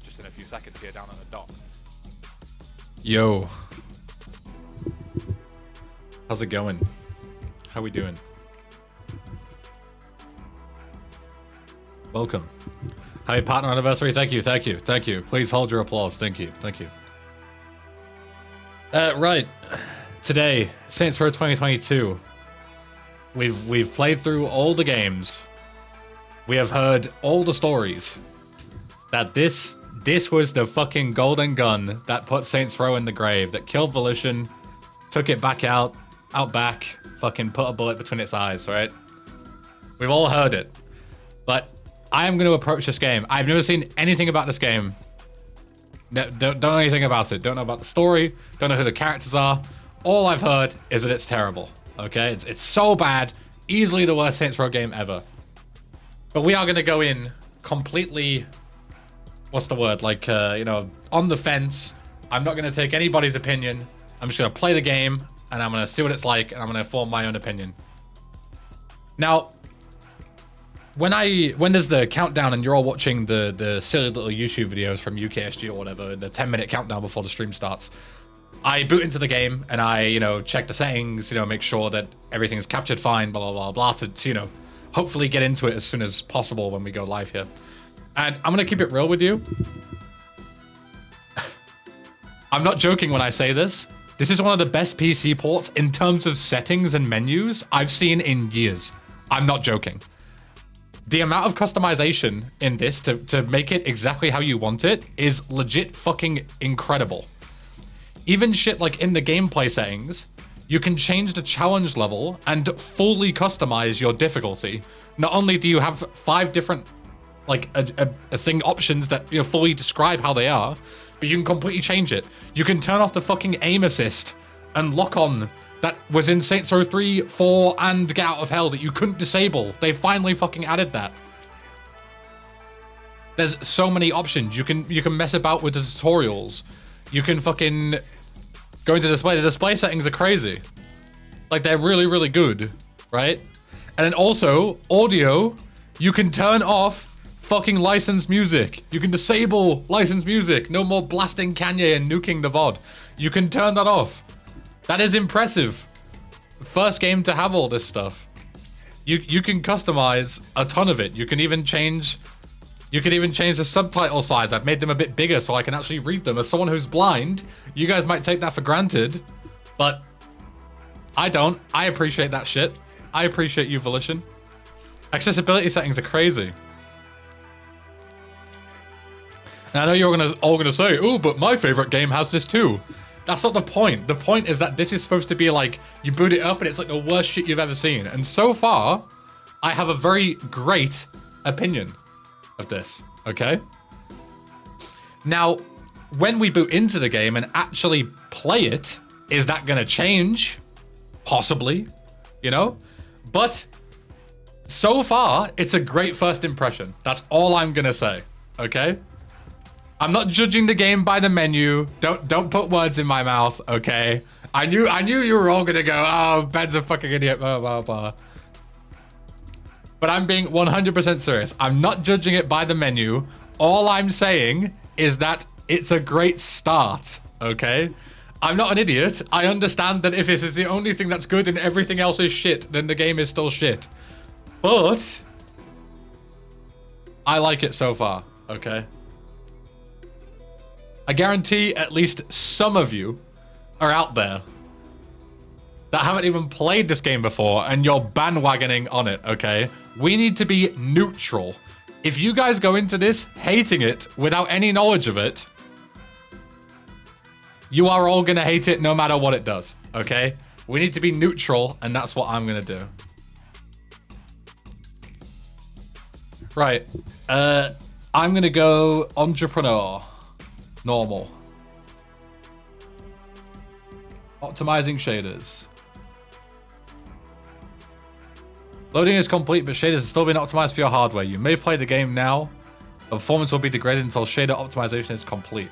just in a few seconds here down at the dock. Yo. How's it going? How we doing? Welcome. Happy partner anniversary. Thank you, thank you, thank you. Please hold your applause. Thank you, thank you. Right. Today, Saints Row 2022. We've played through all the games. We have heard all the stories. That this was the fucking golden gun that put Saints Row in the grave, that killed Volition, took it back out back, fucking put a bullet between its eyes, right? We've all heard it. But I am going to approach this game. I've never seen anything about this game. Don't know anything about it. Don't know about the story. Don't know who the characters are. All I've heard is that it's terrible. Okay? It's so bad. Easily the worst Saints Row game ever. But we are going to go in completely... What's the word? Like, you know, on the fence. I'm not going to take anybody's opinion. I'm just going to play the game, and I'm going to see what it's like, and I'm going to form my own opinion. Now, when there's the countdown and you're all watching the silly little YouTube videos from UKSG or whatever, the 10-minute countdown before the stream starts, I boot into the game, and I, you know, check the settings, you know, make sure that everything's captured fine, blah, blah, blah, blah, to you know, hopefully get into it as soon as possible when we go live here. And I'm going to keep it real with you. I'm not joking when I say this. This is one of the best PC ports in terms of settings and menus I've seen in years. I'm not joking. The amount of customization in this to make it exactly how you want it is legit fucking incredible. Even shit like in the gameplay settings, you can change the challenge level and fully customize your difficulty. Not only do you have 5 different like a thing options that, you know, fully describe how they are, but you can completely change it. You can turn off the fucking aim assist and lock on that was in Saints Row 3, 4, and Get Out of Hell that you couldn't disable. They finally fucking added that. There's so many options. You can mess about with the tutorials. You can fucking go into display. The display settings are crazy. Like, they're really, really good, right? And then also, audio, you can turn off fucking licensed music. You can disable licensed music. No more blasting Kanye and nuking the VOD. You can turn that off. That is impressive. First game to have all this stuff. You can customize a ton of it. You can even change the subtitle size. I've made them a bit bigger so I can actually read them. As someone who's blind, you guys might take that for granted, but I don't. I appreciate that shit. I appreciate you, Volition. Accessibility settings are crazy. And I know you're all gonna say, oh, but my favorite game has this too. That's not the point. The point is that this is supposed to be like, you boot it up and it's like the worst shit you've ever seen. And so far, I have a very great opinion of this, okay? Now, when we boot into the game and actually play it, is that gonna change? Possibly, you know? But so far, it's a great first impression. That's all I'm gonna say, okay? I'm not judging the game by the menu. Don't put words in my mouth, okay? I knew you were all gonna go, oh, Ben's a fucking idiot, blah, blah, blah. But I'm being 100% serious. I'm not judging it by the menu. All I'm saying is that it's a great start, okay? I'm not an idiot. I understand that if this is the only thing that's good and everything else is shit, then the game is still shit. But I like it so far, okay? I guarantee at least some of you are out there that haven't even played this game before and you're bandwagoning on it, okay? We need to be neutral. If you guys go into this hating it without any knowledge of it, you are all gonna hate it no matter what it does, okay? We need to be neutral, and that's what I'm gonna do. Right, I'm gonna go entrepreneur. Normal. Optimizing shaders. Loading is complete, but shaders are still being optimized for your hardware. You may play the game now, but performance will be degraded until shader optimization is complete.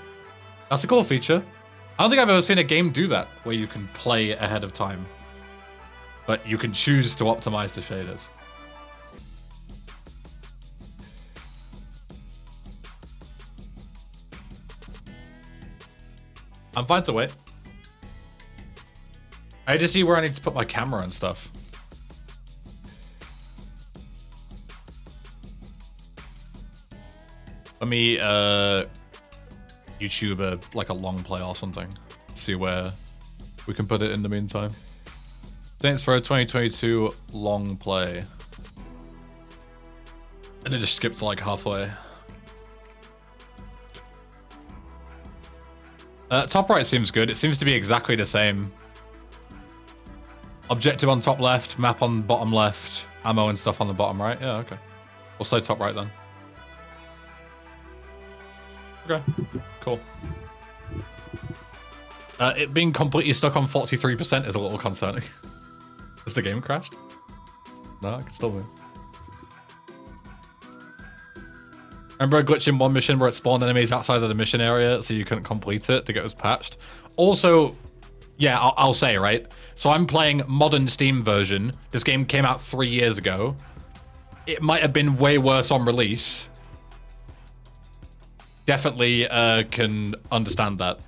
That's a cool feature. I don't think I've ever seen a game do that, where you can play ahead of time, but you can choose to optimize the shaders. I'm fine to wait. I just see where I need to put my camera and stuff. Let me YouTube like a long play or something. See where we can put it in the meantime. Thanks for a 2022 long play. And it just skipped like halfway. Top right seems good. It seems to be exactly the same. Objective on top left, map on bottom left, ammo and stuff on the bottom right. Yeah, okay. We'll say top right then. Okay, cool. It being completely stuck on 43% is a little concerning. Has the game crashed? No, I can still move. Remember a glitch in one mission where it spawned enemies outside of the mission area so you couldn't complete it to get us patched? Also, yeah, I'll say, right? So I'm playing modern Steam version. This game came out 3 years ago. It might have been way worse on release. Definitely can understand that.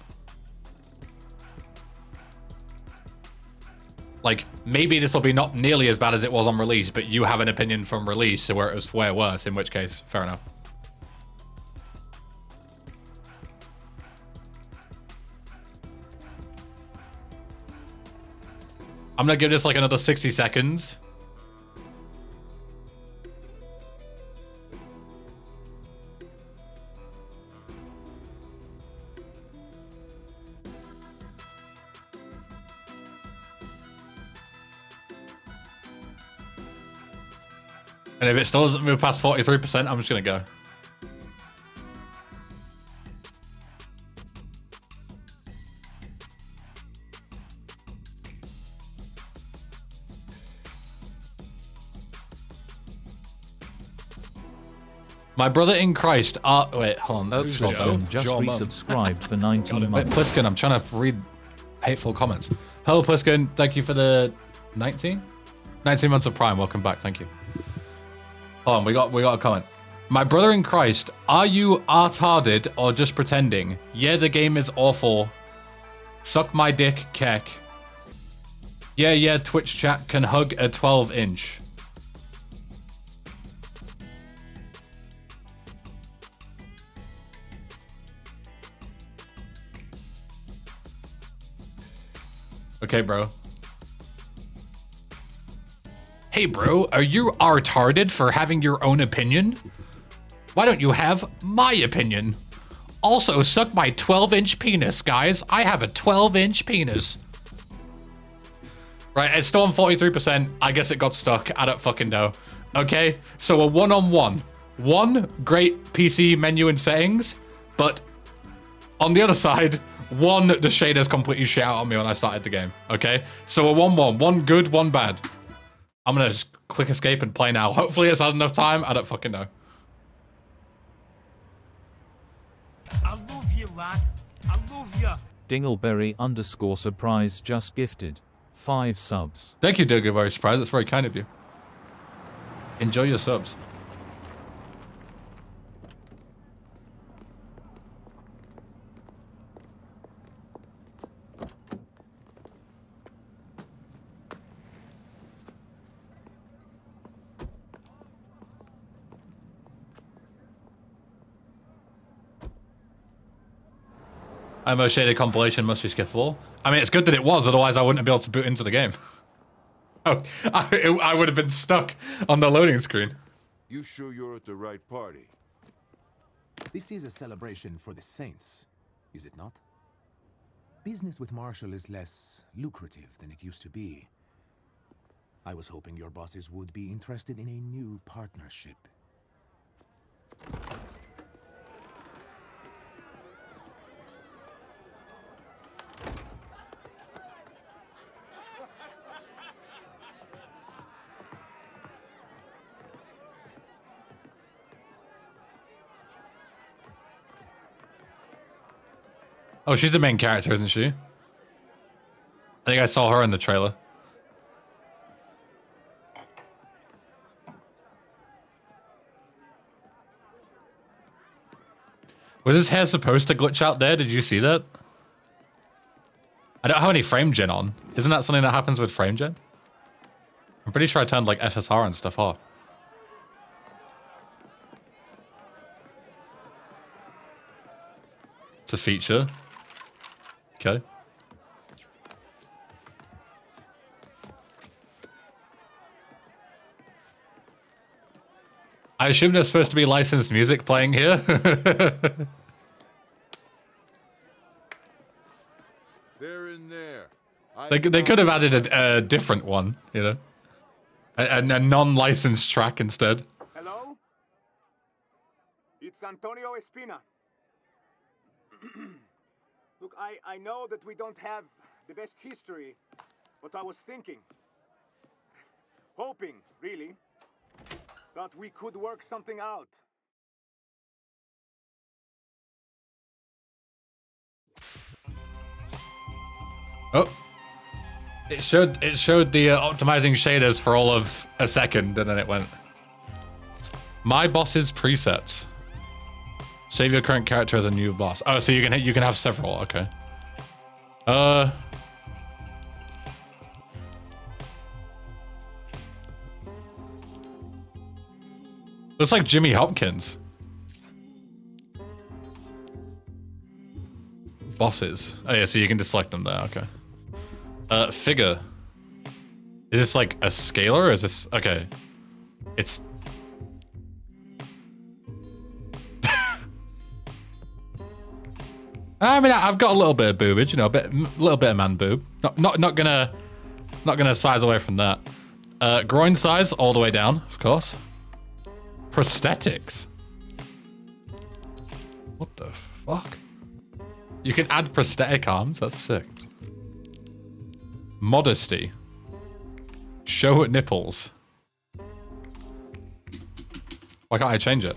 Like, maybe this will be not nearly as bad as it was on release, but you have an opinion from release where it was way worse, in which case, fair enough. I'm gonna give this like another 60 seconds. And if it still doesn't move past 43%, I'm just gonna go. My brother in Christ, wait, hold on. Just resubscribed for 19 Wait, months. Pliskin, I'm trying to read hateful comments. Hello, Pliskin. Thank you for the 19 months of Prime. Welcome back. Thank you. Hold on, we got a comment. My brother in Christ, are you retarded or just pretending? Yeah, the game is awful. Suck my dick, keck. Yeah, Twitch chat can hug a 12-inch. Okay, bro. Hey, bro, are you retarded for having your own opinion? Why don't you have my opinion? Also, suck my 12-inch penis, guys. I have a 12-inch penis. Right, it's still on 43%. I guess it got stuck. I don't fucking know. Okay, so a one-on-one. One, great PC menu and settings, but on the other side, one, the shaders completely shit out on me when I started the game. Okay, so a 1-1. One good, one bad. I'm gonna just quick escape and play now. Hopefully it's had enough time. I don't fucking know. I love you, lad. I love you. Dingleberry_surprise just gifted 5 subs. Thank you, Dingleberry Surprise. That's very kind of you. Enjoy your subs. IMO shaded compilation must be skippable. I mean, it's good that it was, otherwise I wouldn't be able to boot into the game. Oh, I would have been stuck on the loading screen. You sure you're at the right party? This is a celebration for the saints, is it not? Business with Marshall is less lucrative than it used to be. I was hoping your bosses would be interested in a new partnership. Oh, she's the main character, isn't she? I think I saw her in the trailer. Was his hair supposed to glitch out there? Did you see that? I don't have any frame gen on. Isn't that something that happens with frame gen? I'm pretty sure I turned like FSR and stuff off. It's a feature. Okay. I assume there's supposed to be licensed music playing here. They're in there. They could have added a different one, you know? A non-licensed track instead. Hello? It's Antonio Espina. Look, I know that we don't have the best history, but I was thinking, hoping, really, that we could work something out. Oh. It showed the optimizing shaders for all of a second, and then it went. My boss's presets. Save your current character as a new boss. Oh, so you can have several. Okay. Looks like Jimmy Hopkins. Bosses. Oh yeah, so you can just select them there. Okay. Figure. Is this like a scaler? Or is this okay? It's. I mean, I've got a little bit of boobage, you know, a little bit of man boob. Not gonna size away from that. Groin size all the way down, of course. Prosthetics. What the fuck? You can add prosthetic arms. That's sick. Modesty. Show at nipples. Why can't I change it?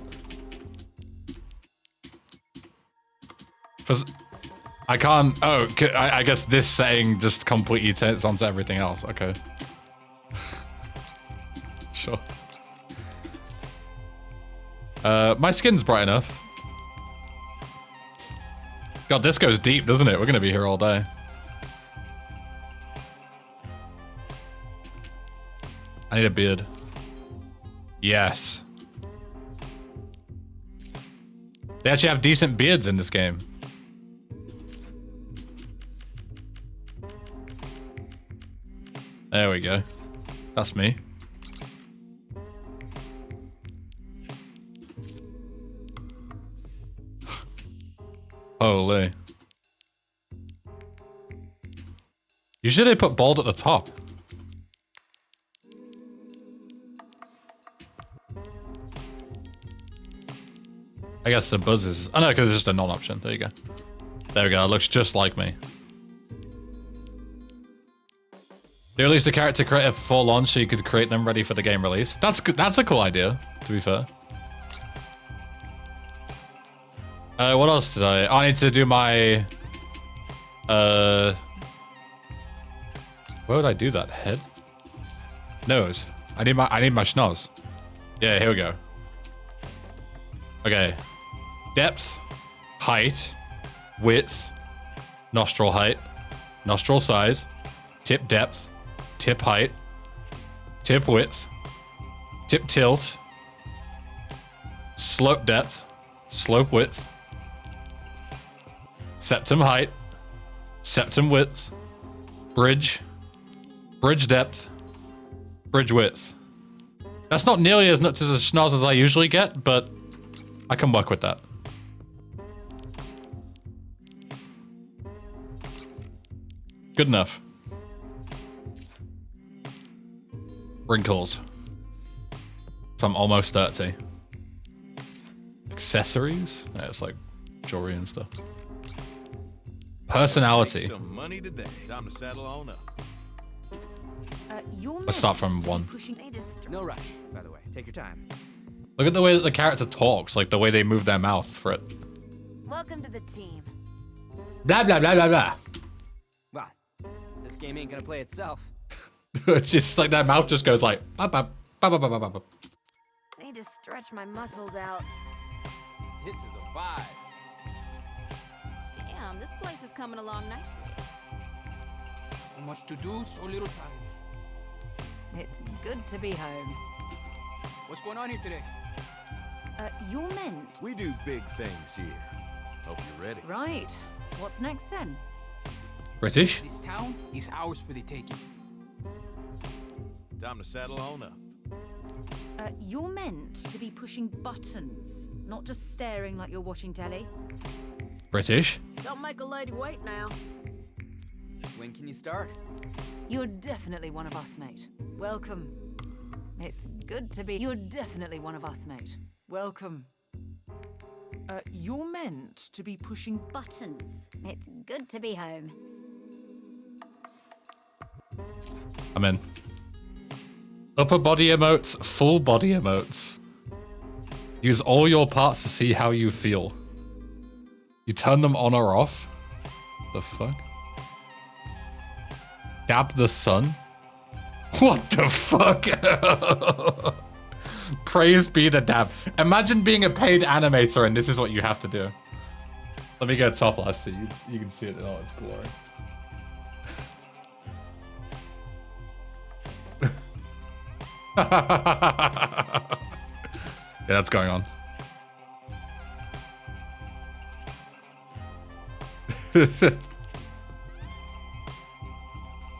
Because I can't. Oh, I guess this setting just completely turns onto everything else. Okay. Sure. My skin's bright enough. God, this goes deep, doesn't it? We're gonna be here all day. I need a beard. Yes. They actually have decent beards in this game. There we go. That's me. Holy. Usually they put bald at the top. I guess the buzz is... Oh no, because it's just a non-option. There you go. There we go. It looks just like me. They released a character creator before launch so you could create them ready for the game release. That's a cool idea, to be fair. What else did I need to do my... Where would I do that? Head? Nose. I need my schnoz. Yeah, here we go. Okay. Depth, height, width, nostril height, nostril size, tip depth, tip height, tip width, tip tilt, slope depth, slope width, septum height, septum width, bridge, bridge depth, bridge width. That's not nearly as nuts as a schnoz as I usually get, but I can work with that. Good enough. Wrinkles. So I'm almost 30. Accessories? Yeah, it's like jewelry and stuff. Personality. Make some money today. Time to saddle on up. Let's start from 1. No rush, by the way. Take your time. Look at the way that the character talks, like the way they move their mouth for it. Welcome to the team. Blah, blah, blah, blah, blah. Well, this game ain't gonna play itself. It's just like their mouth just goes like... Bah, bah, bah, bah, bah, bah, bah. I need to stretch my muscles out. This is a vibe. Damn, this place is coming along nicely. So much to do, so little time. It's good to be home. What's going on here today? You're meant. We do big things here. Hope you're ready. Right. What's next then? British? This town is ours for the taking. Time to saddle on up. You're meant to be pushing buttons, not just staring like you're watching telly. British? Don't make a lady wait now. When can you start? You're definitely one of us, mate. Welcome. It's good to be. You're definitely one of us, mate. Welcome. You're meant to be pushing buttons. It's good to be home. I'm in. Upper body emotes, full body emotes. Use all your parts to see how you feel. You turn them on or off. The fuck? Dab the sun? What the fuck? Praise be the dab. Imagine being a paid animator and this is what you have to do. Let me go top left so you can see it in all its glory. Yeah, that's going on.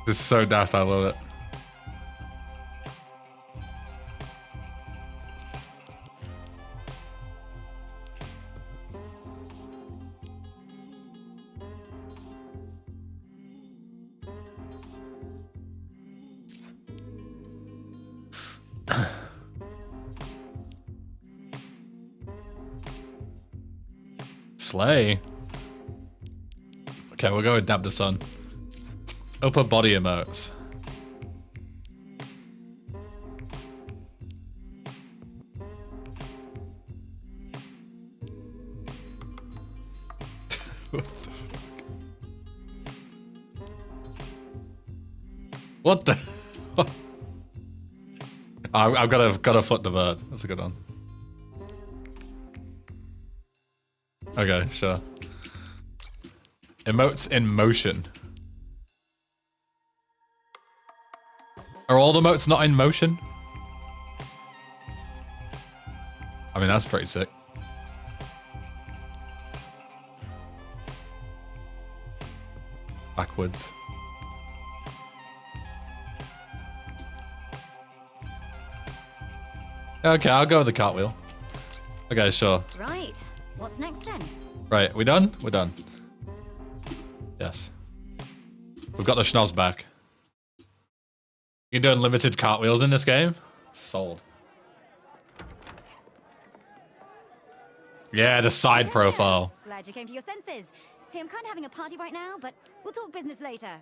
This is so daft, I love it. Slay. Okay, we'll go with Dab the Sun. Upper body emotes. What the? I've got to foot the bird. That's a good one. Okay, sure. Emotes in motion. Are all the emotes not in motion? I mean, that's pretty sick. Backwards. Okay, I'll go with the cartwheel. Okay, sure. Right. What's next then? Right, we done? We're done. Yes. We've got the schnoz back. You can do unlimited cartwheels in this game? Sold. Yeah, the side profile. Glad you came to your senses. Hey, I'm kind of having a party right now, but we'll talk business later.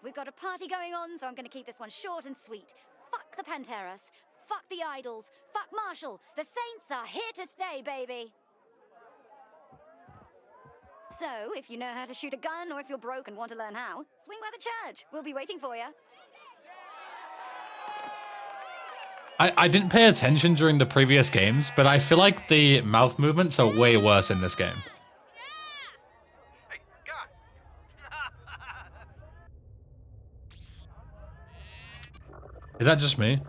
We've got a party going on, so I'm going to keep this one short and sweet. Fuck the Panteras. Fuck the idols. Fuck Marshall. The Saints are here to stay, baby. So, if you know how to shoot a gun, or if you're broke and want to learn how, swing by the church. We'll be waiting for you. I didn't pay attention during the previous games, but I feel like the mouth movements are way worse in this game. Hey, guys! Is that just me?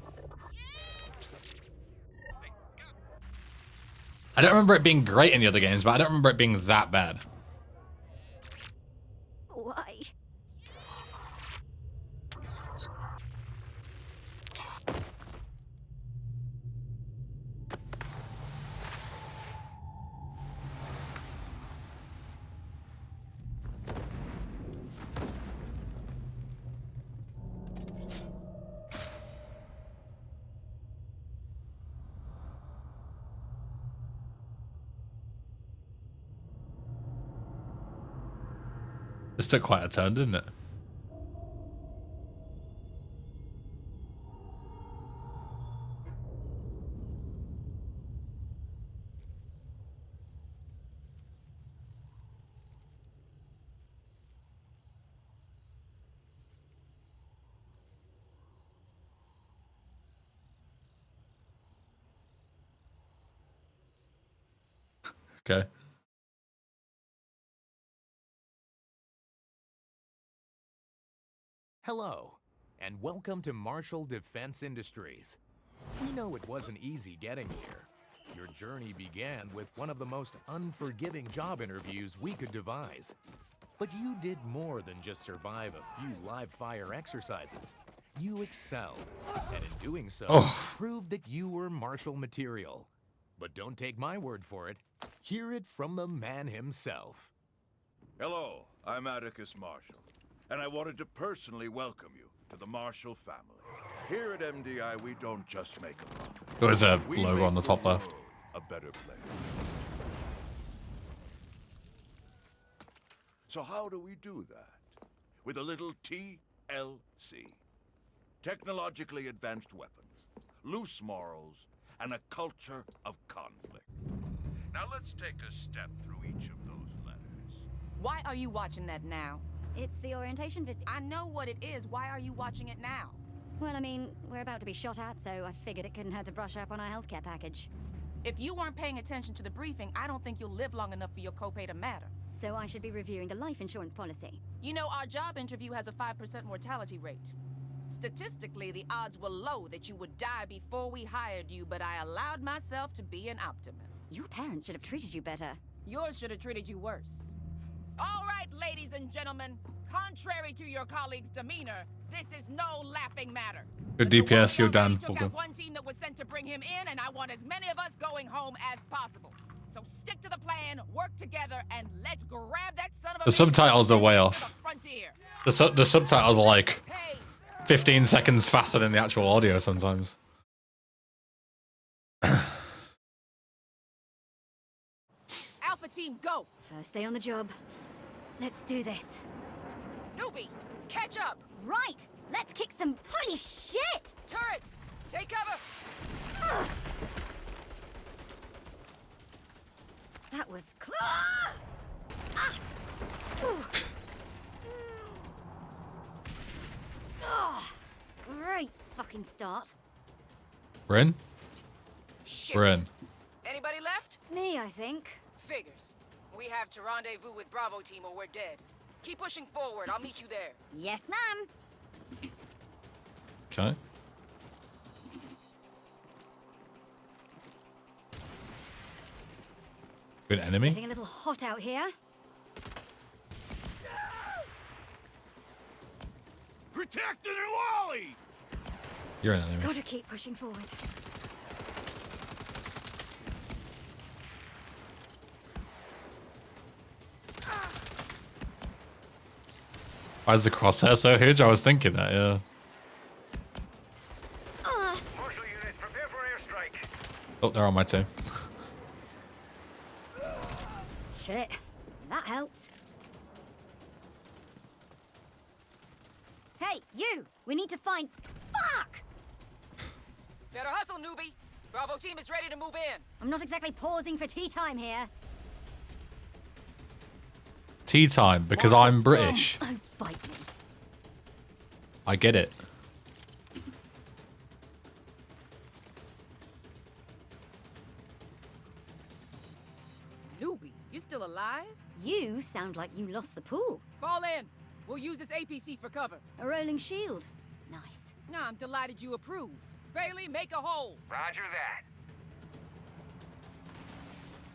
I don't remember it being great in the other games, but I don't remember it being that bad. Why? This took quite a turn, didn't it? Okay. Hello, and welcome to Marshall Defense Industries. We know it wasn't easy getting here. Your journey began with one of the most unforgiving job interviews we could devise. But you did more than just survive a few live fire exercises. You excelled, and in doing so, proved that you were Marshall material. But don't take my word for it. Hear it from the man himself. Hello, I'm Atticus Marshall, and I wanted to personally welcome you to the Marshall family. Here at MDI, we don't just make a profit. There's a We logo make on the top the left. world a better place. So how do we do that? With a little TLC. Technologically advanced weapons, loose morals, and a culture of conflict. Now let's take a step through each of those letters. Why are you watching that now? It's the orientation video. I know what it is. Why are you watching it now? Well, I mean, we're about to be shot at, so I figured it couldn't hurt to brush up on our healthcare package. If you weren't paying attention to the briefing, I don't think you'll live long enough for your copay to matter. So I should be reviewing the life insurance policy. You know, our job interview has a 5% mortality rate. Statistically, the odds were low that you would die before we hired you, but I allowed myself to be an optimist. Your parents should have treated you better. Yours should have treated you worse. All right, ladies and gentlemen. Contrary to your colleague's demeanor, this is no laughing matter. Good DPS, you're done. Took out one team that was sent to bring him in, and I want as many of us going home as possible. So stick to the plan, work together, and let's grab that son of a... The subtitles are way off. The subtitles are like 15 seconds faster than the actual audio sometimes. Alpha team, go! First day on the job. Let's do this. Newbie, catch up! Right! Let's kick some... Holy shit! Turrets, take cover! That was close. Great fucking start. We're in? Shit. We're in. Anybody left? Me, I think. Figures. We have to rendezvous with Bravo team or we're dead. Keep pushing forward. I'll meet you there. Yes, ma'am. Okay. Good enemy. Getting a little hot out here. Protect the Wally! You're an enemy. Gotta keep pushing forward. Why is the crosshair so huge? I was thinking that, yeah. Marshal units, prepare for airstrike. Oh, they're on my team. Shit. That helps. Hey, you! We need to find... Fuck! Better hustle, newbie. Bravo team is ready to move in. I'm not exactly pausing for tea time here. Tea time, because I'm British. Oh, bite me. I get it. Newbie, you still alive? You sound like you lost the pool. Fall in. We'll use this APC for cover. A rolling shield. Nice. No, I'm delighted you approve. Bailey, make a hole. Roger that.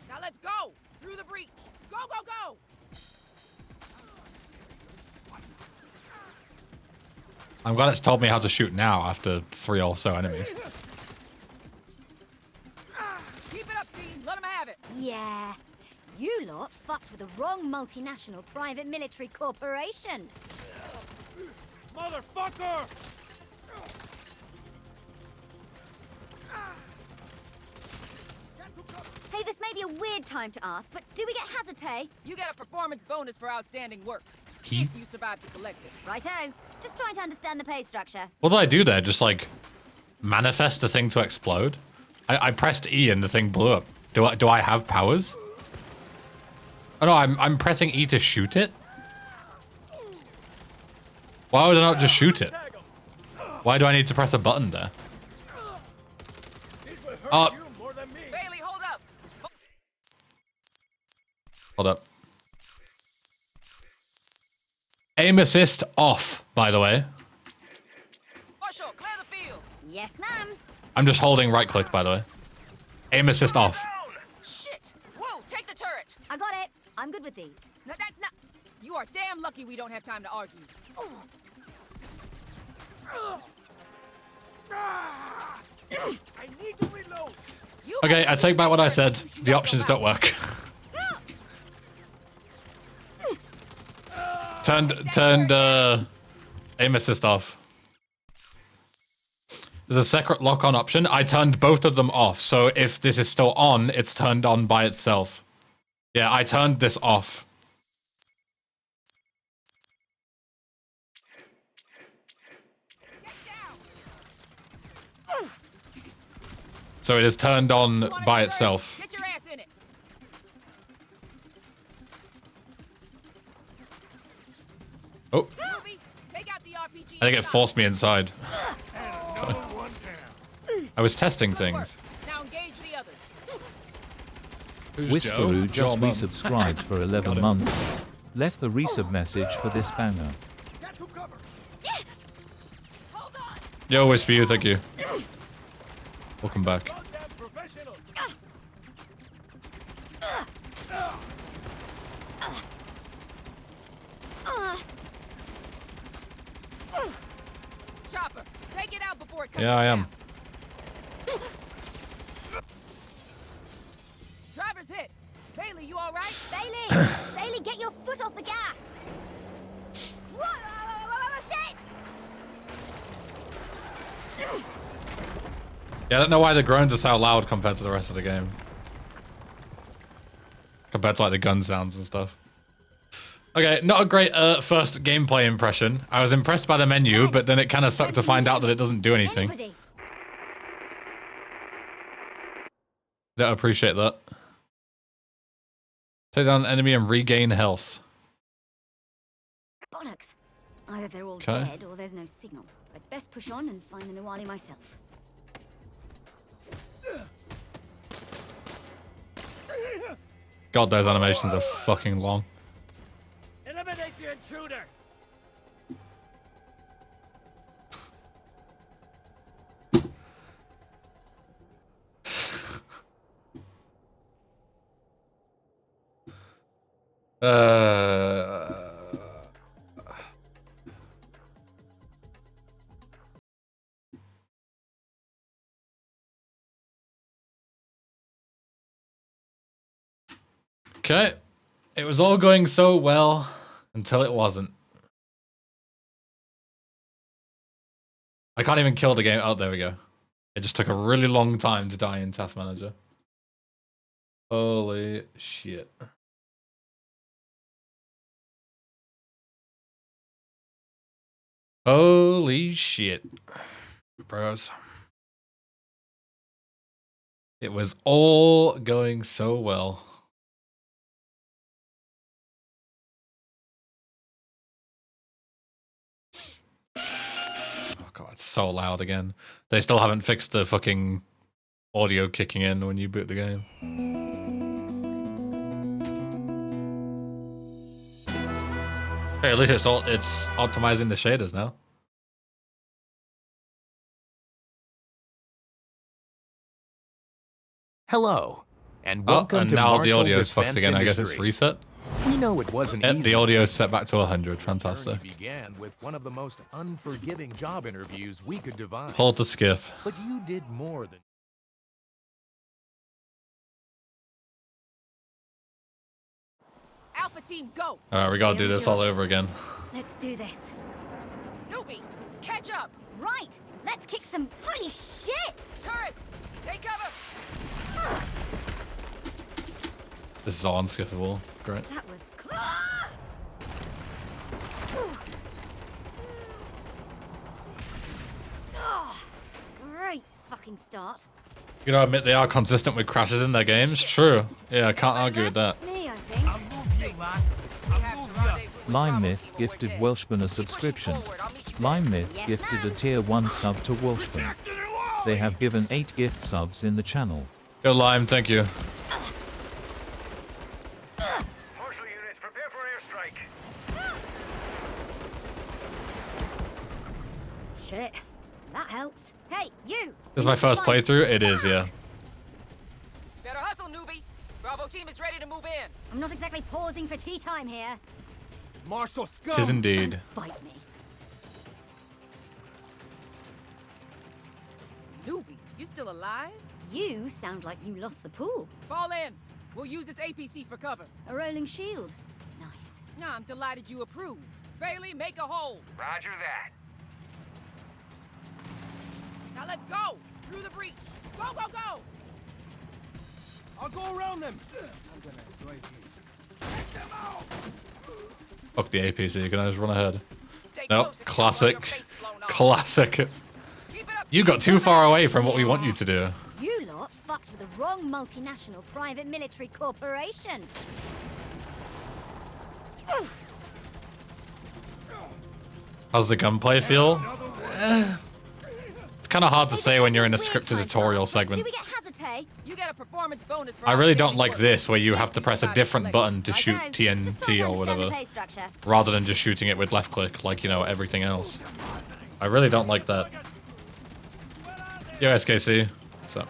Now let's go. Through the breach. Go, go, go. I'm glad it's told me how to shoot now after 3 or so enemies. Keep it up, team. Let them have it. Yeah. You lot fucked with the wrong multinational private military corporation. Motherfucker! Hey, this may be a weird time to ask, but do we get hazard pay? You get a performance bonus for outstanding work. He- If you survive to collect it. Righto. Just trying to understand the pay structure. What did I do there? Just like manifest the thing to explode? I pressed E and the thing blew up. Do I have powers? Oh no, I'm pressing E to shoot it? Why would I not just shoot it? Why do I need to press a button there? Oh, Bailey, hold up. hold up. Aim assist off, by the way. I'm just holding right click, by the way. Aim assist off. Shit! Whoa, take the turret! I got it. I'm good with these. No, that's not... You are damn lucky we don't have time to argue. I need to reload. Okay, I take back what I said. The options don't work. Turned aim assist off. There's a separate lock-on option. I turned both of them off, so if this is still on, it's turned on by itself. Yeah, I turned this off. So it is turned on by itself. Get your ass in it. Oh. Take out the RPG. I think it forced me inside. I was testing things. Now engage the others. Whisperoo just resubscribed for 11 months. Left the resub message for this banger. Yo, Whisperoo, thank you. Welcome back. Chopper, take it out before it comes Yeah, I am. Driver's hit. Bailey, you all right? Bailey! Bailey, get your foot off the gas! Whoa, shit! Yeah, I don't know why the groans are so loud compared to the rest of the game. Compared to like the gun sounds and stuff. Okay, not a great first gameplay impression. I was impressed by the menu, but then it kind of sucked to find out that it doesn't do anything. Don't appreciate that. Take down an enemy and regain health. Bollocks. Either they're all dead or there's no signal. I'd best push on and find the Nuwali myself. God, those animations are fucking long. Eliminate the intruder. Okay. It was all going so well until it wasn't. I can't even kill the game. Oh, there we go. It just took a really long time to die in Task Manager. Holy shit. Holy shit. Bros. It was all going so well. Oh god, it's so loud again. They still haven't fixed the fucking audio kicking in when you boot the game. Hey, at least it's optimizing the shaders now. Hello, and welcome and to now Marshall the audio's Defense fucked again. I guess it's Industries. reset. We know it wasn't easy. The audio's set back to 100. Fantastic. The journey began with one of the most unforgiving job interviews we could devise. Hold the skiff. But you did more than. Alpha team, go. Alright, we gotta do this all over again. Let's do this. Newbie, catch up. Right. Let's kick some. Holy shit! Turrets, take cover. This is all unskippable. Great. That was close. Oh, great fucking start. You gotta admit they are consistent with crashes in their games. True. Yeah, I can't argue with that. Me, I think. I'll move you, lad. I'll move you. Lime Myth gifted Welshman a subscription. Lime Myth gifted a tier 1 sub to Welshman. They have given 8 gift subs in the channel. Yo, Lime, thank you. Marshal units, prepare for airstrike. Shit. That helps. Hey, you! This is my first playthrough? It is, yeah. Better hustle, newbie. Bravo team is ready to move in. I'm not exactly pausing for tea time here. Marshal scum! Tis indeed. Bite me. Newbie, you still alive? You sound like you lost the pool. Fall in. We'll use this APC for cover. A rolling shield. Nice. Nah, I'm delighted you approve. Bailey, make a hole. Roger that. Now let's go. Through the breach. Go, go, go. I'll go around them! I'm gonna enjoy this. Take them out! Fuck the APC, you can just run ahead. Stay Nope, close if you classic. want your face blown off. Classic. Keep it up, You got too far away from what we want you to do. You lot fucked with the wrong multinational private military corporation. How's the gunplay feel? It's kind of hard to say when you're in a scripted tutorial segment. Do we get hazard pay? You get a performance bonus for I really don't like this, where you have to press a different button to shoot TNT or whatever, rather than just shooting it with left click, like, you know, everything else. I really don't like that. Yo, SKC. What's up?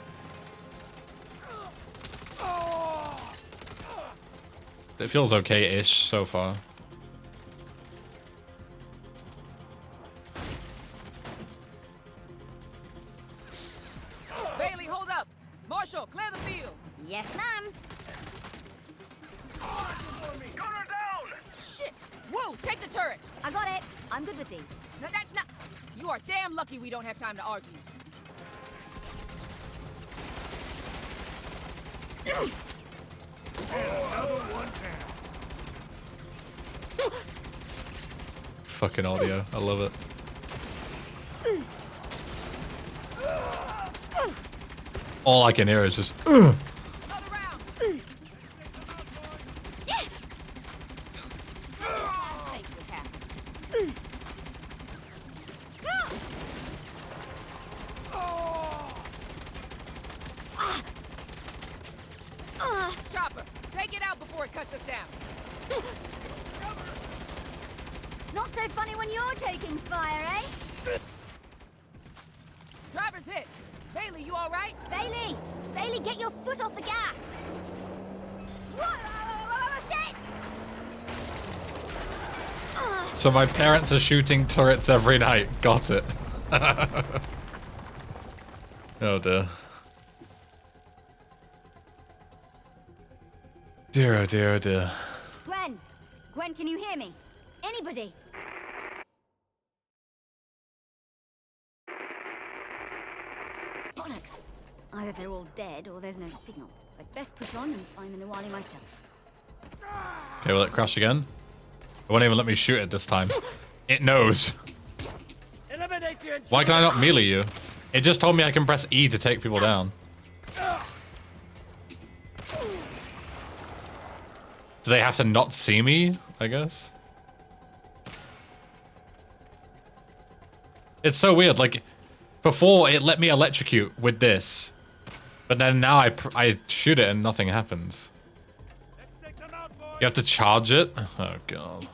It feels okay-ish so far. Bailey, hold up. Marshall, clear the field. Yes, ma'am. Gunner down! Shit. Whoa, take the turret. I got it. I'm good with these. No, that's not... You are damn lucky we don't have time to argue. Another one down. Fucking audio. I love it. All I can hear is just... Another round. Chopper, take it out before it cuts us down. Not so funny when you're taking fire, eh? Driver's hit. Bailey, you all right? Bailey! Bailey, get your foot off the gas! Shit! So my parents are shooting turrets every night. Got it. Oh dear. Dear, oh dear, oh dear. Gwen! Gwen, can you hear me? Anybody? Bollocks! Either they're all dead or there's no signal. I'd best push on and find the Nawali myself. Okay, will it crash again? It won't even let me shoot it this time. It knows. Why can I not melee you? It just told me I can press E to take people down. Do they have to not see me, I guess? It's so weird, like, before it let me electrocute with this, but then now I shoot it and nothing happens. You have to charge it? Oh god.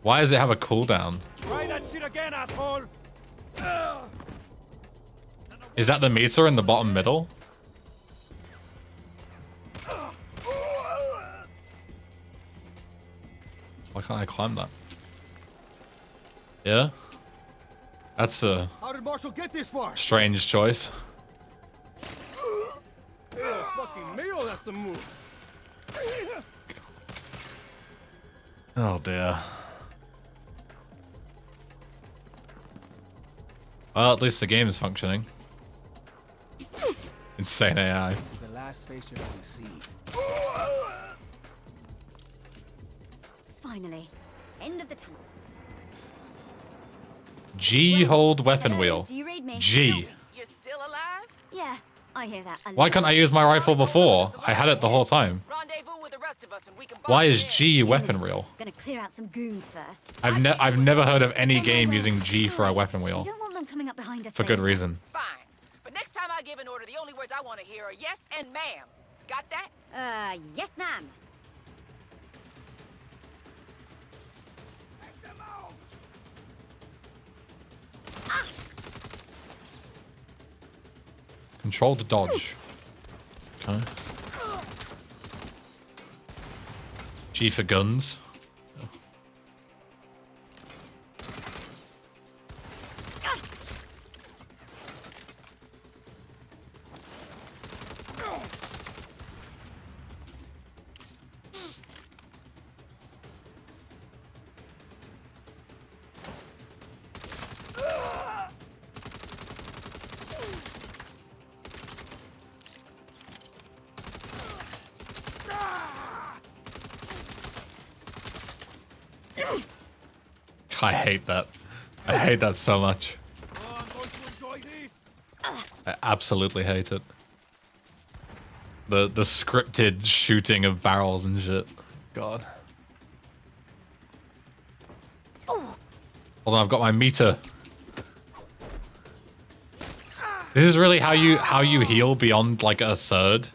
Why does it have a cooldown? Try that shit again, asshole! Is that the meter in the bottom middle? Why can't I climb that? Yeah? That's a How did Marshall get this far? strange choice. Yeah, fucking meal, that's some moves. Oh dear. Well, at least the game is functioning. Insane AI. This is the last face you're gonna see. Finally. End of the tunnel. G hold weapon Hello, wheel. do you read me? G. You're still alive? Yeah, I hear that. Why can't I use my rifle before? I had it the whole time. Rendezvous with the rest of us and we can Why boss is it in. G weapon wheel? Gonna clear out some goons first. I've never heard of any game using G for a weapon We wheel. don't want them coming up behind us. For good later. reason. Fine. But next time I give an order, the only words I want to hear are yes and ma'am. Got that? Yes, ma'am. Control to dodge. Okay. G for guns. I hate that. I hate that so much. I absolutely hate it. The scripted shooting of barrels and shit. God. Hold on, I've got my meter. This is really how you heal beyond like a third.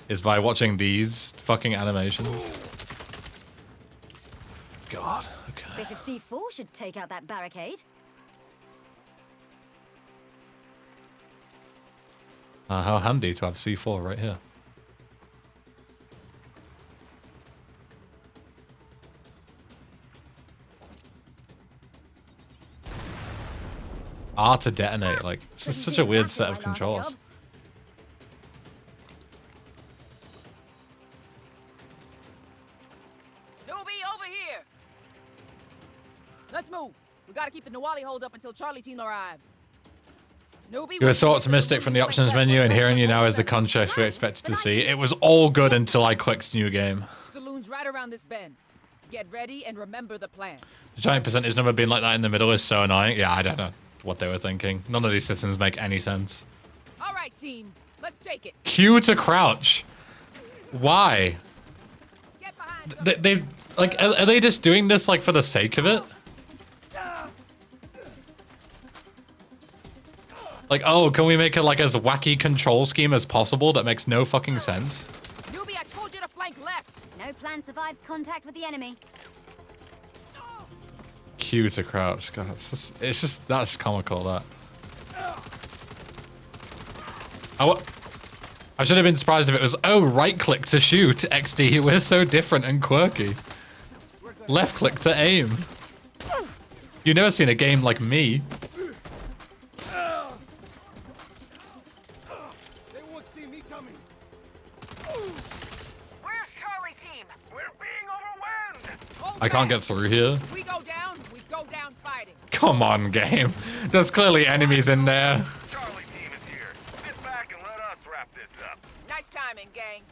Is by watching these fucking animations. God, okay. Bit of C4 should take out that barricade. How handy to have C4 right here. R to detonate, like, this is such a weird set of controls. Let's move. We gotta keep the Nawali hold up until Charlie team arrives. You were so optimistic from the options menu, and hearing you now is the contrast we expected to see. It was all good until I clicked new game. Saloon's right around this bend. Get ready and remember the plan. The giant percentage number being like that in the middle is so annoying. Yeah, I don't know what they were thinking. None of these systems make any sense. All right, team. Let's take it. Q to crouch. Why? They like, are they just doing this like for the sake of it? Like, oh, can we make it like as wacky control scheme as possible that makes no fucking sense? Newbie, I told you to flank left. No plan survives contact with the enemy. Q to crouch. God, it's just that's comical. That. I should have been surprised if it was, oh, right click to shoot. XD, we're so different and quirky. Left click to aim. You've never seen a game like me. I can't get through here. We go down fighting. Come on, game. There's clearly enemies in there. Charlie team is here. Sit back and let us wrap this up. Nice timing, gang.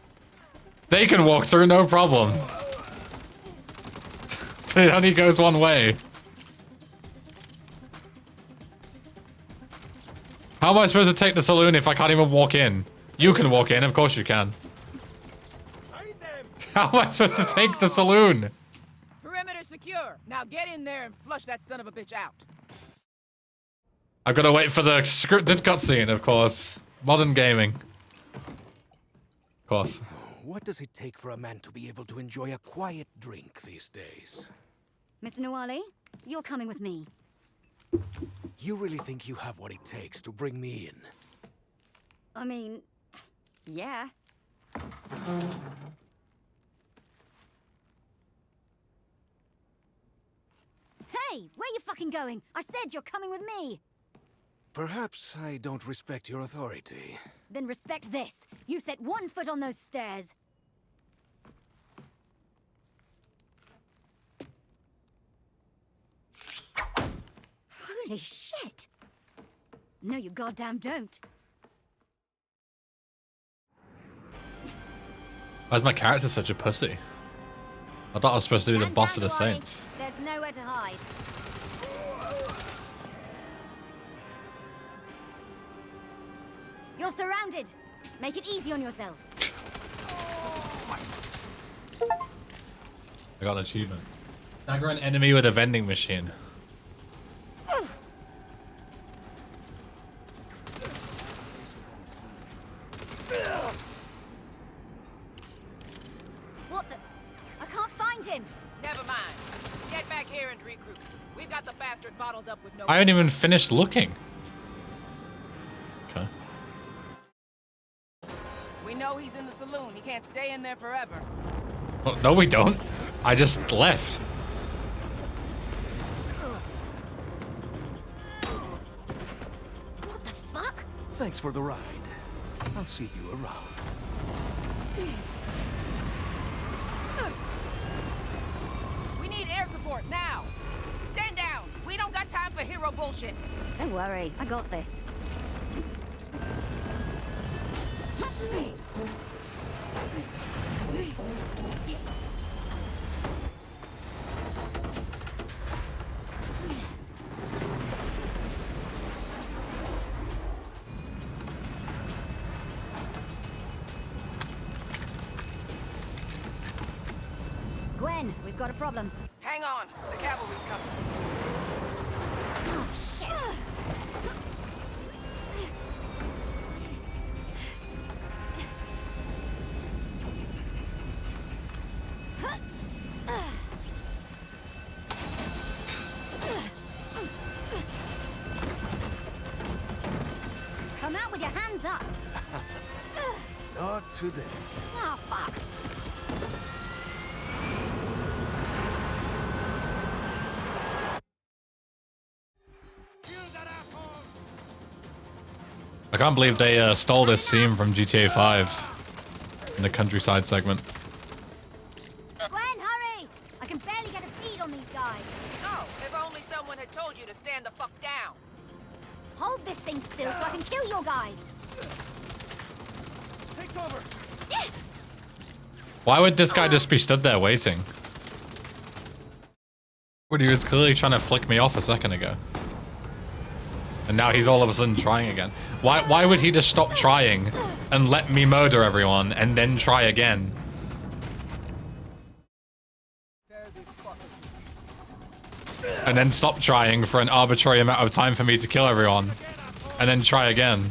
They can walk through, no problem. But it only goes one way. How am I supposed to take the saloon if I can't even walk in? You can walk in, of course you can. How am I supposed to take the saloon? Perimeter secure. Now get in there and flush that son of a bitch out. I've got to wait for the scripted cutscene, of course. Modern gaming. Of course. What does it take for a man to be able to enjoy a quiet drink these days? Mr. Nawali, you're coming with me. You really think you have what it takes to bring me in? I mean, yeah. Hey, where you fucking going? I said you're coming with me. Perhaps I don't respect your authority. Then respect this. You set 1 foot on those stairs. Holy shit! No, you goddamn don't. Why is my character such a pussy? I thought I was supposed to be the boss of the Saints. There's nowhere to hide. You're surrounded. Make it easy on yourself. I got an achievement. Dagger an enemy with a vending machine. What the? I can't find him. Never mind. Get back here and regroup. We've got the bastard bottled up with no... I haven't even finished looking. Okay. know he's in the saloon. He can't stay in there forever. Oh, no, we don't. I just left. What the fuck? Thanks for the ride. I'll see you around. We need air support now. Stand down. We don't got time for hero bullshit. Don't worry, I got this. Gwen, we've got a problem. Hang on. The cavalry's coming. Oh, shit. Come out with your hands up. Not today. Oh, fuck. I can't believe they stole this scene from GTA 5 in the countryside segment. Gwen, hurry! I can barely get a bead on these guys. Oh, if only someone had told you to stand the fuck down. Hold this thing still so I can kill your guys. Take cover. Why would this guy just be stood there waiting? When he was clearly trying to flick me off a second ago. And now he's all of a sudden trying again. Why would he just stop trying and let me murder everyone and then try again? And then stop trying for an arbitrary amount of time for me to kill everyone. And then try again.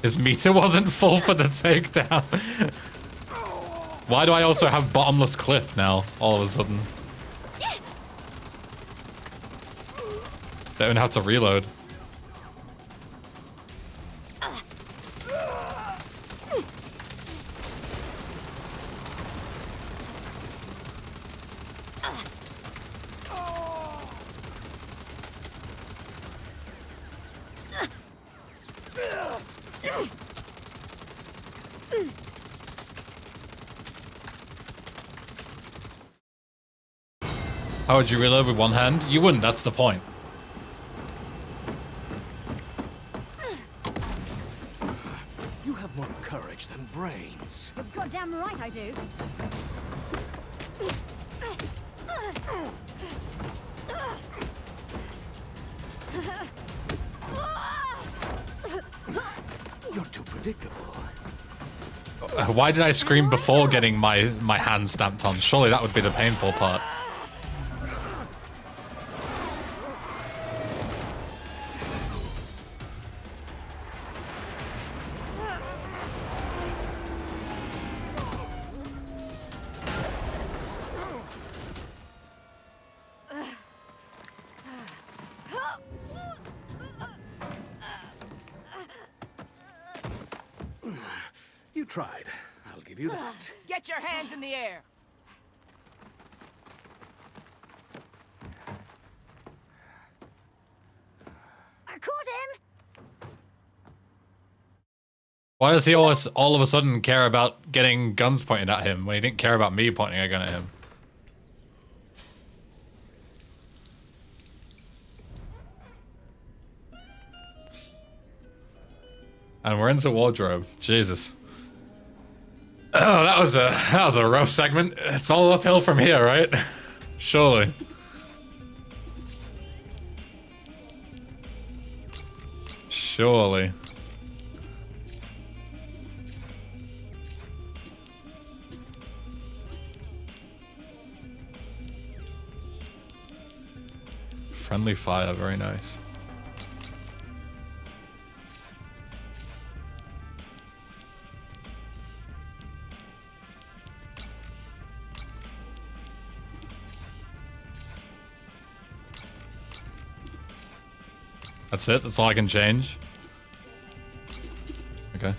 His meter wasn't full for the takedown. Why do I also have bottomless clip now, all of a sudden? Don't even have to reload. How would you reload with one hand? You wouldn't, that's the point. You have more courage than brains. You're goddamn right I do. You're too predictable. Why did I scream before getting my hand stamped on? Surely that would be the painful part. You tried. I'll give you that. Get your hands in the air. I caught him. Why does he always all of a sudden care about getting guns pointed at him when he didn't care about me pointing a gun at him? And we're into wardrobe. Jesus. Oh, that was a rough segment. It's all uphill from here, right? Surely. Surely. Friendly fire, very nice. That's it? That's all I can change? Okay.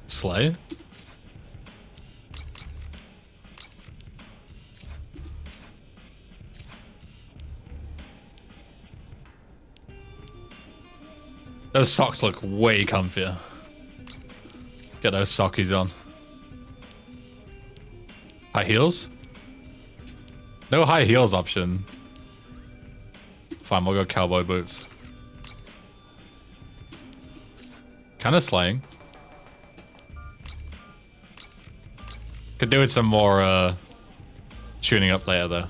Slay? Those socks look way comfier. Get those sockies on. High heels? No high heels option. Fine, we'll go cowboy boots. Kind of slaying. Could do with some more tuning up later though.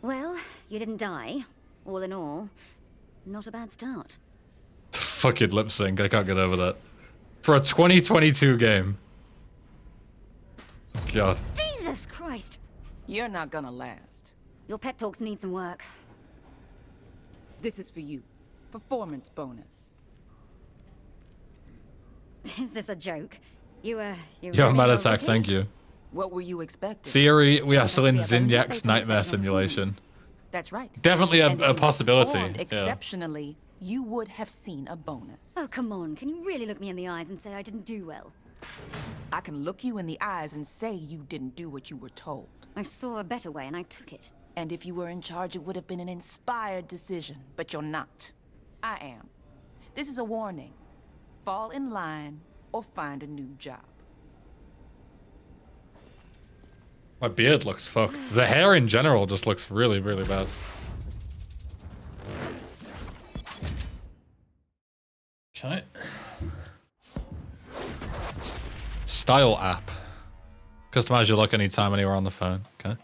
Well, you didn't die. All in all, not a bad start. Fucking lip sync, I can't get over that. For a 2022 game. God. Jesus Christ! You're not gonna last. Your pep talks need some work. This is for you. Performance bonus. Is this a joke? You're Yo, mad attack, thank you. What were you expecting? Theory, we are still in Zinjak's nightmare simulation. That's right. Definitely And if a you possibility. performed Yeah. exceptionally, you would have seen a bonus. Oh, come on. Can you really look me in the eyes and say I didn't do well? I can look you in the eyes and say you didn't do what you were told. I saw a better way and I took it. And if you were in charge, it would have been an inspired decision. But you're not. I am. This is a warning. Fall in line or find a new job. My beard looks fucked. The hair in general just looks really, really bad. Okay. Style app. Customize your look anytime, anywhere on the phone. Okay.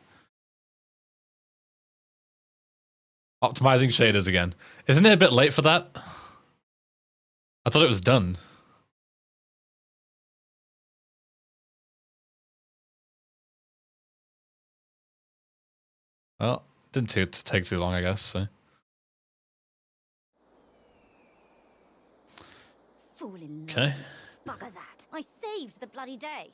Optimizing shaders again. Isn't it a bit late for that? I thought it was done. Well, didn't take too long, I guess, so. Fool in love. Okay. Bugger that. I saved the bloody day.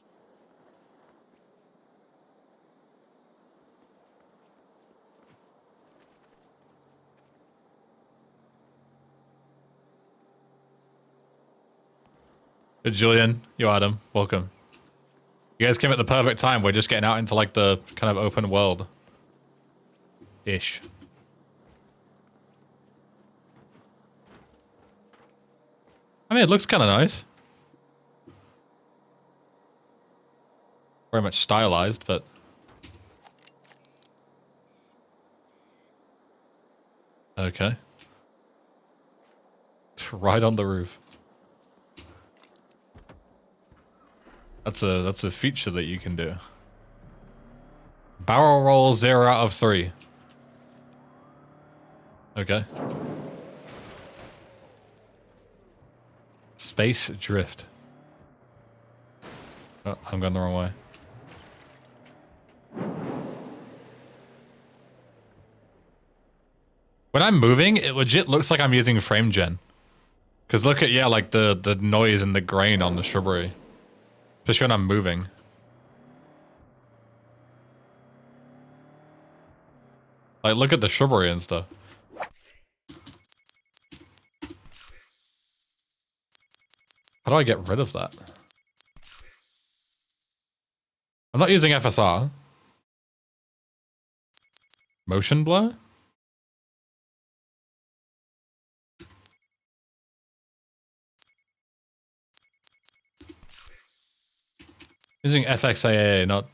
Good, Julian. Yo, Adam. Welcome. You guys came at the perfect time. We're just getting out into, like, the kind of open world. Ish. I mean, it looks kind of nice. Very much stylized, but... Okay. Right on the roof. That's a feature that you can do. Barrel roll 0 out of 3. Okay. Space drift. Oh, I'm going the wrong way. When I'm moving, it legit looks like I'm using frame gen. Because look at, yeah, like the noise and the grain on the shrubbery. Especially when I'm moving. Like, look at the shrubbery and stuff. How do I get rid of that? I'm not using FSR. Motion blur? Using FXAA, not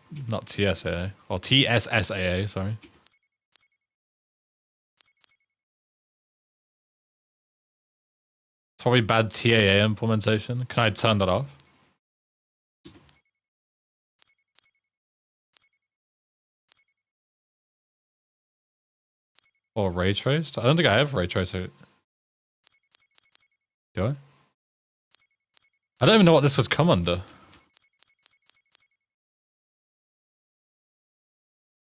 TSAA. Or TSSAA, sorry. It's probably bad TAA implementation. Can I turn that off? Or ray traced? I don't think I have ray tracer. Do I? I don't even know what this would come under.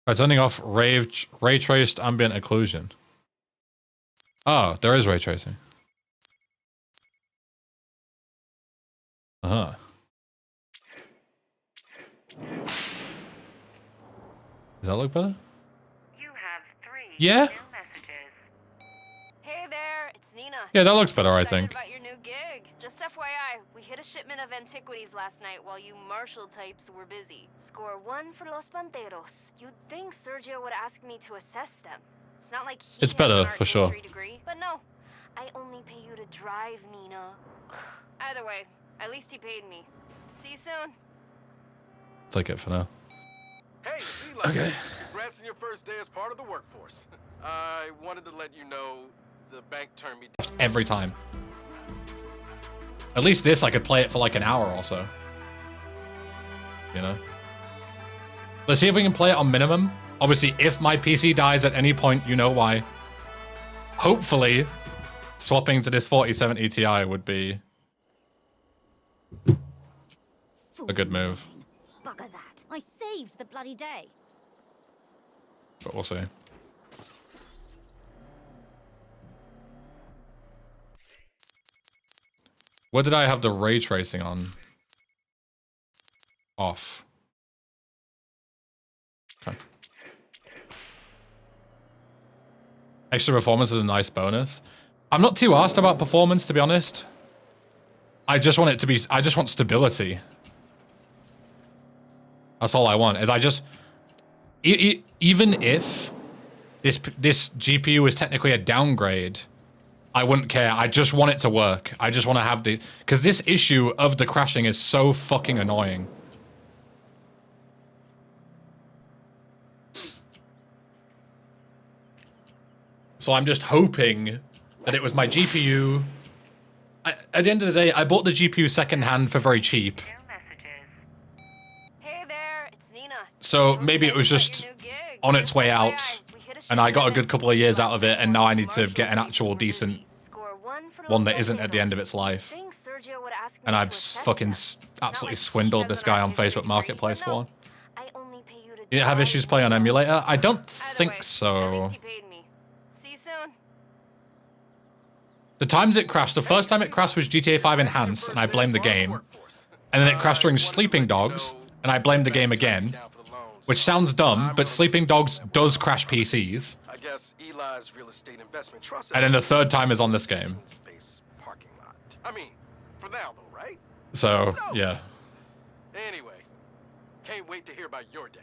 Alright, turning off ray traced ambient occlusion. Oh, there is ray tracing. Uh-huh. Does that look better? You have 3 Yeah? new messages. Hey there, it's Nina. Yeah, that looks better, I Excited think. about your new gig. Just FYI, we hit a shipment of antiquities last night while you Marshall types were busy. Score 1 for Los Panteros. You'd think Sergio would ask me to assess them. It's not like he It's has better, an art for sure. history degree. But no, I only pay you to drive, Nina. Either way, at least he paid me. See you soon. Take it for now. Hey, Sea Okay. Congrats on your first day as part of the workforce. I wanted to let you know the bank turned me down. Every time. At least this, I could play it for like an hour or so. You know? Let's see if we can play it on minimum. Obviously, if my PC dies at any point, you know why. Hopefully, swapping to this 4070 Ti would be a good move. Bugger that. I saved the bloody day. But we'll see. What did I have the ray tracing on? Off. Okay. Extra performance is a nice bonus. I'm not too asked about performance, to be honest. I just want it to be, I just want stability. That's all I want, is I just... even if this GPU is technically a downgrade, I wouldn't care. I just want it to work. I just want to have the... Because this issue of the crashing is so fucking annoying. So I'm just hoping that it was my GPU. At the end of the day, I bought the GPU secondhand for very cheap. Hey there, it's Nina. So maybe it was just on its way out, and I got a good couple of years out of it, and now I need to get an actual decent one that isn't at the end of its life. And I've fucking absolutely swindled this guy on Facebook Marketplace for one. You didn't have issues playing on emulator? I don't think so. The times it crashed, the first time it crashed was GTA 5 Enhanced, and I blamed the game. And then it crashed during Sleeping Dogs, and I blamed the game again. Which sounds dumb, but Sleeping Dogs does crash PCs. I guess Eli's real estate investment trust. And then the third time is on this game. Parking lot. I mean, for now though, right? So, yeah. Anyway, can't wait to hear about your day.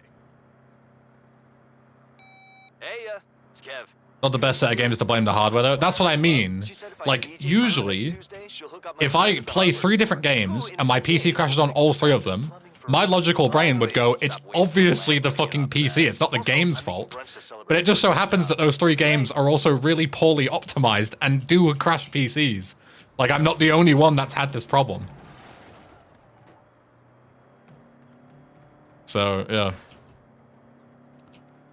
Hey, it's Kev. Not the best set of games to blame the hardware, though. That's what I mean. Like, usually, if I play 3 different games and my PC crashes on all 3 of them, my logical brain would go, it's obviously the fucking PC, it's not the game's fault. But it just so happens that those 3 games are also really poorly optimized and do crash PCs. Like, I'm not the only one that's had this problem. So, yeah.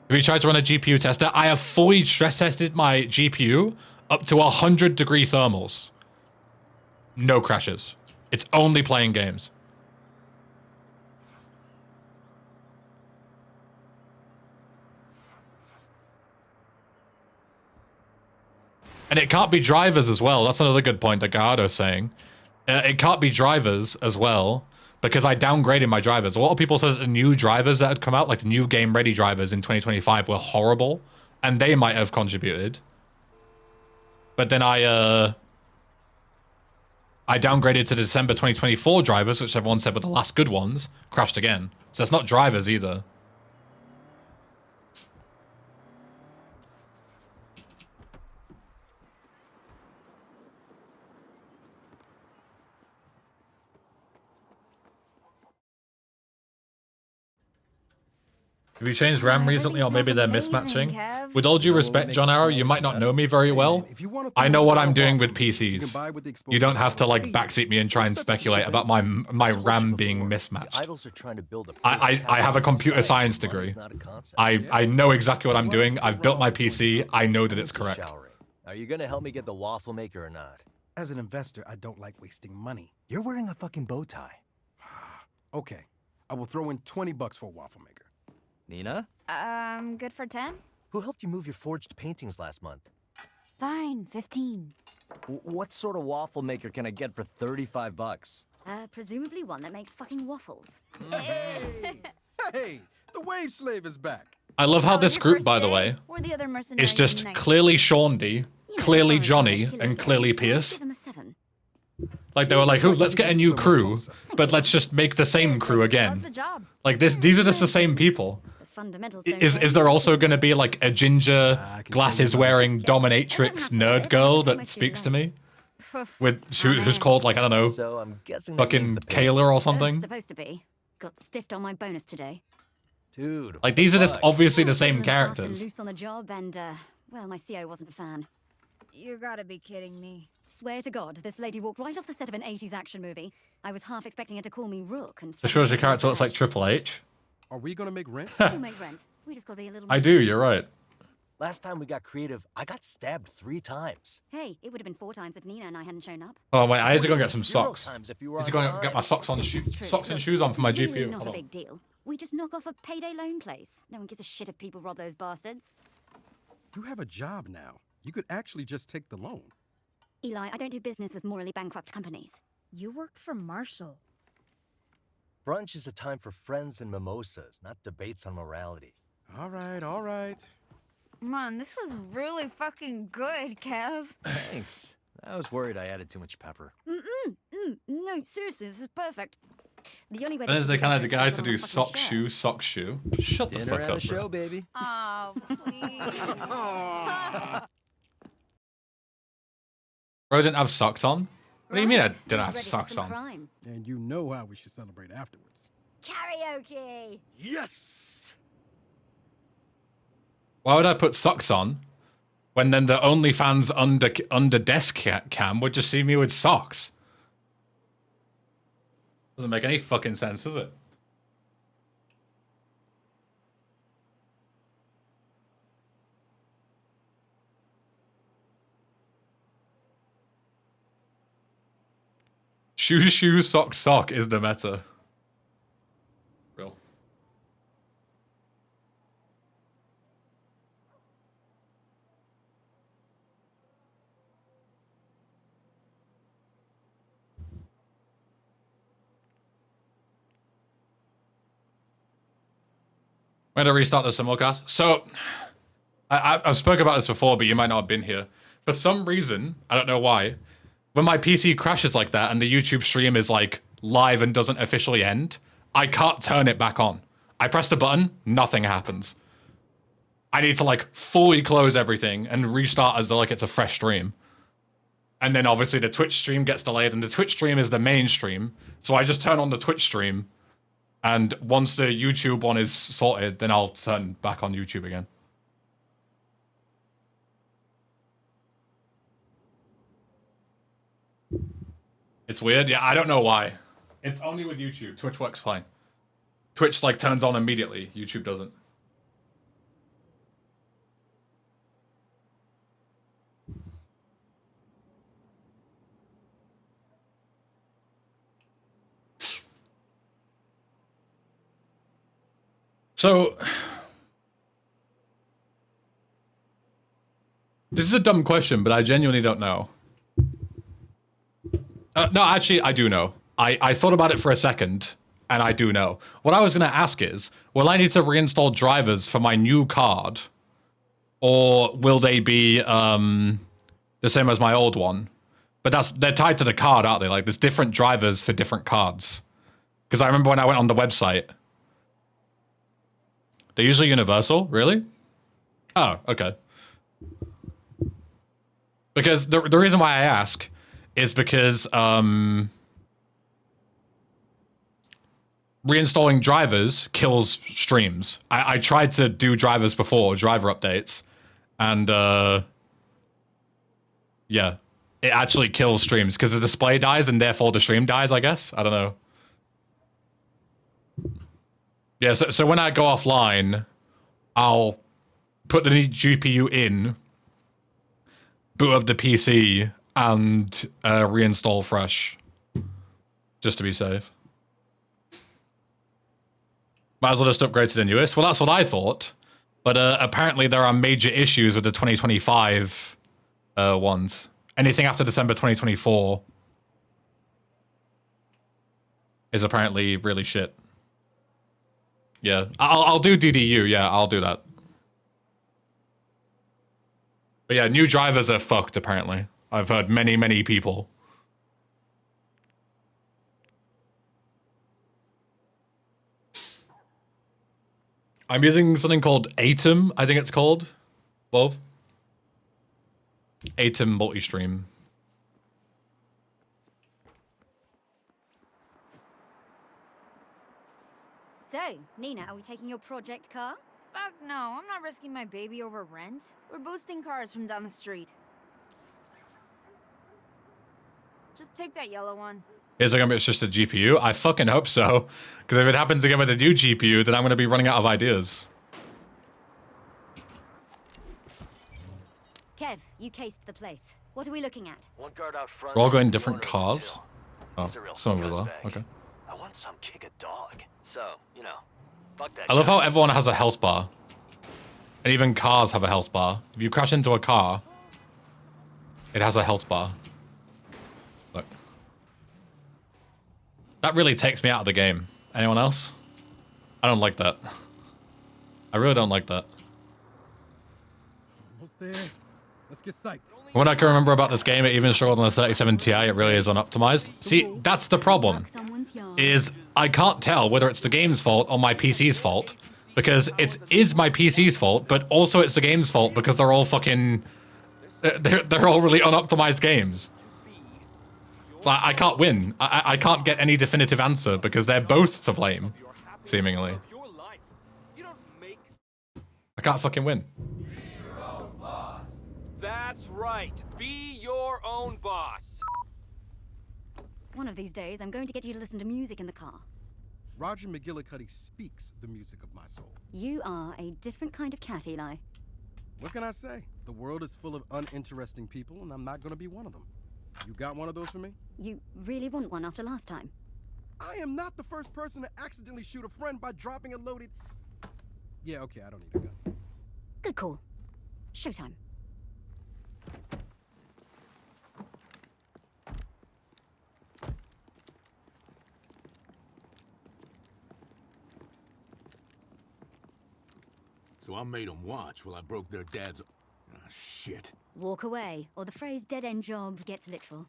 Have you tried to run a GPU tester? I have fully stress tested my GPU up to 100-degree thermals. No crashes. It's only playing games. And it can't be drivers as well. That's another good point that Gardo's saying. It can't be drivers as well, because I downgraded my drivers. A lot of people said that the new drivers that had come out, like the new game-ready drivers in 2025, were horrible, and they might have contributed. But then I downgraded to the December 2024 drivers, which everyone said were the last good ones, crashed again. So it's not drivers either. Have you changed RAM recently, or maybe they're mismatching? With all due respect, John Arrow, you might not know me very well. I know what I'm doing with PCs. You don't have to, like, backseat me and try and speculate about my RAM being mismatched. I have a computer science degree. I know exactly what I'm doing. I've built my PC. I know that it's correct. Are you gonna help me get the waffle maker or not? As an investor, I don't like wasting money. You're wearing a fucking bow tie. Okay, I will throw in $20 for a waffle maker. Nina? Good for 10? Who helped you move your forged paintings last month? Fine, 15. What sort of waffle maker can I get for $35? Presumably one that makes fucking waffles. Hey, the wage slave is back. I love how this group, by the way, Or the other mercenaries is just in night. clearly Shaundy, clearly Johnny, and clearly Pierce. Give him a 7. Like, they were like, "Ooh, let's get a new crew, but let's just make the same crew again." Like, these are just the same people. Is there also going to be, like, a ginger, glasses-wearing dominatrix nerd girl that speaks to me? Who's called, like, I don't know, So I'm guessing that means fucking the Kayla or something? Supposed to be. Got stiffed on my bonus today. Dude. Like, these are just obviously the Oh, same feeling fast and characters. Loose on the job, and well, my CO wasn't a fan. You gotta be kidding me. Swear to God, this lady walked right off the set of an 80s action movie. I was half expecting her to call me Rook and. So shows your character looks like Triple H. Are we gonna make rent? We'll make rent. We just gotta be a little. I do, you're right. Last time we got creative, I got stabbed 3 times. Hey, it would have been 4 times if Nina and I hadn't shown up. Oh wait, I need to go and get some 0 socks. times if you I were need to go on and get time. my socks on, socks and shoes on for my It's really GPU. not Hold a on. big deal. We just knock off a payday loan place. No one gives a shit if people rob those bastards. You have a job now. You could actually just take the loan. Eli, I don't do business with morally bankrupt companies. You worked for Marshall. Brunch is a time for friends and mimosas, not debates on morality. All right, all right. Man, this was really fucking good, Kev. Thanks. I was worried I added too much pepper. No, seriously, this is perfect. The only way. And is the kind of the guy to do sock sock shoe. Shut the Dinner fuck and up, a show, bro. baby. Oh, please. Bro didn't have socks on? What do you mean I didn't have Ready for socks some on? crime. And you know how we should celebrate afterwards. Karaoke. Yes! Why would I put socks on when then the OnlyFans under desk cam would just see me with socks? Doesn't make any fucking sense, does it? Shoe, sock is the meta. Real. I'm going to restart the simulcast. So, I've spoken about this before, but you might not have been here. For some reason, I don't know why, when my PC crashes like that and the YouTube stream is like live and doesn't officially end, I can't turn it back on. I press the button, nothing happens. I need to like fully close everything and restart as though like it's a fresh stream. And then obviously the Twitch stream gets delayed, and the Twitch stream is the main stream. So I just turn on the Twitch stream, and once the YouTube one is sorted, then I'll turn back on YouTube again. It's weird. Yeah, I don't know why. It's only with YouTube. Twitch works fine. Twitch like turns on immediately. YouTube doesn't. So, this is a dumb question, but I genuinely don't know. No, actually, I do know. I thought about it for a second, and I do know. What I was going to ask is, will I need to reinstall drivers for my new card? Or will they be the same as my old one? But they're tied to the card, aren't they? Like, there's different drivers for different cards. Because I remember when I went on the website, they're usually universal? Really? Oh, okay. Because the reason why I ask is because reinstalling drivers kills streams. I tried to do drivers before, driver updates, and yeah, it actually kills streams because the display dies and therefore the stream dies, I guess. I don't know. Yeah, so when I go offline, I'll put the new GPU in, boot up the PC, and reinstall fresh, just to be safe. Might as well just upgrade to the newest. Well, that's what I thought, but apparently there are major issues with the 2025 ones. Anything after December 2024 is apparently really shit. Yeah, I'll do DDU. Yeah, I'll do that. But yeah, new drivers are fucked apparently. I've heard many people. I'm using something called Atom, I think it's called. Well, Atom multi-stream. So, Nina, are we taking your project car? Fuck no, I'm not risking my baby over rent. We're boosting cars from down the street. Just take that yellow one. Is it gonna be it's just a GPU? I fucking hope so. Because if it happens again with a new GPU, then I'm gonna be running out of ideas. Kev, you cased the place. What are we looking at? One guard out front. We're all going different cars. Oh, He's a real some of us are. scuzzbag. Okay. I want some kick a dog. So, you know, fuck that I love guy. how everyone has a health bar. And even cars have a health bar. If you crash into a car, it has a health bar. Look. That really takes me out of the game. Anyone else? I don't like that. I really don't like that. Almost there. Let's get psyched. When I can remember about this game, it even struggled on the 37 Ti, it really is unoptimized. See, that's the problem. Is I can't tell whether it's the game's fault or my PC's fault. Because it is my PC's fault, but also it's the game's fault because they're all fucking... They're all really unoptimized games. So I can't win. I can't get any definitive answer because they're both to blame, seemingly. I can't fucking win. That's right. Be your own boss. One of these days, I'm going to get you to listen to music in the car. Roger McGillicuddy speaks the music of my soul. You are a different kind of cat, Eli. What can I say? The world is full of uninteresting people, and I'm not going to be one of them. You got one of those for me? You really want one after last time? I am not the first person to accidentally shoot a friend by dropping a loaded... Yeah, okay, I don't need a gun. Good call. Showtime. So I made them watch while I broke their dad's... Ah, shit. Walk away, or the phrase dead-end job gets literal.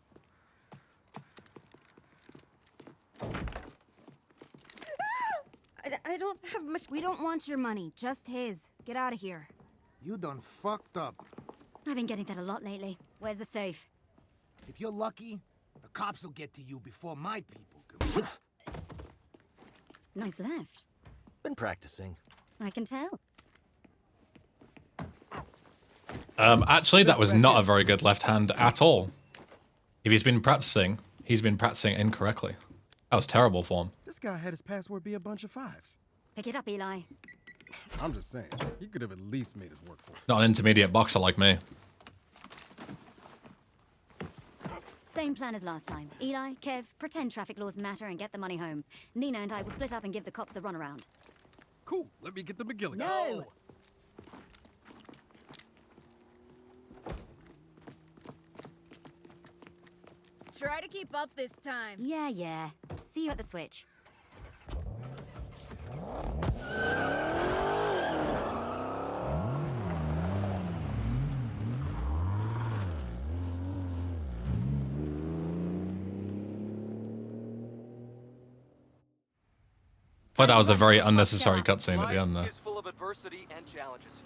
I don't have much. We don't want your money, just his. Get out of here. You done fucked up. I've been getting that a lot lately. Where's the safe? If you're lucky, the cops will get to you before my people. Nice left. Been practicing. I can tell. Actually, that was not a very good left hand at all. If he's been practicing incorrectly. That was terrible form. This guy had his password be a bunch of fives. Pick it up, Eli. I'm just saying, he could have at least made his work for it. Not an intermediate boxer like me. Same plan as last time. Eli, Kev, pretend traffic laws matter and get the money home. Nina and I will split up and give the cops the runaround. Cool, let me get the McGillicuddy. No! Try to keep up this time. Yeah. See you at the switch. But that was a very unnecessary cutscene at the end there. Life is full of adversity and challenges.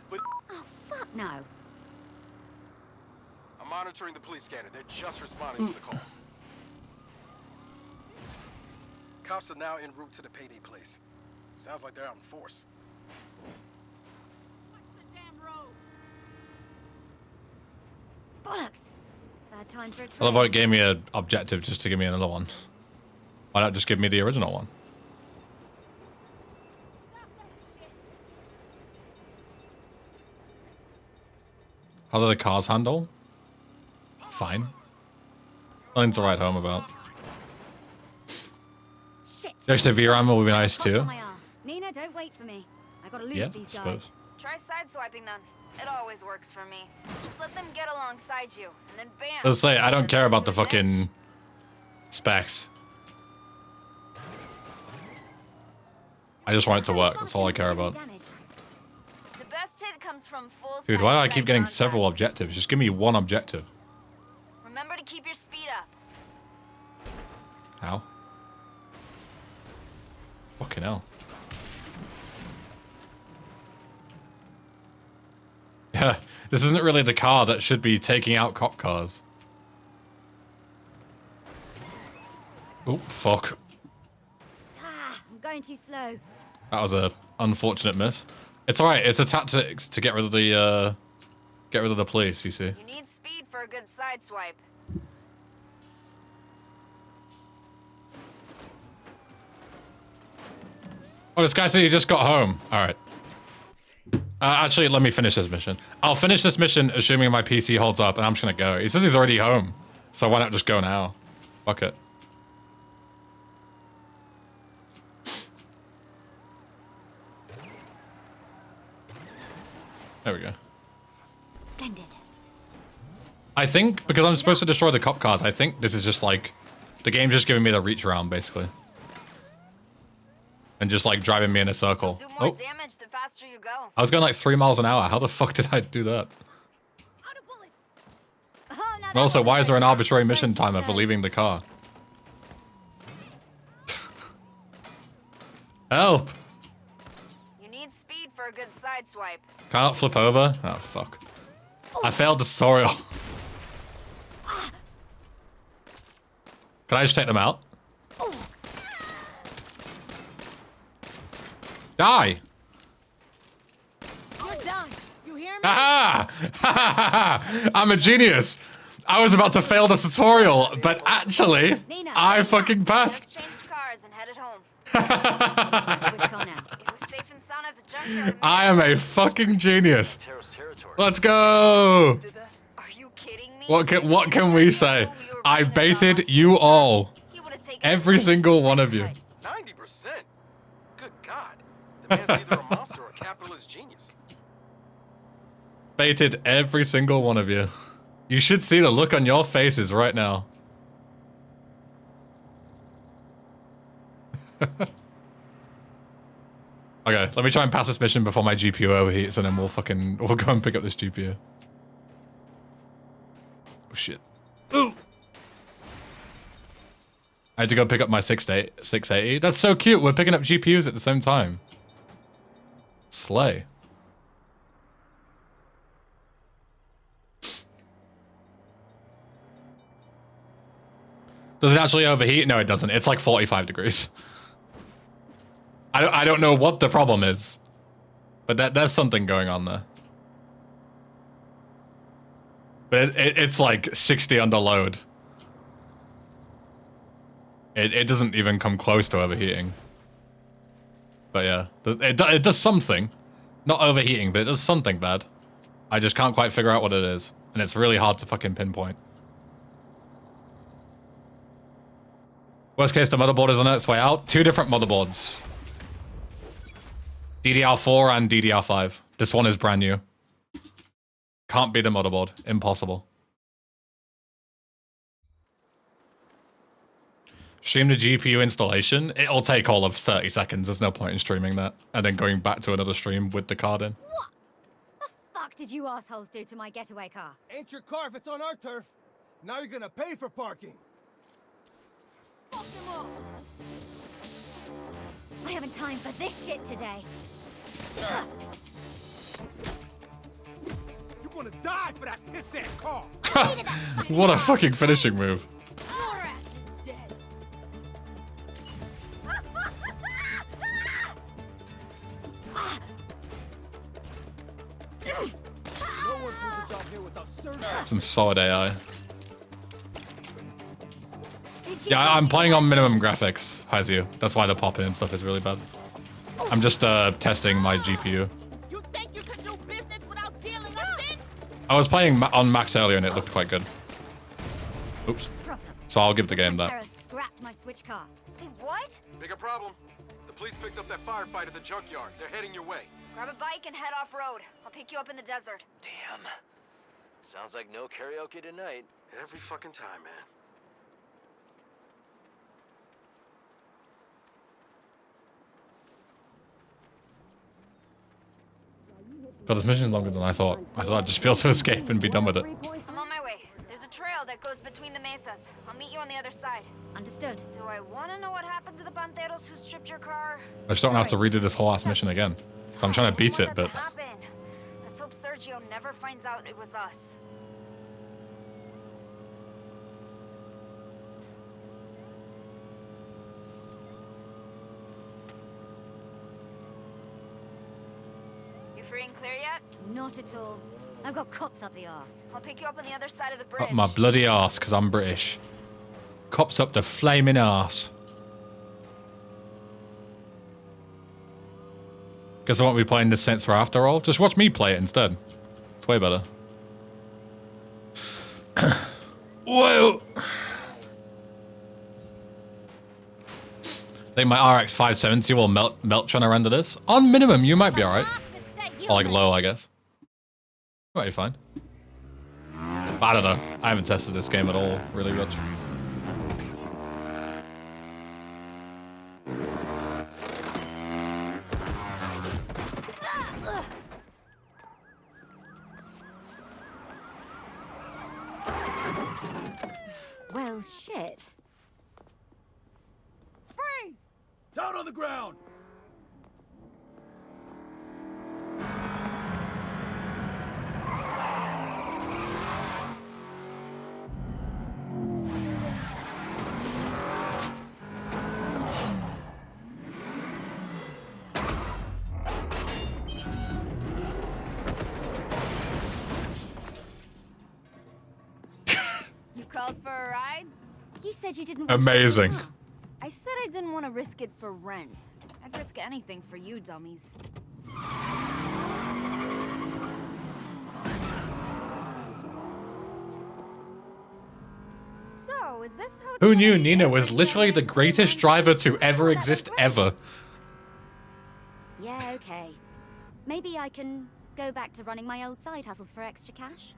But oh, fuck no. I'm monitoring the police scanner. They're just responding to the call. Cops are now en route to the payday place. Sounds like they're out in force. Bollocks. Bad time for a I love how it gave me an objective just to give me another one. Why not just give me the original one? How do the cars handle? Fine. Nothing to write home about. Shit. The extra VRAM will be nice too. Nina, don't wait for me. I gotta lose Yeah, these I guys. suppose. Try sideswiping them. It always works for me. Just let them get alongside you, and then bam. Let's say I don't care about the fucking specs. I just want it to work. That's all I care about. The best hit comes from full Dude, why do I sight keep getting contact. several objectives? Just give me one objective. Remember to keep your speed up. How? Fucking hell. Yeah, this isn't really the car that should be taking out cop cars. Oh, fuck. Ah, I'm going too slow. That was a unfortunate miss. It's alright, it's a tactic to get rid of the police, you see. You need speed for a good sideswipe. Oh, this guy said he just got home. Alright. Actually, let me finish this mission. I'll finish this mission assuming my PC holds up, and I'm just gonna go. He says he's already home, so why not just go now? Fuck it. There we go. Splendid. I think, because I'm supposed to destroy the cop cars, I think this is just like, the game's just giving me the reach around, basically. And just like driving me in a circle. Do more damage the faster you go. I was going like 3 miles an hour. How the fuck did I do that? Oh, no, And also, why is there an arbitrary mission timer for leaving the car? Help! You need speed for a good sideswipe. Can't flip over? Oh, fuck. I failed the tutorial. Can I just take them out? Die! You're done. You hear me? Aha! I'm a genius! I was about to fail the tutorial, but actually, I fucking passed. Changed cars and headed home. It was safe and sound at the junkyard. I am a fucking genius. Let's go! Are you kidding me? What can we say? I baited you all. Every single one of you. 90%? Good God. The man's either a monster or a capitalist genius. Baited every single one of you. You should see the look on your faces right now. Okay, let me try and pass this mission before my GPU overheats, and then we'll go and pick up this GPU. Oh shit. Ooh. I had to go pick up my 680. That's so cute. We're picking up GPUs at the same time. Slay. Does it actually overheat? No, it doesn't. It's like 45 degrees. I don't know what the problem is, but there's something going on there. But it's like 60 under load. It doesn't even come close to overheating. But yeah, it does something. Not overheating, but it does something bad. I just can't quite figure out what it is. And it's really hard to fucking pinpoint. Worst case, the motherboard is on its way out. 2 different motherboards. DDR4 and DDR5. This one is brand new. Can't be the motherboard. Impossible. Stream the GPU installation. It'll take all of 30 seconds. There's no point in streaming that. And then going back to another stream with the card in. What the fuck did you assholes do to my getaway car? Ain't your car if it's on our turf. Now you're gonna pay for parking. Fuck them all. I haven't time for this shit today. You're gonna die for that piss-ass car. What a fucking finishing move. Your ass is dead. No one pulls a job here without certain. Some solid AI. Yeah, I'm playing on minimum graphics, as you. That's why the pop-in and stuff is really bad. I'm just testing my GPU. You think you could do business without dealing with it? I was playing on Max earlier and it looked quite good. Oops. So I'll give the game that. Pantera scrapped my switch car. What? Bigger problem. The police picked up that firefight at the junkyard. They're heading your way. Grab a bike and head off-road. I'll pick you up in the desert. Damn. Sounds like no karaoke tonight. Every fucking time, man. God, this mission's longer than I thought. I thought I'd just be able to escape and be done with it. I'm on my way. There's a trail that goes between the mesas. I'll meet you on the other side. Understood. Do I want to know what happened to the panteros who stripped your car? I just don't have to redo this whole ass mission again. So I'm trying to beat it, but... Let's hope Sergio never finds out it was us. You free and clear yet? Not at all. I've got cops up the arse. I'll pick you up on the other side of the bridge. Up my bloody arse, because I'm British. Cops up the flaming arse. Guess I won't be playing this Saints Row after all. Just watch me play it instead. It's way better. Whoa! I think my RX 570 will melt trying to render this. On minimum, you might be alright. Or like low, I guess. Might be fine. But I don't know. I haven't tested this game at all, really much. Well, shit. Freeze! Down on the ground! You called for a ride? You said you didn't. Amazing. I said I didn't want to risk it for rent. I'd risk anything for you, dummies. So, is this how... Who knew Nina was literally the greatest driver to ever exist ever? Yeah, okay. Maybe I can go back to running my old side hustles for extra cash.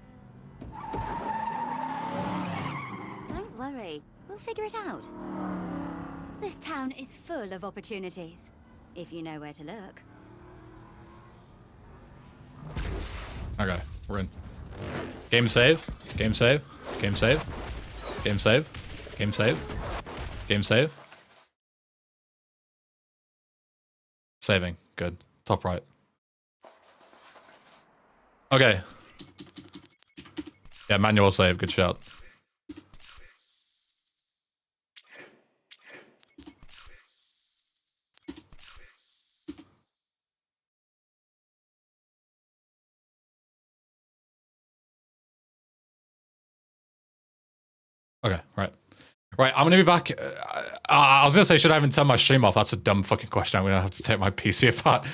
Don't worry, we'll figure it out. This town is full of opportunities, if you know where to look. Okay, we're in. Game save. Game save. Game save. Game save. Game save. Game save. Saving. Good. Top right. Okay. Yeah, manual save. Good shout. Okay, right. Right, I'm gonna be back. I was gonna say, should I even turn my stream off? That's a dumb fucking question. I'm gonna have to take my PC apart.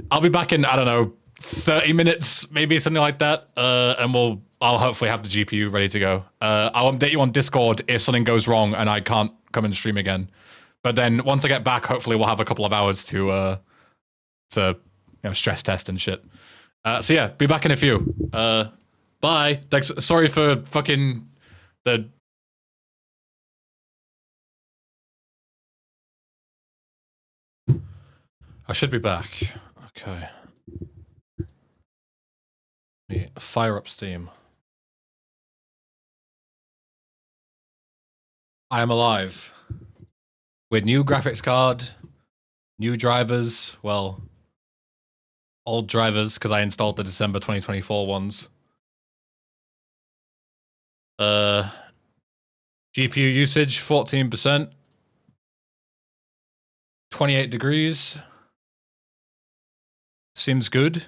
I'll be back in, I don't know, 30 minutes, maybe something like that. And I'll hopefully have the GPU ready to go. I'll update you on Discord if something goes wrong and I can't come and stream again. But then once I get back, hopefully we'll have a couple of hours to you know, stress test and shit. So yeah, be back in a few. Bye. Thanks. Sorry for fucking the... I should be back. Okay. Let me fire up Steam. I am alive. With new graphics card, new drivers, well, old drivers, because I installed the December 2024 ones. GPU usage, 14%. 28 degrees. Seems good.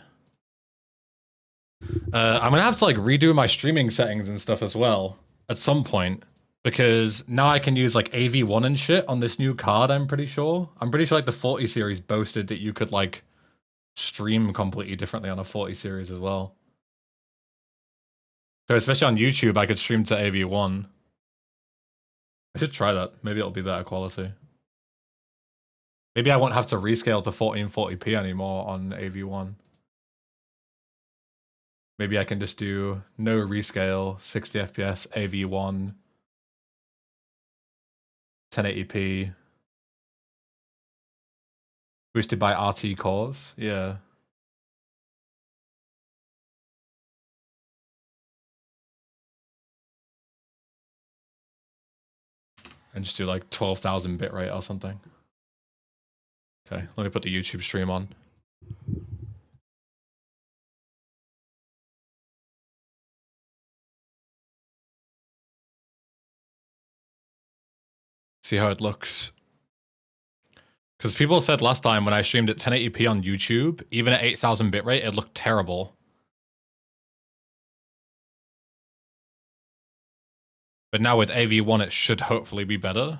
I'm gonna have to like redo my streaming settings and stuff as well at some point, because now I can use like AV1 and shit on this new card. I'm pretty sure like the 40 series boasted that you could like stream completely differently on a 40 series as well. So especially on YouTube, I could stream to AV1. I should try that. Maybe it'll be better quality. Maybe I won't have to rescale to 1440p anymore on AV1. Maybe I can just do no rescale, 60 FPS, AV1, 1080p, boosted by RT cores. Yeah. And just do like 12,000 bitrate or something. Okay, let me put the YouTube stream on. See how it looks. Because people said last time when I streamed at 1080p on YouTube, even at 8,000 bitrate, it looked terrible. But now with AV1, it should hopefully be better.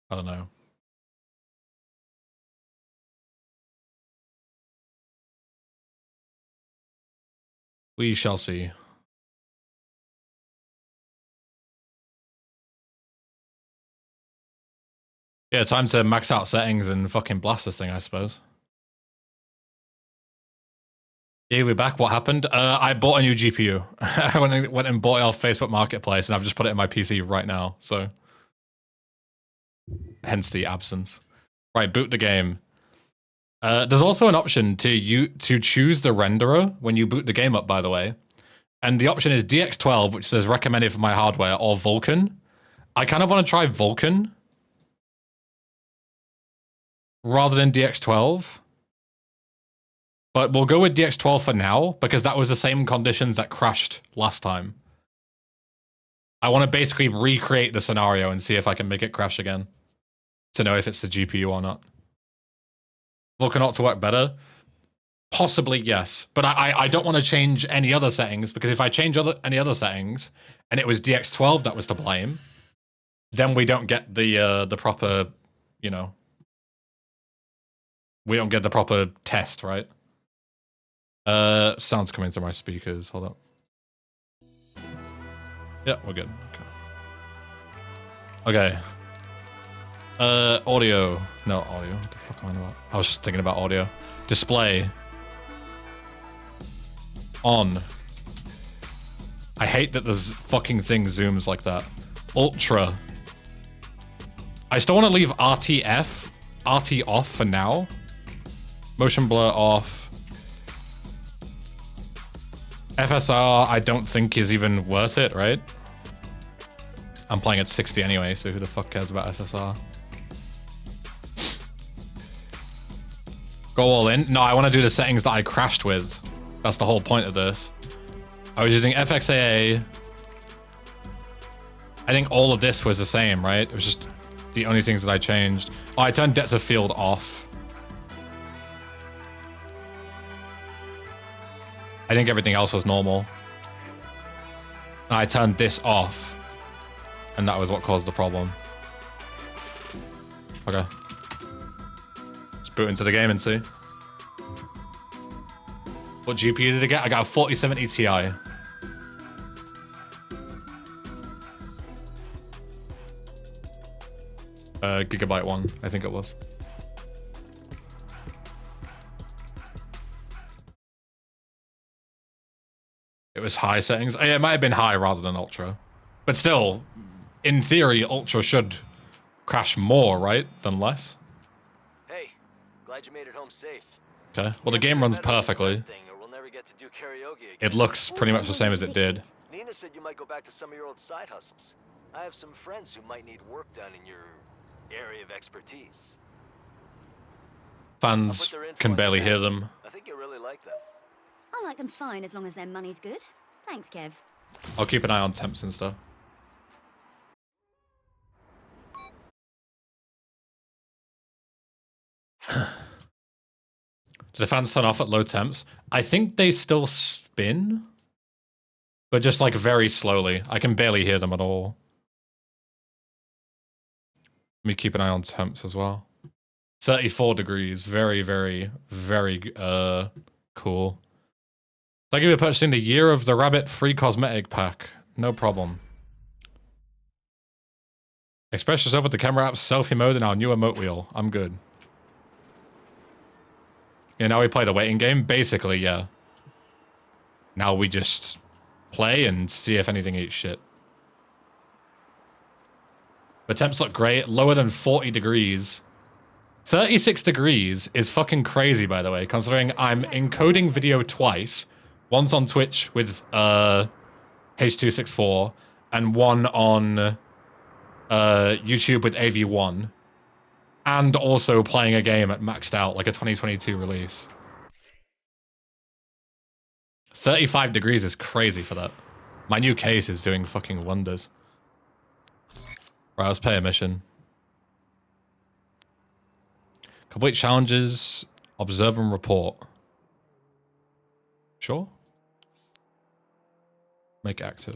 I don't know. We shall see. Yeah, time to max out settings and fucking blast this thing, I suppose. Yeah, we're back. What happened? I bought a new GPU. I went and bought it off Facebook Marketplace, and I've just put it in my PC right now, so... Hence the absence. Right, boot the game. There's also an option to choose the renderer when you boot the game up, by the way. And the option is DX12, which says recommended for my hardware, or Vulkan. I kind of want to try Vulkan rather than DX12. But we'll go with DX12 for now, because that was the same conditions that crashed last time. I want to basically recreate the scenario and see if I can make it crash again. To know if it's the GPU or not. Vulkan ought to work better? Possibly, yes. But I don't want to change any other settings, because if I change any other settings, and it was DX12 that was to blame, then we don't get the proper, you know... We don't get the proper test, right? Sound's coming through my speakers. Hold up. Yeah, we're good. Okay. Audio. No, audio. What the fuck am I about? I was just thinking about audio. Display. On. I hate that this fucking thing zooms like that. Ultra. I still want to leave RT off for now. Motion blur off. FSR, I don't think is even worth it, right? I'm playing at 60 anyway, so who the fuck cares about FSR? Go all in? No, I want to do the settings that I crashed with. That's the whole point of this. I was using FXAA. I think all of this was the same, right? It was just the only things that I changed. Oh, I turned depth of field off. I think everything else was normal. And I turned this off. And that was what caused the problem. Okay. Let's boot into the game and see. What GPU did I get? I got a 4070 Ti. Gigabyte one, I think it was. It was high settings. Oh, yeah, it might have been high rather than ultra. But still, in theory, ultra should crash more, right? Than less. Hey, glad you made it home safe. Okay. Well, the game runs perfectly. It looks pretty much the same as it did. Nina said you might go back to some of your old side hustles. I have some friends who might need work done in your area of expertise. Fans can barely hear them. I think you really like them. I like them fine as long as their money's good. Thanks, Kev. I'll keep an eye on temps and stuff. Do the fans turn off at low temps? I think they still spin, but just like very slowly. I can barely hear them at all. Let me keep an eye on temps as well. 34 degrees. Very, very, very cool. Thank you for purchasing the Year of the Rabbit free cosmetic pack. No problem. Express yourself with the camera app's selfie mode and our new emote wheel. I'm good. Yeah, now we play the waiting game? Basically, yeah. Now we just play and see if anything eats shit. The temps look great. Lower than 40 degrees. 36 degrees is fucking crazy, by the way, considering I'm encoding video twice, One's on Twitch with H264, and one on YouTube with AV1, and also playing a game at maxed out, like a 2022 release. 35 degrees is crazy for that. My new case is doing fucking wonders. Right, let's pay a mission. Complete challenges, observe and report. Sure. Make active.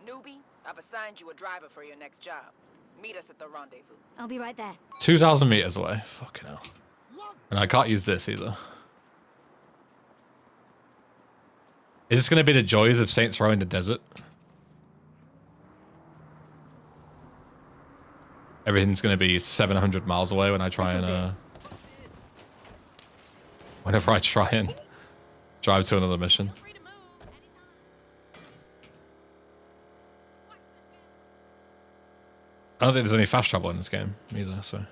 Newbie, I've assigned you a driver for your next job. Meet us at the rendezvous. I'll be right there. 2,000 meters away. Fucking hell. And I can't use this either. Is this going to be the joys of Saints Row in the desert? Everything's going to be 700 miles away when I try and whenever I try and drive to another mission. I don't think there's any fast travel in this game either, so.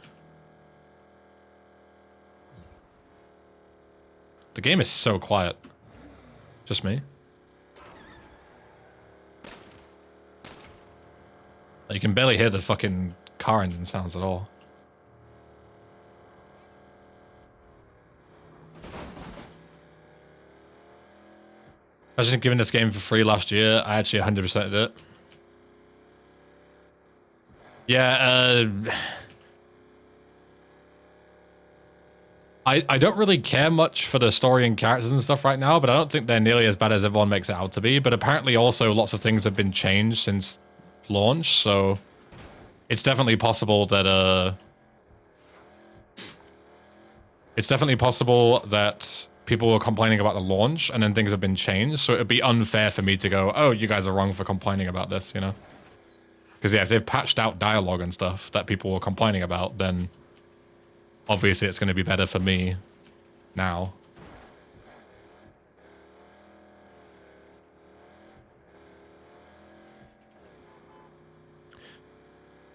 The game is so quiet. Just me. You can barely hear the fucking car engine sounds at all. Imagine giving this game for free last year. I actually 100%ed it. Yeah, I don't really care much for the story and characters and stuff right now, but I don't think they're nearly as bad as everyone makes it out to be. But apparently also lots of things have been changed since launch, so it's definitely possible that people were complaining about the launch and then things have been changed, so it would be unfair for me to go, oh, you guys are wrong for complaining about this, you know? Because yeah, if they've patched out dialogue and stuff that people were complaining about, then obviously it's going to be better for me now.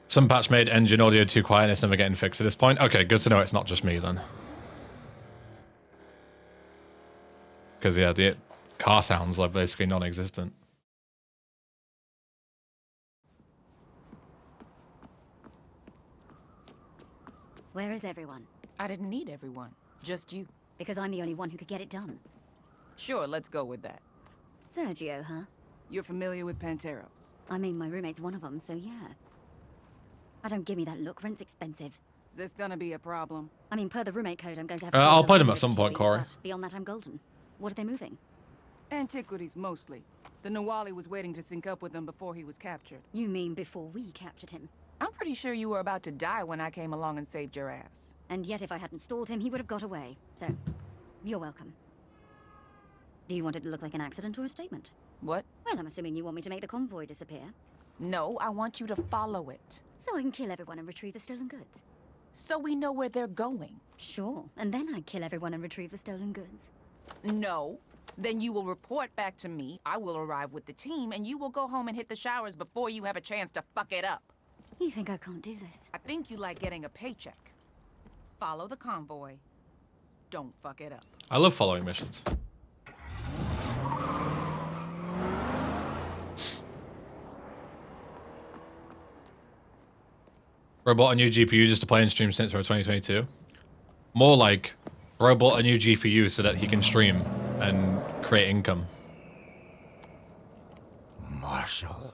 Some patch made engine audio too quiet and it's never getting fixed at this point. Okay, good to know it's not just me then. Because yeah, the car sounds are basically non-existent. Where is everyone? I didn't need everyone, just you. Because I'm the only one who could get it done. Sure, let's go with that. Sergio, huh? You're familiar with Panteros? I mean, my roommate's one of them, so yeah. Don't give me that look, rent's expensive. Is this gonna be a problem? I mean, per the roommate code, I'm going to have I'll play them at some point, Corey. Beyond that, I'm golden. What are they moving? Antiquities, mostly. The Nawali was waiting to sync up with them before he was captured. You mean before we captured him? I'm pretty sure you were about to die when I came along and saved your ass. And yet if I hadn't stalled him, he would have got away. So, you're welcome. Do you want it to look like an accident or a statement? What? Well, I'm assuming you want me to make the convoy disappear. No, I want you to follow it. So I can kill everyone and retrieve the stolen goods. So we know where they're going. Sure, and then I'd kill everyone and retrieve the stolen goods. No. Then you will report back to me, I will arrive with the team, and you will go home and hit the showers before you have a chance to fuck it up. You think I can't do this? I think you like getting a paycheck. Follow the convoy. Don't fuck it up. I love following missions. Bro bought a new GPU just to play and stream Saints Row 2022. More like, bro bought a new GPU so that he can stream and create income. Marshall.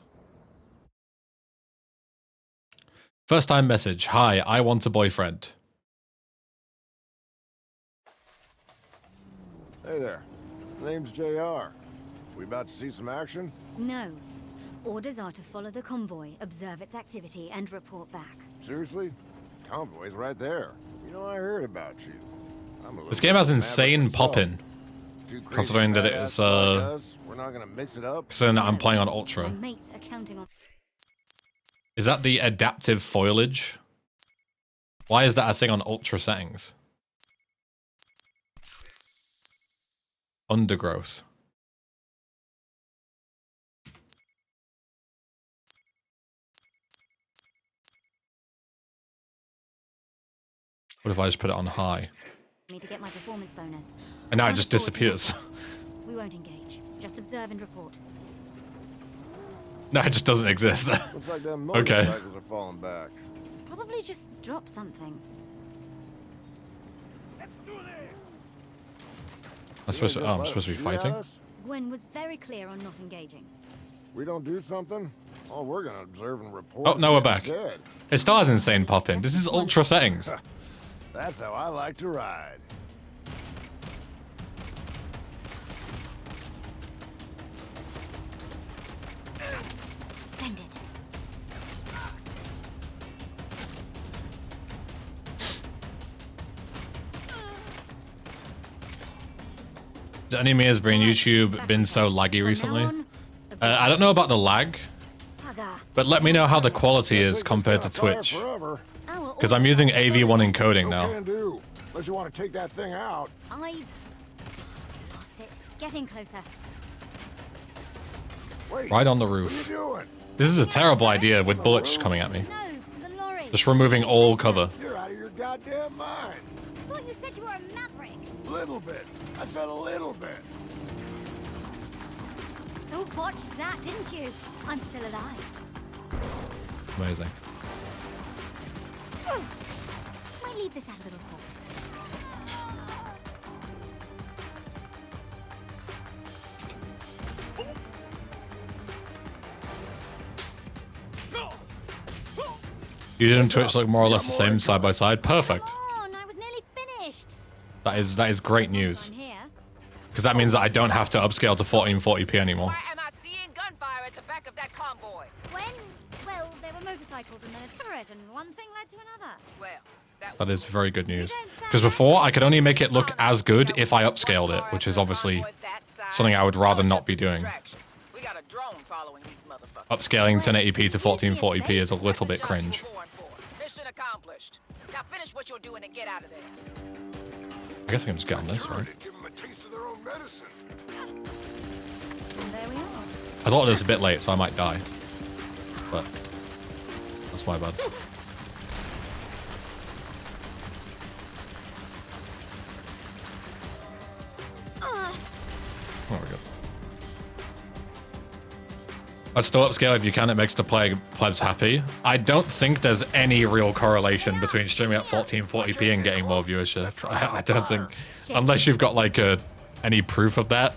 First time message. Hi, I want a boyfriend. Hey there. Name's JR. We about to see some action? No. Orders are to follow the convoy, observe its activity, and report back. Seriously? Convoy's right there. You know, I heard about you. This game has insane pop-in. Considering that it is, we're not gonna mix it up. considering that I'm playing on Ultra. My mates are counting on... Is that the adaptive foliage? Why is that a thing on Ultra settings? Undergrowth. What if I just put it on high? me to get my performance bonus. And now I it just can't afford to disappears. mess up. We won't engage. Just observe and report. No, it just doesn't exist. Looks like them Okay. motorcycles are falling back. Probably just drop something. I'm supposed to, I'm supposed to be fighting. Gwen was very clear on not engaging. We don't do something? Oh, we're gonna observe and report. Oh, no, we're back. Dead. It stars insane popping. This is ultra settings. That's how I like to ride. Splendid. Has any me has been YouTube been so laggy recently? I don't know about the lag, but let me know how the quality is compared to Twitch. Because I'm using AV1 encoding now. Can do. Unless you want to take that thing out. I lost it. Get in closer. Wait, Right on the what are roof. you doing? This is a terrible idea with bullets coming at me. Just removing all cover. You're out of your goddamn mind. I thought you said you were a maverick. Little bit. I said a little bit. Oh, watched that, didn't you? I'm still alive. Amazing. Might leave this out of the report. YouTube and Twitch look more or less the same side by side. Perfect. Oh, I was nearly finished. That is great news. Because that means that I don't have to upscale to 1440p anymore. Am I seeing gunfire at the back of that convoy? When? Well, there were motorcycles and then a turret, and one thing led to another. Well, That is very good news. Because before, I could only make it look as good if I upscaled it, which is obviously something I would rather not be doing. We got a drone following these motherfuckers. Upscaling 1080p to 1440p is a little bit cringe. Mission accomplished. Now finish what you're doing and get out of there. I guess I can just get on this, right? Give them a taste of their own medicine. And there we are. I thought it was a bit late, so I might die. But that's my bad. Oh my god. I'd still upscale if you can, it makes the plebs happy. I don't think there's any real correlation between streaming at 1440p and getting more viewership. I don't think, unless you've got like any proof of that.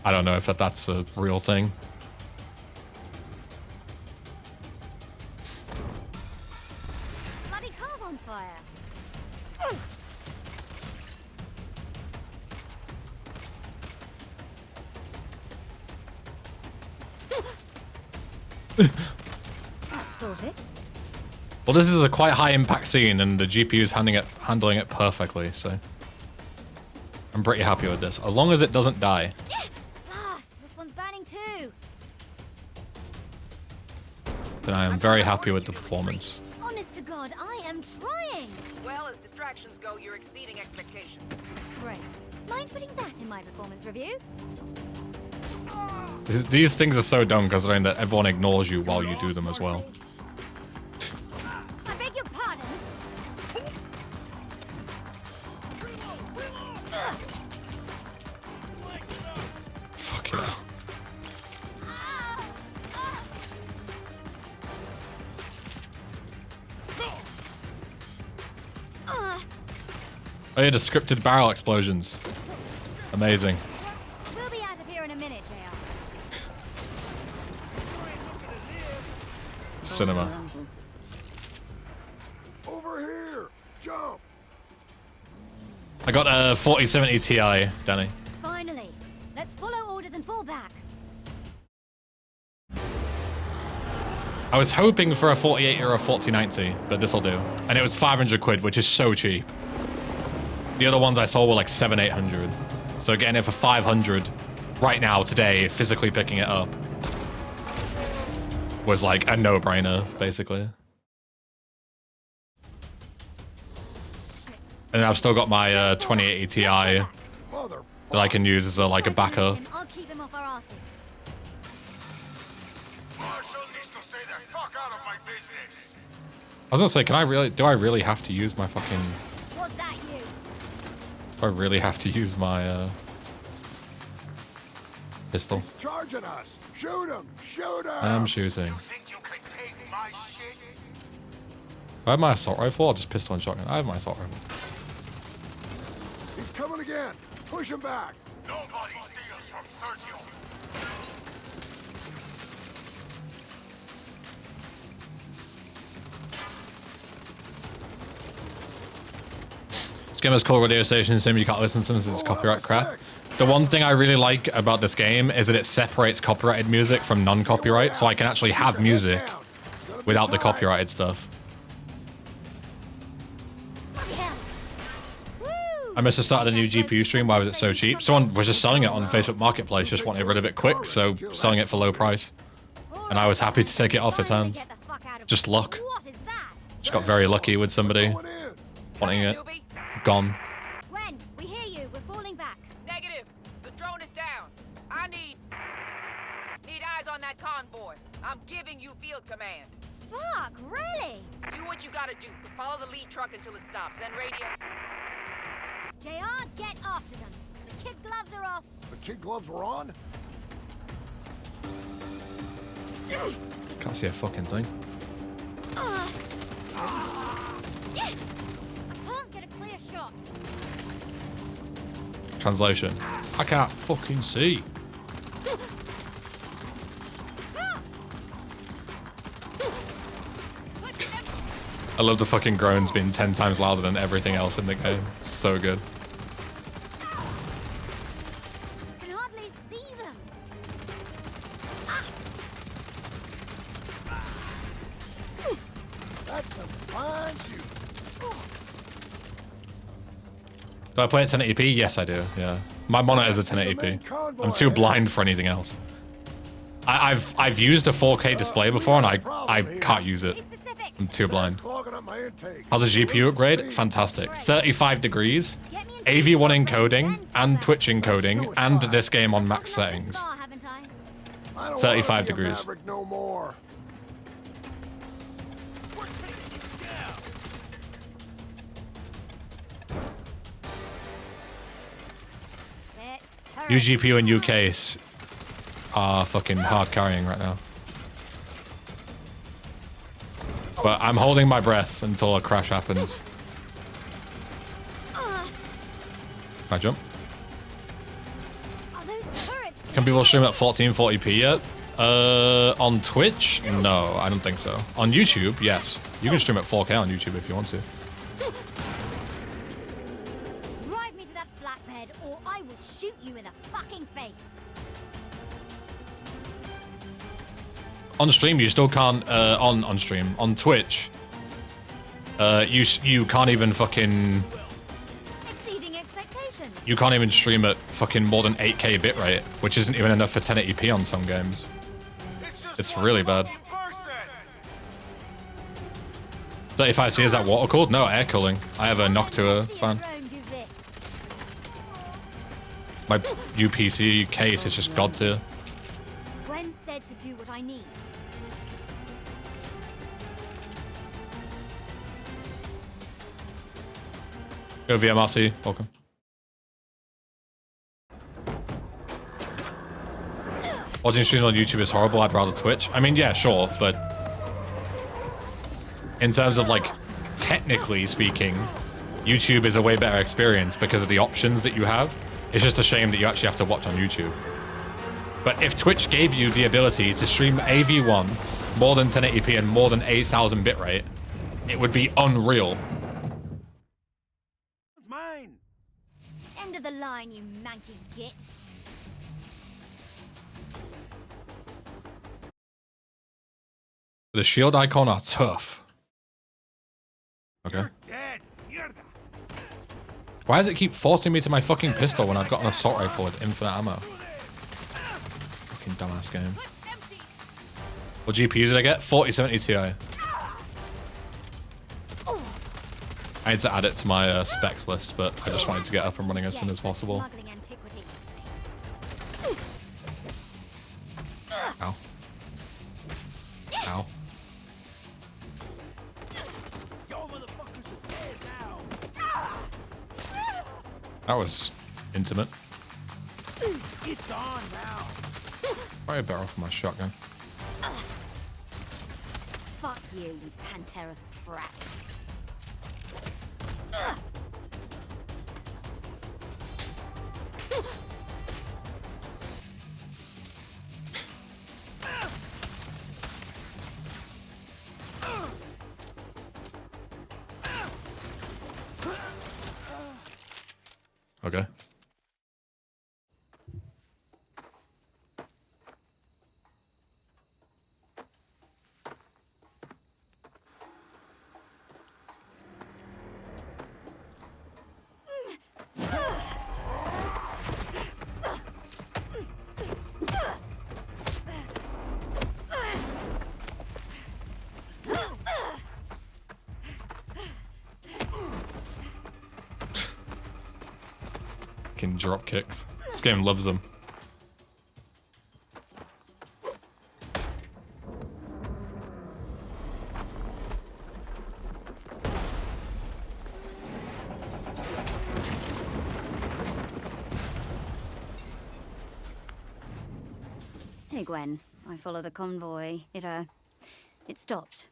I don't know if that's a real thing. Bloody car's on fire. That's sorted. Well, this is a quite high impact scene, and the GPU is handling it perfectly, so I'm pretty happy with this. As long as it doesn't die. Blast! This one's burning too. Then I am very happy with the performance. Honest to God, I am trying. Well, as distractions go, you're exceeding expectations. Great. Mind putting that in my performance review? These things are so dumb considering that everyone ignores you while you do them as well. I beg your pardon. Fuck yeah. Oh yeah, the scripted barrel explosions. Amazing. We'll be out of here in a minute, JR. Cinema. Over here! Jump! I got a 4070 Ti, Danny. Finally. Let's follow orders and fall back. I was hoping for a 4080 or a 4090, but this'll do. And it was 500 quid, which is so cheap. The other ones I saw were like 700-800. So getting it for 500 right now, today, physically picking it up, was like a no-brainer, basically. And I've still got my 2080 Ti that I can use as like a backup. I'll keep him off our asses. Marshall needs to stay the fuck out of my business. I was gonna say, do I really have to use my fucking... Was that you? I really have to use my pistol. He's charging us. Shoot him! Shoot him! I'm shooting. You think you can take my shit? I have my assault rifle. I'll just pistol and shotgun. I have my assault rifle. He's coming again. Push him back. Nobody steals from Sergio. This game has cool radio stations, so you can't listen to them since it's copyright crap. The one thing I really like about this game is that it separates copyrighted music from non-copyright, so I can actually have music without the copyrighted stuff. I must have started a new GPU stream. Why was it so cheap? Someone was just selling it on Facebook Marketplace, just wanted rid of it quick, so selling it for low price. And I was happy to take it off his hands. Just luck. Just got very lucky with somebody wanting it. Gone. Gwen, we hear you. We're falling back. Negative. The drone is down. I need eyes on that convoy. I'm giving you field command. Fuck, really? Do what you gotta do. Follow the lead truck until it stops. Then radio. JR, get after them. The kid gloves are off. The kid gloves were on? Can't see a fucking thing. I can't get a clear shot. Translation. I can't fucking see. I love the fucking groans being 10 times louder than everything else in the game. It's so good. I can hardly see them. That's some fine shooting. Do I play at 1080p? Yes, I do. Yeah. My monitor is a 1080p. I'm too blind for anything else. I've used a 4K display before and I can't use it. I'm too blind. How's a GPU upgrade? Fantastic. 35 degrees, AV1 encoding, and Twitch encoding, and this game on max settings. 35 degrees. No more. UGPU and UK are fucking hard carrying right now. But I'm holding my breath until a crash happens. Can I jump? Can people stream at 1440p yet? On Twitch? No, I don't think so. On YouTube, yes. You can stream at 4K on YouTube if you want to. Drive me to that flatbed or I will shoot you in the fucking face. On stream, you still can't, on stream. On Twitch, you can't even fucking... Exceeding expectations. You can't even stream at fucking more than 8K bitrate, which isn't even enough for 1080p on some games. It's really bad. 35T, is that water cooled? No, air cooling. I have a Noctua fan. My UPC case is just god tier. Gwen said to do what I need. Go VMRC, welcome. Watching streams on YouTube is horrible, I'd rather Twitch. I mean, yeah, sure, but in terms of like, technically speaking, YouTube is a way better experience because of the options that you have. It's just a shame that you actually have to watch on YouTube. But if Twitch gave you the ability to stream AV1, more than 1080p and more than 8,000 bitrate, it would be unreal. It's mine. End of the line, you manky git. The shield icon are tough. Okay. Why does it keep forcing me to my fucking pistol when I've got an assault rifle with infinite ammo? Fucking dumbass game. What GPU did I get? 4070 Ti. I need to add it to my specs list, but I just wanted to get up and running as soon as possible. Ow. Ow. That was intimate. It's on now. Probably better off with my shotgun. Fuck you Pantera brat. Okay. Fucking drop kicks. This game loves them. Hey Gwen, I follow the convoy. It stopped.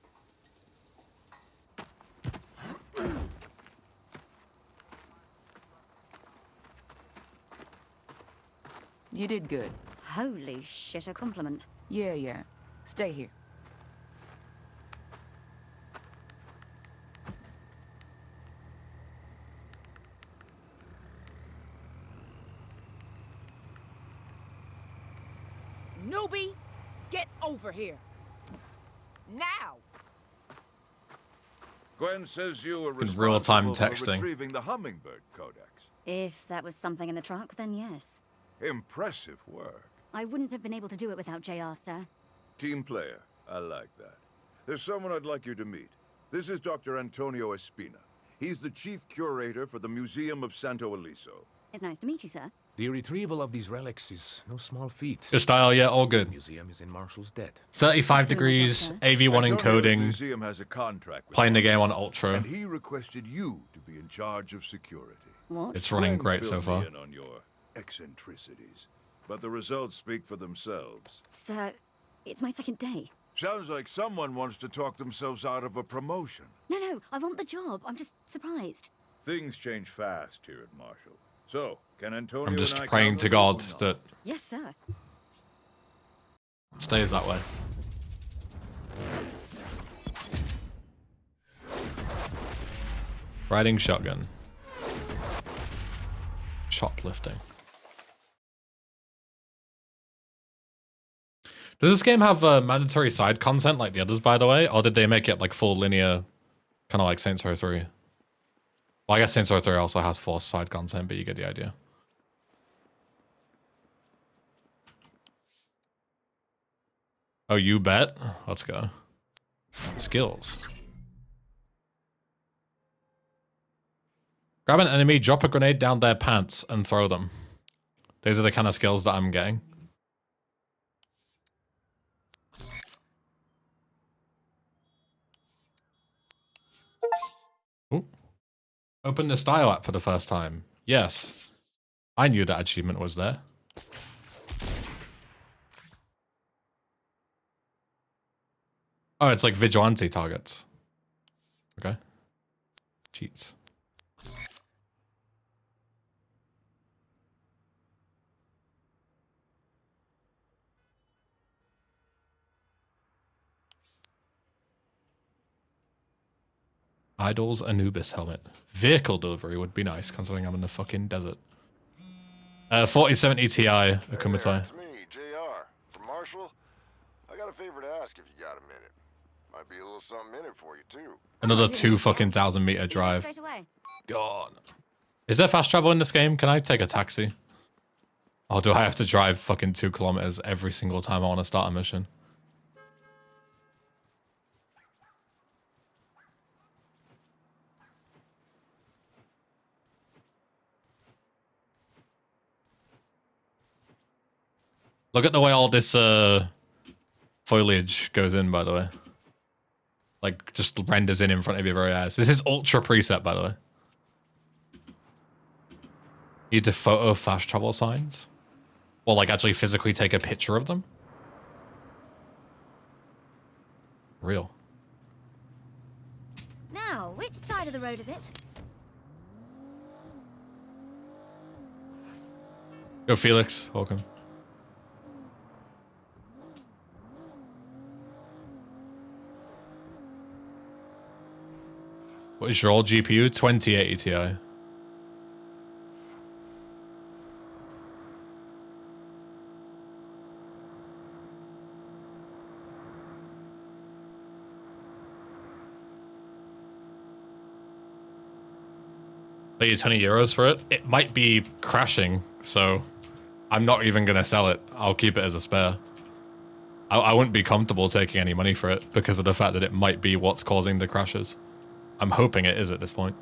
You did good. Holy shit, a compliment. Yeah. Stay here. Newbie, get over here. Now! Gwen says you were In real-time responsible for texting. retrieving the Hummingbird Codex. If that was something in the truck, then yes. Impressive work. I wouldn't have been able to do it without JR, sir. Team player. I like that. There's someone I'd like you to meet. This is Dr. Antonio Espina. He's the chief curator for the Museum of Santo Eliso. It's nice to meet you, sir. The retrieval of these relics is no small feat. Good style, yeah, all good. The museum is in Marshall's debt. 35 degrees, AV1 Antonio's encoding, museum has a contract with playing the game on Marshall, Ultra. and he requested you to be in charge of security. What? It's running Gwen's great so filled far. me in on your eccentricities, but the results speak for themselves. Sir, it's my second day. Sounds like someone wants to talk themselves out of a promotion. No, I want the job. I'm just surprised. Things change fast here at Marshall. So, can Antonio I'm just and I praying count to on God you or not? that Yes, sir. it stays that way. Riding shotgun. Shoplifting. Does this game have mandatory side content like the others, by the way? Or did they make it like full linear, kind of like Saints Row 3? Well, I guess Saints Row 3 also has forced side content, but you get the idea. Oh, you bet? Let's go. Skills. Grab an enemy, drop a grenade down their pants, and throw them. These are the kind of skills that I'm getting. Ooh. Open the style app for the first time. Yes. I knew that achievement was there. Oh, it's like vigilante targets. Okay. Cheats. Idol's Anubis helmet. Vehicle delivery would be nice, considering I'm in the fucking desert. 4070 Ti, Akumatai. It's me, JR. From Marshall. I got a favor to ask if you got a minute. Might be a little something in it for you, too. Another 2,000-meter drive. Straight away. God. Is there fast travel in this game? Can I take a taxi? Or do I have to drive fucking 2 kilometers every single time I want to start a mission? Look at the way all this foliage goes in, by the way. Like, just renders in front of your very eyes. This is ultra preset, by the way. You need to photo fast travel signs? Or like actually physically take a picture of them? Real. Now, which side of the road is it? Yo, Felix, welcome. What is your old GPU? 2080 Ti. Pay you 20 euros for it? It might be crashing, so I'm not even going to sell it. I'll keep it as a spare. I wouldn't be comfortable taking any money for it because of the fact that it might be what's causing the crashes. I'm hoping it is at this point.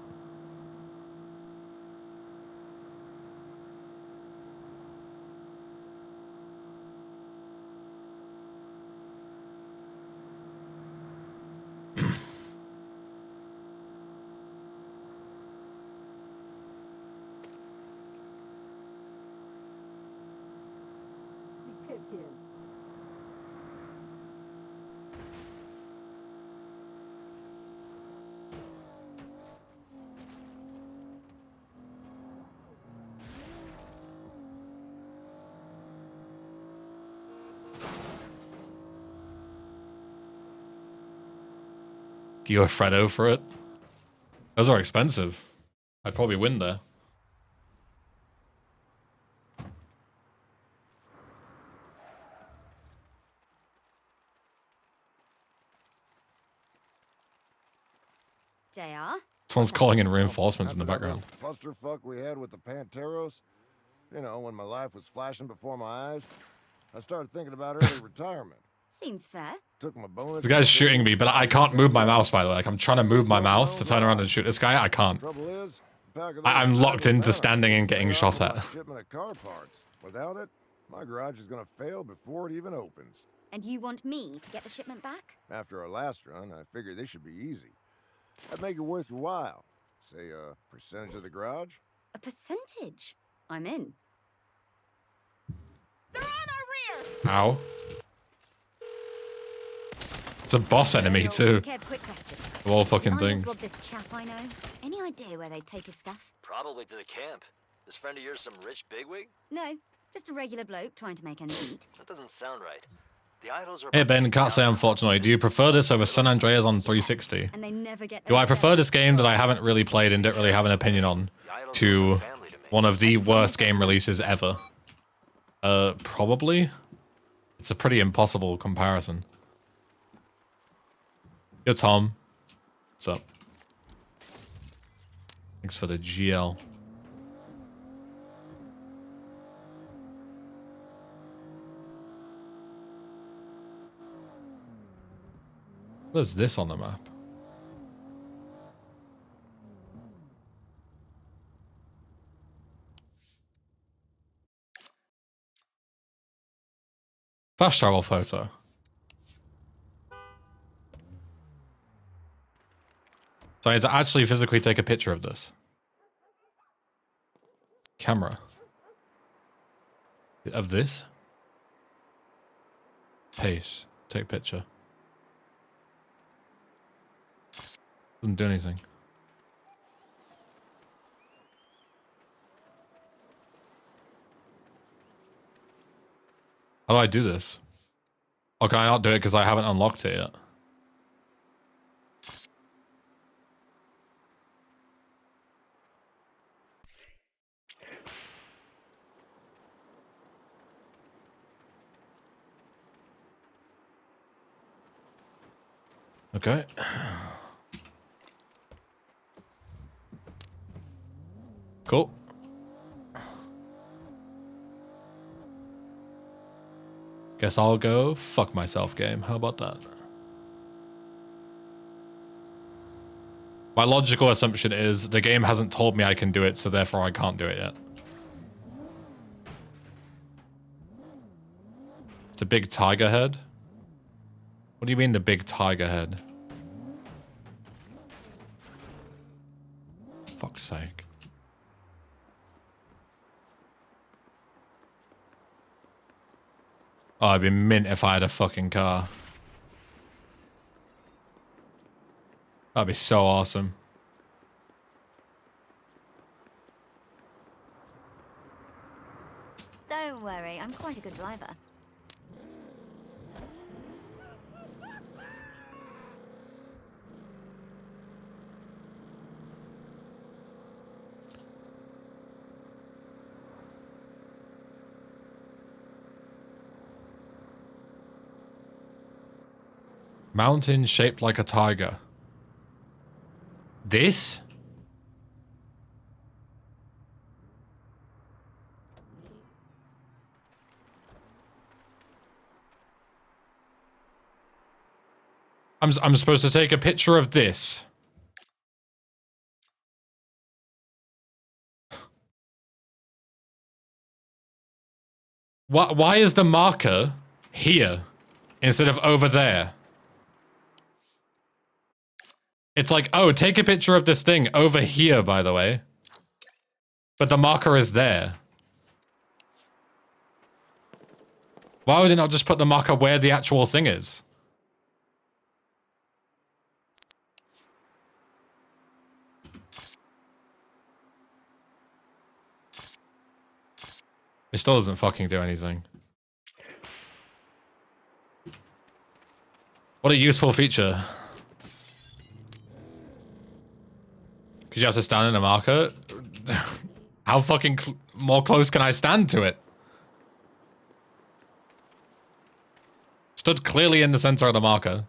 You a Fredo for it? Those are expensive. I'd probably win there. JR? Someone's calling in reinforcements in the After that background. little clusterfuck we had with the Panteros, you know, when my life was flashing before my eyes, I started thinking about early retirement. Seems fair. Took my bonus. This guy's shooting me, but I can't move my mouse, by the way. Like, I'm trying to move my mouse to turn around and shoot this guy. I can't. Trouble is, I'm locked into standing and getting shot at. Shipment of car parts. Without it, my garage is gonna fail before it even opens. And you want me to get the shipment back? After our last run, I figured this should be easy. I'd make it worth your while. Say a percentage of the garage? A percentage? I'm in. They're on our rear! Ow. It's a boss enemy, too. Kev, quick question. Of all fucking I just things. robbed this chap I know. Any idea where they'd take his stuff? Probably to the camp. This friend of yours some rich bigwig? No, just a regular bloke trying to make ends meet. That doesn't sound right. The idols are Hey Ben, can't say unfortunately. Do you prefer this over San Andreas on 360? And they never get Do I prefer this game that I haven't really played and don't really have an opinion on to one of the worst game releases ever? Probably. It's a pretty impossible comparison. Yo, Tom. What's up? Thanks for the GL. What is this on the map? Fast travel photo. So I had to actually physically take a picture of this. Camera. Of this? Pace. Take picture. Doesn't do anything. How do I do this? Or can I not do it because I haven't unlocked it yet? Okay. Cool. Guess I'll go fuck myself game. How about that? My logical assumption is the game hasn't told me I can do it, so therefore I can't do it yet. It's a big tiger head? What do you mean the big tiger head? Fuck's sake. Oh, I'd be mint if I had a fucking car. That'd be so awesome. Don't worry, I'm quite a good driver. Mountain shaped like a tiger. This? I'm supposed to take a picture of this. Why is the marker here instead of over there? It's like, oh, take a picture of this thing over here, by the way. But the marker is there. Why would it not just put the marker where the actual thing is? It still doesn't fucking do anything. What a useful feature. Because you have to stand in a marker? How fucking more close can I stand to it? Stood clearly in the center of the marker.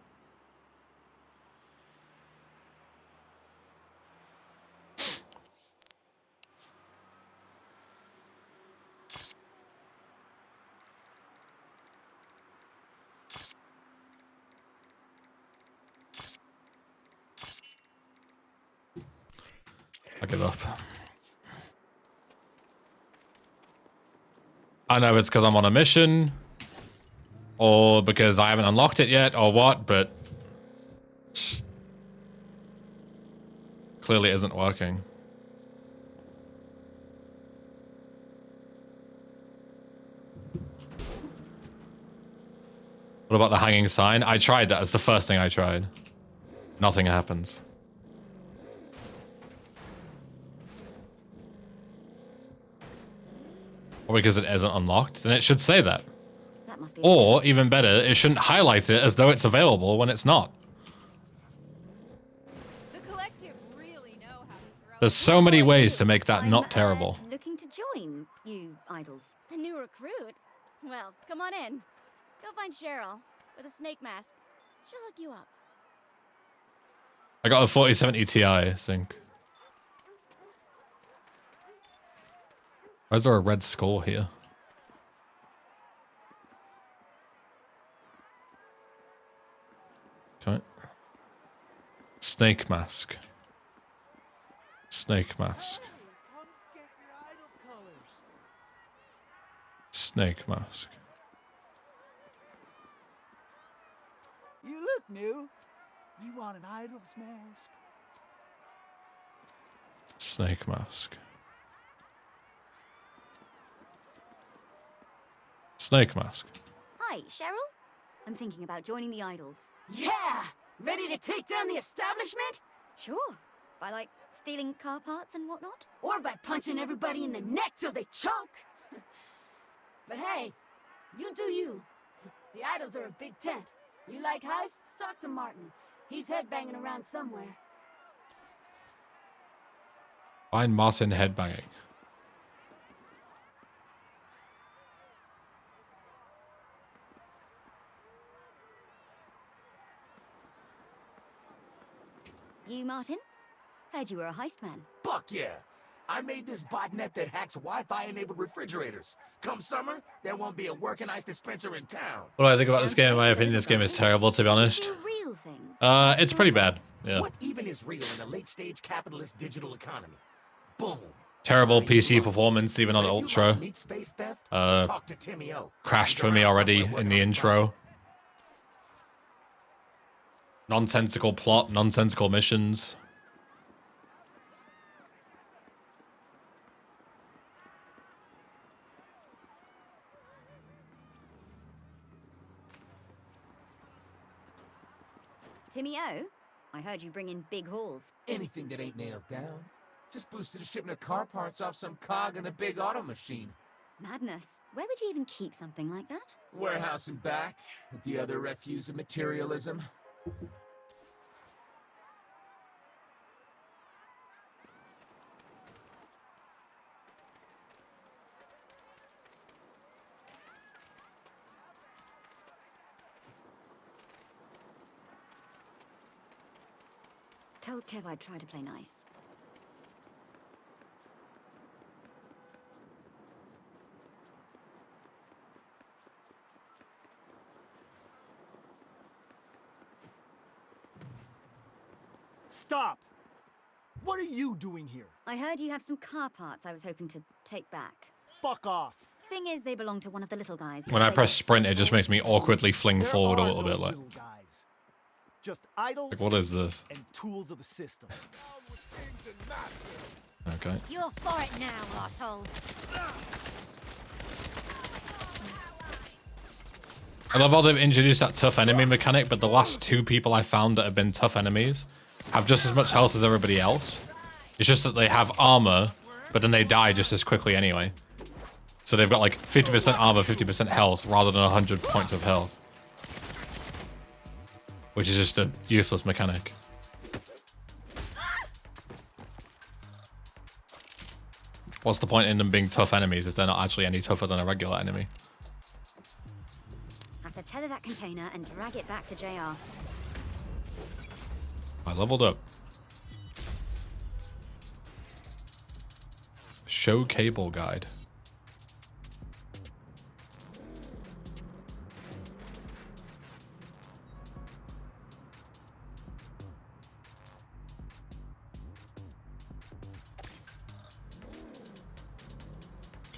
I give up. I know it's because I'm on a mission, or because I haven't unlocked it yet, or what, but clearly isn't working. What about the hanging sign? I tried that. It's the first thing I tried. Nothing happens. Or because it isn't unlocked, then it should say that. That must be Or, even better, it shouldn't highlight it as though it's available when it's not. There's so many ways to make that not terrible. Looking to join, you idols. A new recruit? Well, come on in. Go find Cheryl with a snake mask. She'll hook you up. I got a 4070 Ti, I think. Why is there a red skull here? Okay. Snake mask. Snake mask. Snake mask. You look new. You want an idol's mask? Snake mask. Snake mask. Hi, Cheryl. I'm thinking about joining the idols. Yeah! Ready to take down the establishment? Sure. By, like, stealing car parts and whatnot? Or by punching everybody in the neck till they choke? But hey, you do you. The idols are a big tent. You like heists? Talk to Martin. He's headbanging around somewhere. Find Martin headbanging. You, Martin? Heard you were a heist man. Fuck yeah! I made this botnet that hacks Wi-Fi-enabled refrigerators. Come summer, there won't be a working ice dispenser in town. What do I think about this game? In my opinion, this game is terrible, to be honest. Real things. It's pretty bad. Yeah. What even is real in the late-stage capitalist digital economy? Boom. Terrible PC performance, even on Ultra. Meet space theft? Talk to Timmy O. Crashed for me already in the intro. Nonsensical plot, nonsensical missions. Timmy O, I heard you bring in big hauls. Anything that ain't nailed down. Just boosted a shipment of car parts off some cog in the big auto machine. Madness. Where would you even keep something like that? Warehouse and back, with the other refuse of materialism. Told Kev I'd try to play nice. Stop! What are you doing here? I heard you have some car parts I was hoping to take back. Fuck off. Thing is, they belong to one of the little guys. When I press sprint, it just makes me awkwardly fling forward a little bit. Like, just idols what is this? and tools of the system. Okay. You're for it now, asshole. I love how they've introduced that tough enemy mechanic, but the last 2 people I found that have been tough enemies have just as much health as everybody else. It's just that they have armor, but then they die just as quickly anyway. So they've got like 50% armor, 50% health, rather than 100 points of health. Which is just a useless mechanic. What's the point in them being tough enemies if they're not actually any tougher than a regular enemy? Have to tether that container and drag it back to JR. I leveled up. Show cable guide.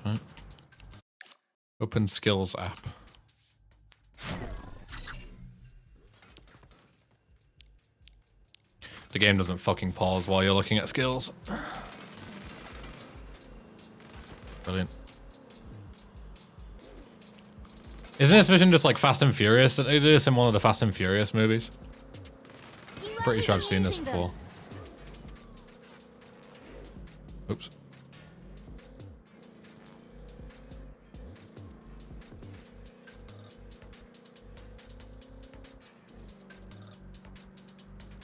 Okay. Open skills app. The game doesn't fucking pause while you're looking at skills. Brilliant. Isn't this mission just like Fast and Furious? That they do this in one of the Fast and Furious movies? Pretty sure I've seen this before. Oops.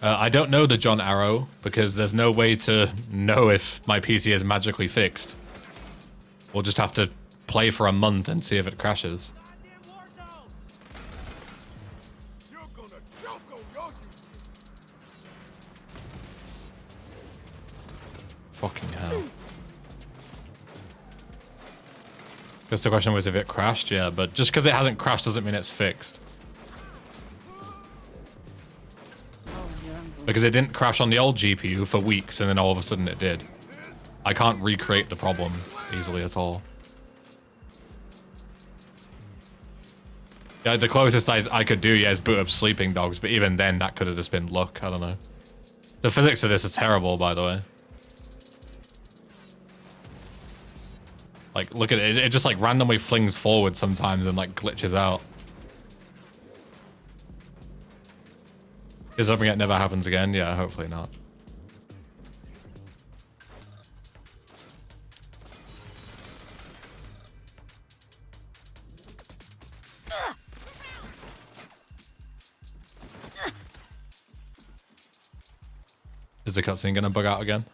I don't know the John Arrow because there's no way to know if my PC is magically fixed. We'll just have to play for a month and see if it crashes. Fucking hell. Guess the question was if it crashed, yeah, but just because it hasn't crashed doesn't mean it's fixed. Because it didn't crash on the old GPU for weeks and then all of a sudden it did. I can't recreate the problem easily at all. Yeah, the closest I could do, yeah, is boot up Sleeping Dogs, but even then that could have just been luck, I don't know. The physics of this are terrible, by the way. Like, look at it, it just like randomly flings forward sometimes and like glitches out. Is something that never happens again? Yeah, hopefully not. Is the cutscene gonna bug out again?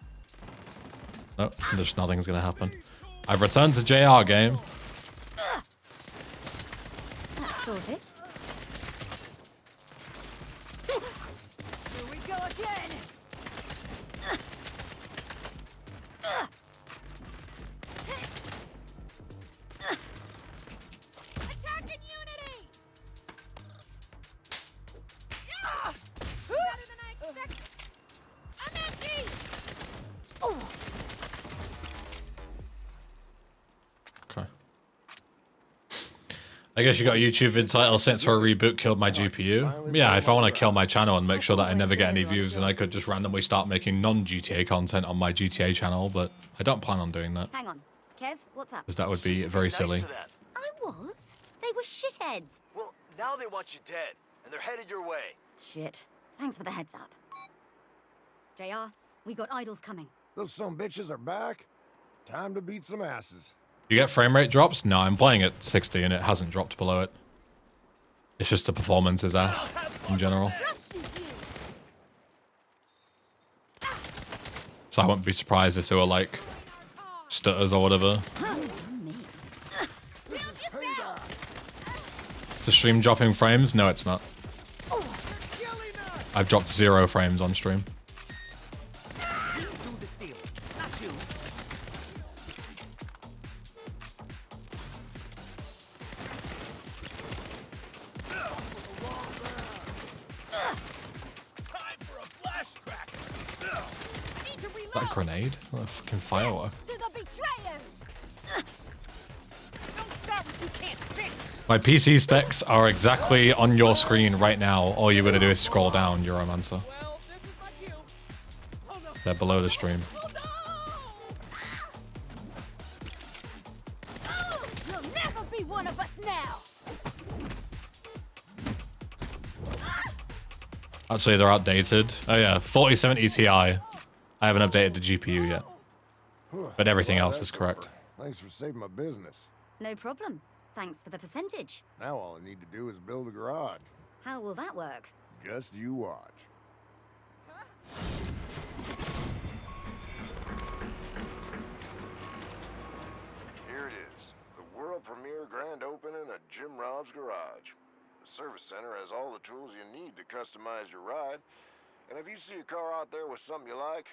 No, there's nothing's gonna happen. I've returned to JR game. That's sorted. Here we go again. Attacking Unity. Better than I expected. I'm empty. Oh. Okay. I guess you got a YouTube vid title, Since for a Reboot Killed My GPU. Yeah, if I want to kill my channel and make sure that I never get any views, then I could just randomly start making non-GTA content on my GTA channel, but I don't plan on doing that. Hang on. Kev, what's up? Because that would be very silly. I was. They were shitheads. Well, now they want you dead, and they're headed your way. Shit. Thanks for the heads up. JR, we got idols coming. Those some bitches are back. Time to beat some asses. You get frame rate drops? No, I'm playing at 60 and it hasn't dropped below it. It's just the performance is ass in general. So I wouldn't be surprised if there were like stutters or whatever. Is the stream dropping frames? No, it's not. I've dropped 0 frames on stream. Is that a grenade? What a fucking firework. My PC specs are exactly on your screen right now. All you're gonna do is scroll down, Euromancer. They're below the stream. You'll never be one of us now. Actually, they're outdated. Oh yeah, 4070 Ti. I haven't updated the GPU yet. But everything else is correct. Thanks for saving my business. No problem. Thanks for the percentage. Now all I need to do is build a garage. How will that work? Just you watch. Here it is. The world premiere grand opening at Jim Rob's garage. The service center has all the tools you need to customize your ride. And if you see a car out there with something you like,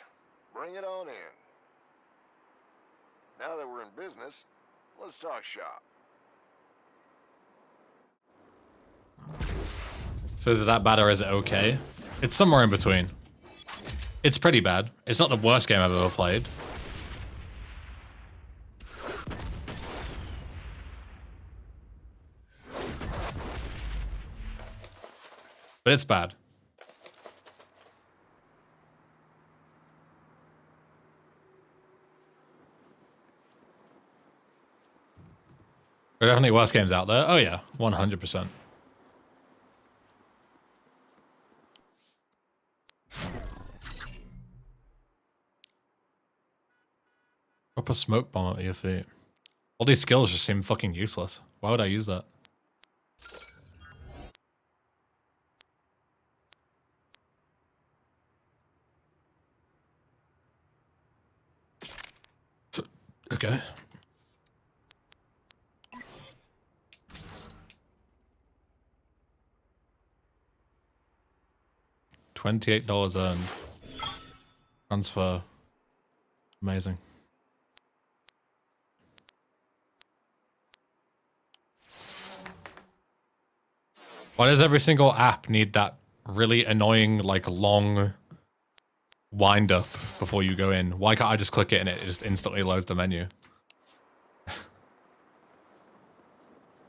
bring it on in. Now that we're in business, let's talk shop. So is it that bad or is it okay? It's somewhere in between. It's pretty bad. It's not the worst game I've ever played. But it's bad. There are definitely worse games out there. Oh yeah, 100%. Drop a smoke bomb at your feet. All these skills just seem fucking useless. Why would I use that? Okay. $28 earned. Transfer. Amazing. Why does every single app need that really annoying, like, long wind up before you go in? Why can't I just click it and it just instantly loads the menu?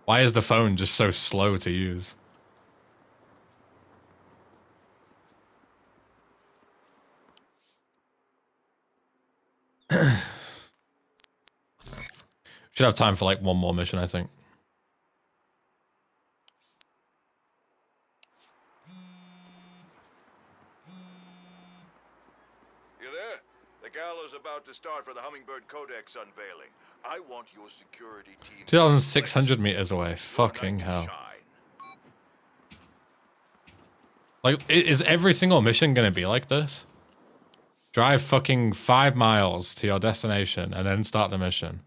Why is the phone just so slow to use? Should have time for like one more mission, I think. You there? The gallows about to start for the Hummingbird Codex unveiling. I want your security team 2,600 meters away. Fucking hell. Like, is every single mission gonna be like this? Drive fucking 5 miles to your destination and then start the mission.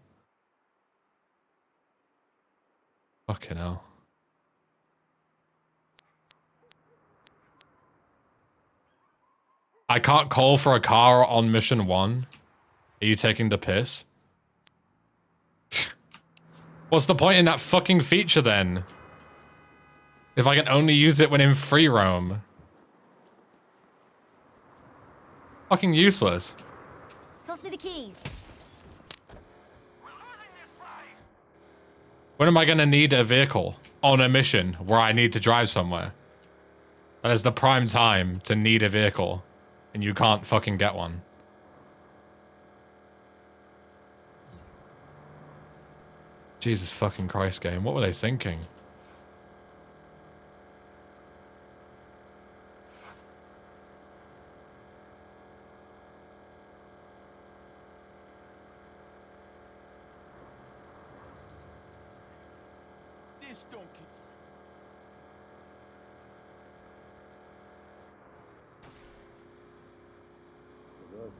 Fucking hell. I can't call for a car on mission 1. Are you taking the piss? What's the point in that fucking feature then? If I can only use it when in free roam. Fucking useless. Toss me the keys. When am I gonna need a vehicle on a mission where I need to drive somewhere? That is the prime time to need a vehicle, and you can't fucking get one. Jesus fucking Christ, game. What were they thinking? fish donkeys.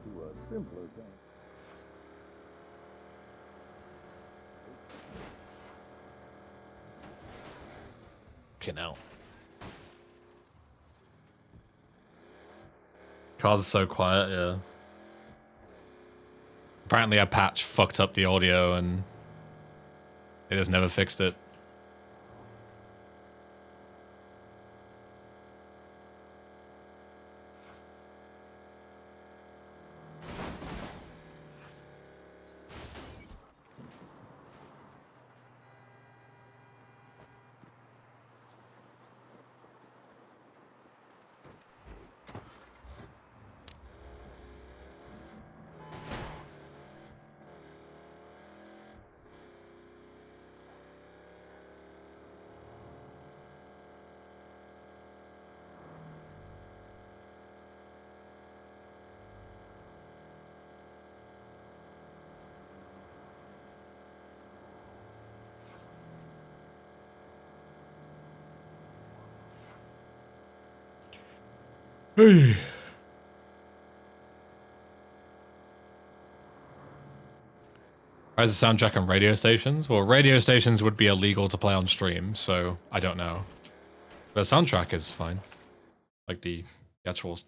To a simpler thing. Fucking hell. Car's so quiet, yeah. Apparently a patch fucked up the audio and it has never fixed it. Hey. Why is the soundtrack on radio stations? Well, radio stations would be illegal to play on stream, so I don't know. The soundtrack is fine. Like the actual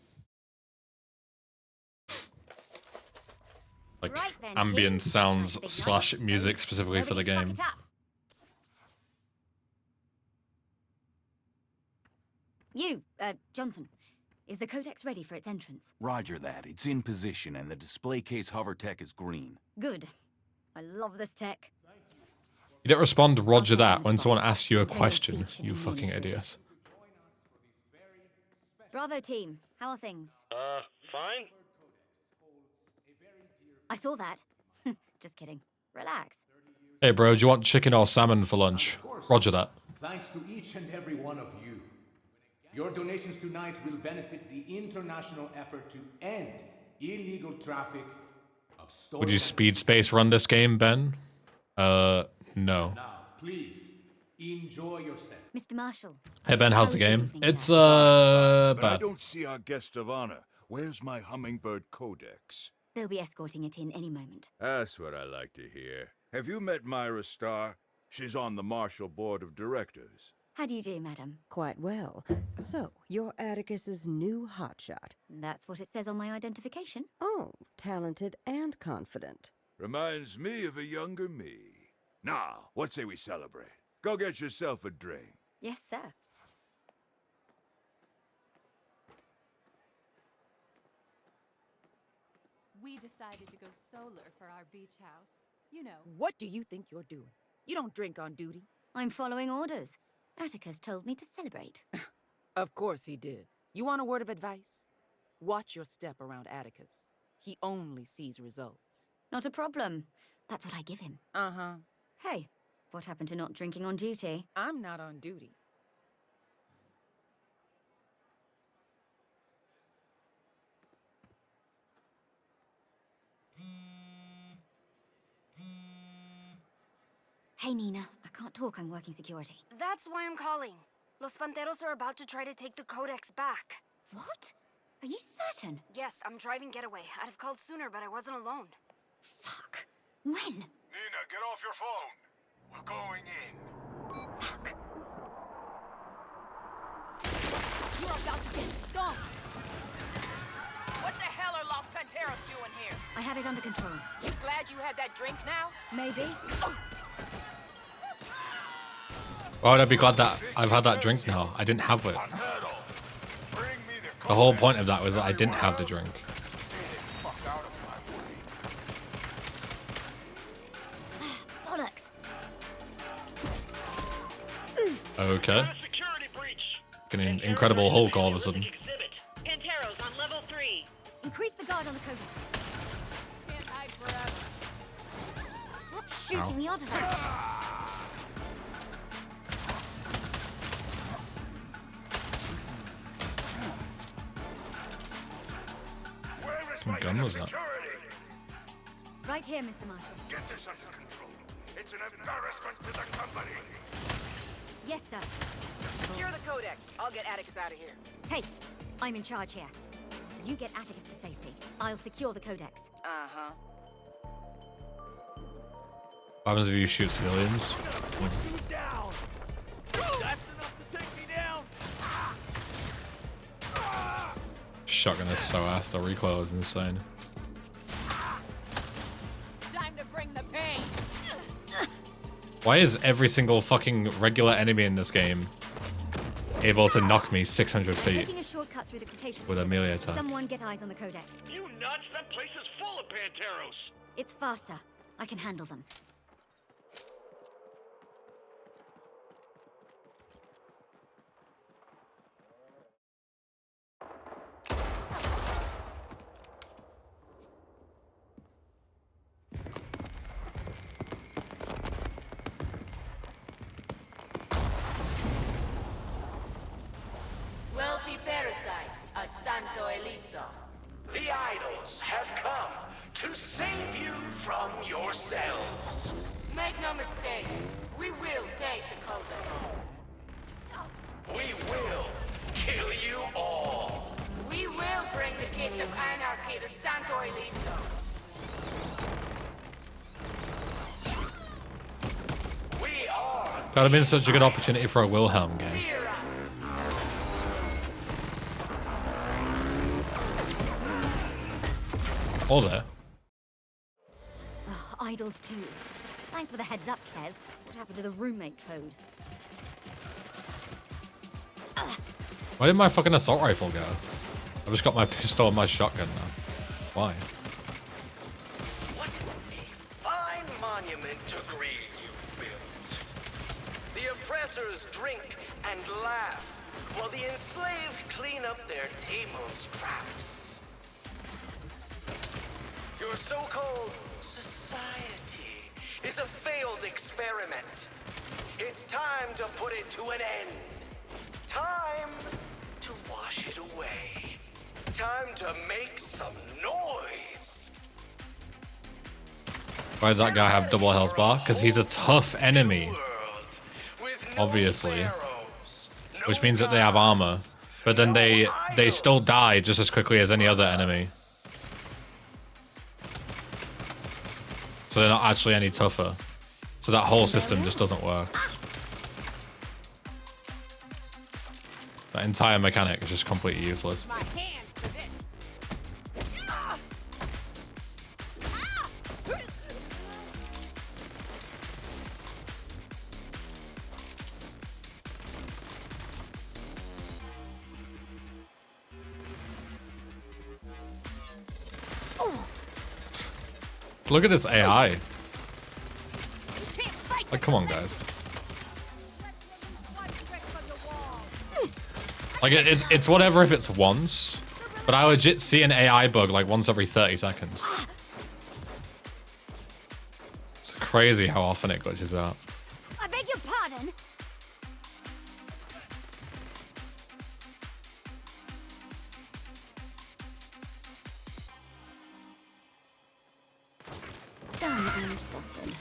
like Right then, ambient team. sounds Big slash night, music so specifically for the nobody fuck game. it up. You, Johnson, is the codex ready for its entrance? Roger that. It's in position and the display case hover tech is green. Good. I love this tech. You don't respond to Roger that when someone asks you a question, you fucking idiot. Bravo team, how are things? Fine. I saw that. Just kidding. Relax. Hey bro, do you want chicken or salmon for lunch? Roger that. Thanks to each and every one of you. Your donations tonight will benefit the international effort to end illegal traffic of stolen... Would you speed space run this game, Ben? No. Now, please, enjoy yourself. Mr. Marshall. Hey Ben, how's the How is game? everything, It's But I bad. don't see our guest of honor. Where's my hummingbird codex? They'll be escorting it in any moment. That's what I like to hear. Have you met Myra Starr? She's on the Marshall Board of Directors. How do you do, madam? Quite well. So, you're Atticus's new hotshot. That's what it says on my identification. Oh, talented and confident. Reminds me of a younger me. Now, what say we celebrate? Go get yourself a drink. Yes, sir. We decided to go solar for our beach house. You know. What do you think you're doing? You don't drink on duty. I'm following orders. Atticus told me to celebrate. Of course he did. You want a word of advice? Watch your step around Atticus. He only sees results. Not a problem. That's what I give him. Uh-huh. Hey, what happened to not drinking on duty? I'm not on duty. Hey, Nina. I can't talk. I'm working security. That's why I'm calling. Los Panteros are about to try to take the codex back. What? Are you certain? Yes, I'm driving getaway. I'd have called sooner, but I wasn't alone. Fuck. When? Nina, get off your phone. We're going in. Fuck. You're about to get gone. What the hell are Los Panteros doing here? I have it under control. You glad you had that drink now? Maybe. Why would I be glad that I've had that drink now? I didn't have it. The whole point of that was that I didn't have the drink. Bollocks. Okay. Getting Incredible Hulk all of a sudden. Panteros on level 3. Increase the guard on the codex. Can't hide forever. Stop shooting the artifacts. What gun was that? Right here, Mr. Marshall. Get this under control. It's an embarrassment to the company. Yes, sir. Secure the codex. I'll get Atticus out of here. Hey, I'm in charge here. You get Atticus to safety. I'll secure the codex. Uh-huh. What happens if you shoot civilians? Down. That's enough to take me down. Shotgun is so ass. The recoil is insane. Time to bring the pain. Why is every single fucking regular enemy in this game able to knock me 600 feet Taking a shortcut through the Cretaceous with a melee attack? Someone get eyes on the codex. You nuts? That place is full of Panteros. It's faster. I can handle them. Wealthy parasites of Santo Eliso. The idols have come to save you from yourselves. Make no mistake, we will take the codex. We will kill you all. We will bring the gift of anarchy to Santo Eliso. We are. That would have been such a good opportunity for a Wilhelm game. Fear us. All there. Oh, idols too. Thanks for the heads up, Kev. What happened to the roommate code? Why did my fucking assault rifle go? I've just got my pistol and my shotgun now. Why? What a fine monument to greed you've built. The oppressors drink and laugh, while the enslaved clean up their table scraps. Your so-called society is a failed experiment. It's time to put it to an end. Time to wash it away. Time to make some noise. Why did that guy have double health bar? Because he's a tough enemy. Obviously. Which means that they have armor. But then they still die just as quickly as any other enemy. So they're not actually any tougher. So that whole system just doesn't work. That entire mechanic is just completely useless. My hand for this. Look at this AI. Like, come on, guys. Like, it's whatever if it's once, but I legit see an AI bug like once every 30 seconds. It's crazy how often it glitches out. I beg your pardon? Done and dusted.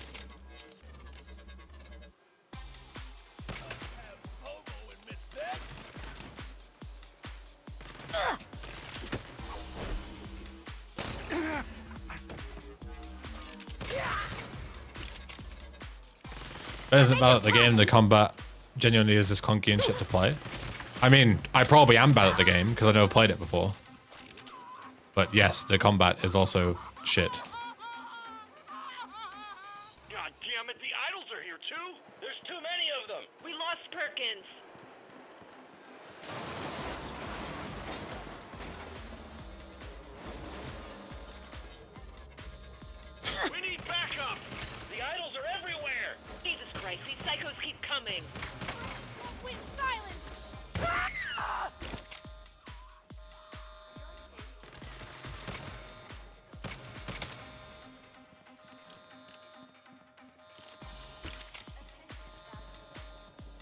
That isn't bad at the game. The combat genuinely is this clunky and shit to play. I mean, I probably am bad at the game because I've never played it before. But yes, the combat is also shit. God damn it, the idols are here too. There's too many of them. We lost Perkins. We need backup. The idols are everywhere. Jesus Christ, these psychos keep coming. With silence.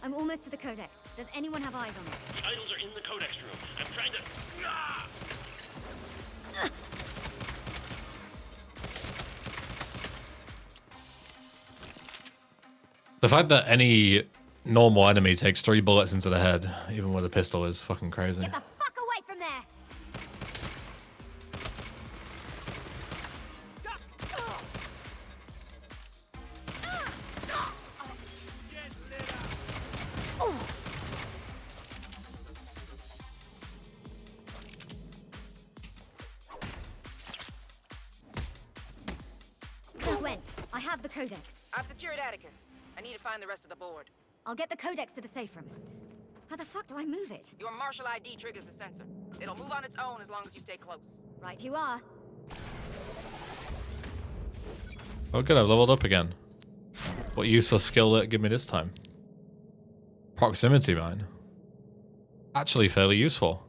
I'm almost to the codex. Does anyone have eyes on it? The idols are in the codex room. I'm trying to... The fact that any normal enemy takes 3 bullets into the head, even with a pistol, is fucking crazy. Get the fuck away from there! Gwen, I have the codex. I've secured Atticus. I need to find the rest of the board. I'll get the codex to the safe room. How the fuck do I move it? Your martial ID triggers the sensor. It'll move on its own as long as you stay close. Right you are. Oh good, I've leveled up again. What useful skill did it give me this time? Proximity mine. Actually fairly useful.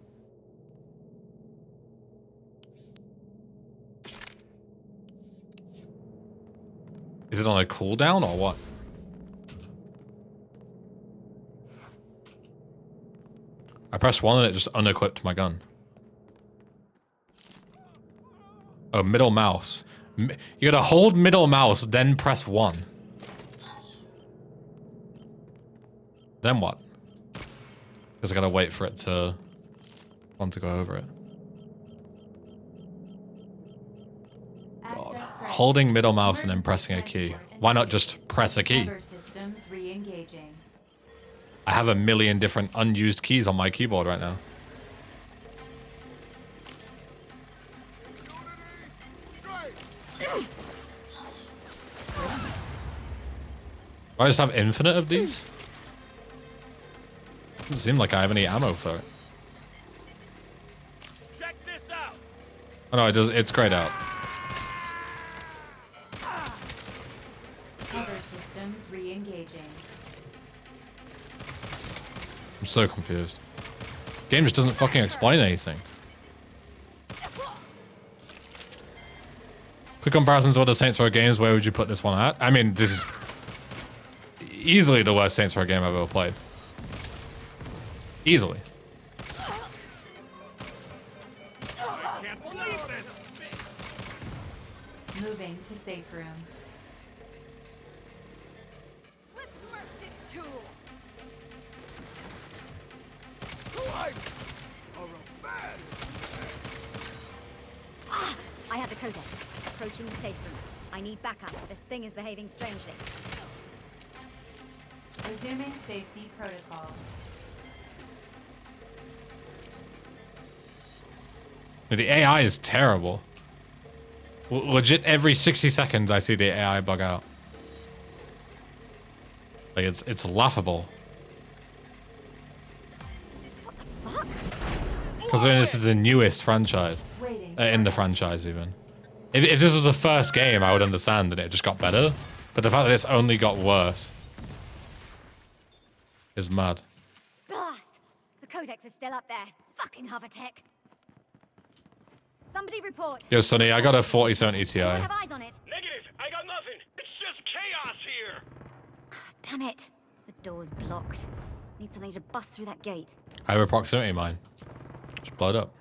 Is it on a cooldown or what? I pressed 1 and it just unequipped my gun. Oh, middle mouse. You gotta hold middle mouse, then press 1. Then what? Because I gotta wait for it to want to go over it. God. Holding middle mouse and then pressing a key. Why not just press a key? Systems re-engaging. I have a million different unused keys on my keyboard right now. Do I just have infinite of these? Doesn't seem like I have any ammo for it. Check this out. Oh no, it does. It's grayed out. Cover systems re-engaging. I'm so confused. Game just doesn't fucking explain anything. Quick comparisons of other Saints Row games. Where would you put this one at? I mean, this is easily the worst Saints Row game I've ever played. Easily. I can't believe this. Moving to safe room. Let's work this tool. I have the codex. Approaching the safe room. I need backup. This thing is behaving strangely. Resuming safety protocol. The AI is terrible. Legit, every 60 seconds I see the AI bug out. Like it's laughable. Because this is the newest franchise. In the franchise, even. If this was the first game, I would understand that it just got better. But the fact that it's only got worse is mad. Blast! The codex is still up there. Fucking hovertech. Somebody report. Yo, Sonny, I got a 4070 Ti. I have eyes on it. Negative. I got nothing. It's just chaos here. Damn it. The door's blocked. Need something to bust through that gate. I have a proximity mine. Just blow it up.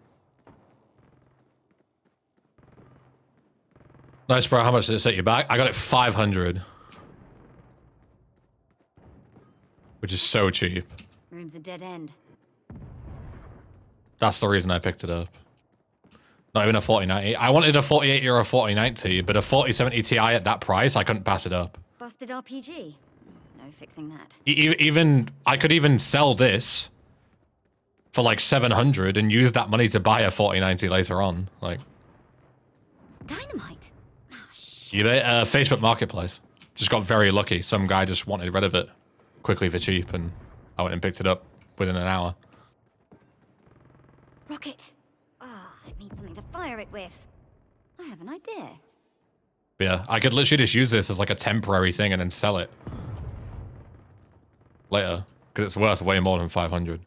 Nice, bro. How much did it set you back? I got it 500. Which is so cheap. Room's a dead end. That's the reason I picked it up. Not even a 4090. I wanted a 4080 or a 4090, but a 4070 Ti at that price, I couldn't pass it up. Busted RPG. No fixing that. Even I could even sell this for like 700 and use that money to buy a 4090 later on. Like Dynamite. eBay, Facebook Marketplace. Just got very lucky. Some guy just wanted rid of it quickly for cheap, and I went and picked it up within an hour. Rocket. Ah, I need something to fire it with. I have an idea. But yeah, I could literally just use this as like a temporary thing and then sell it later, because it's worth way more than 500.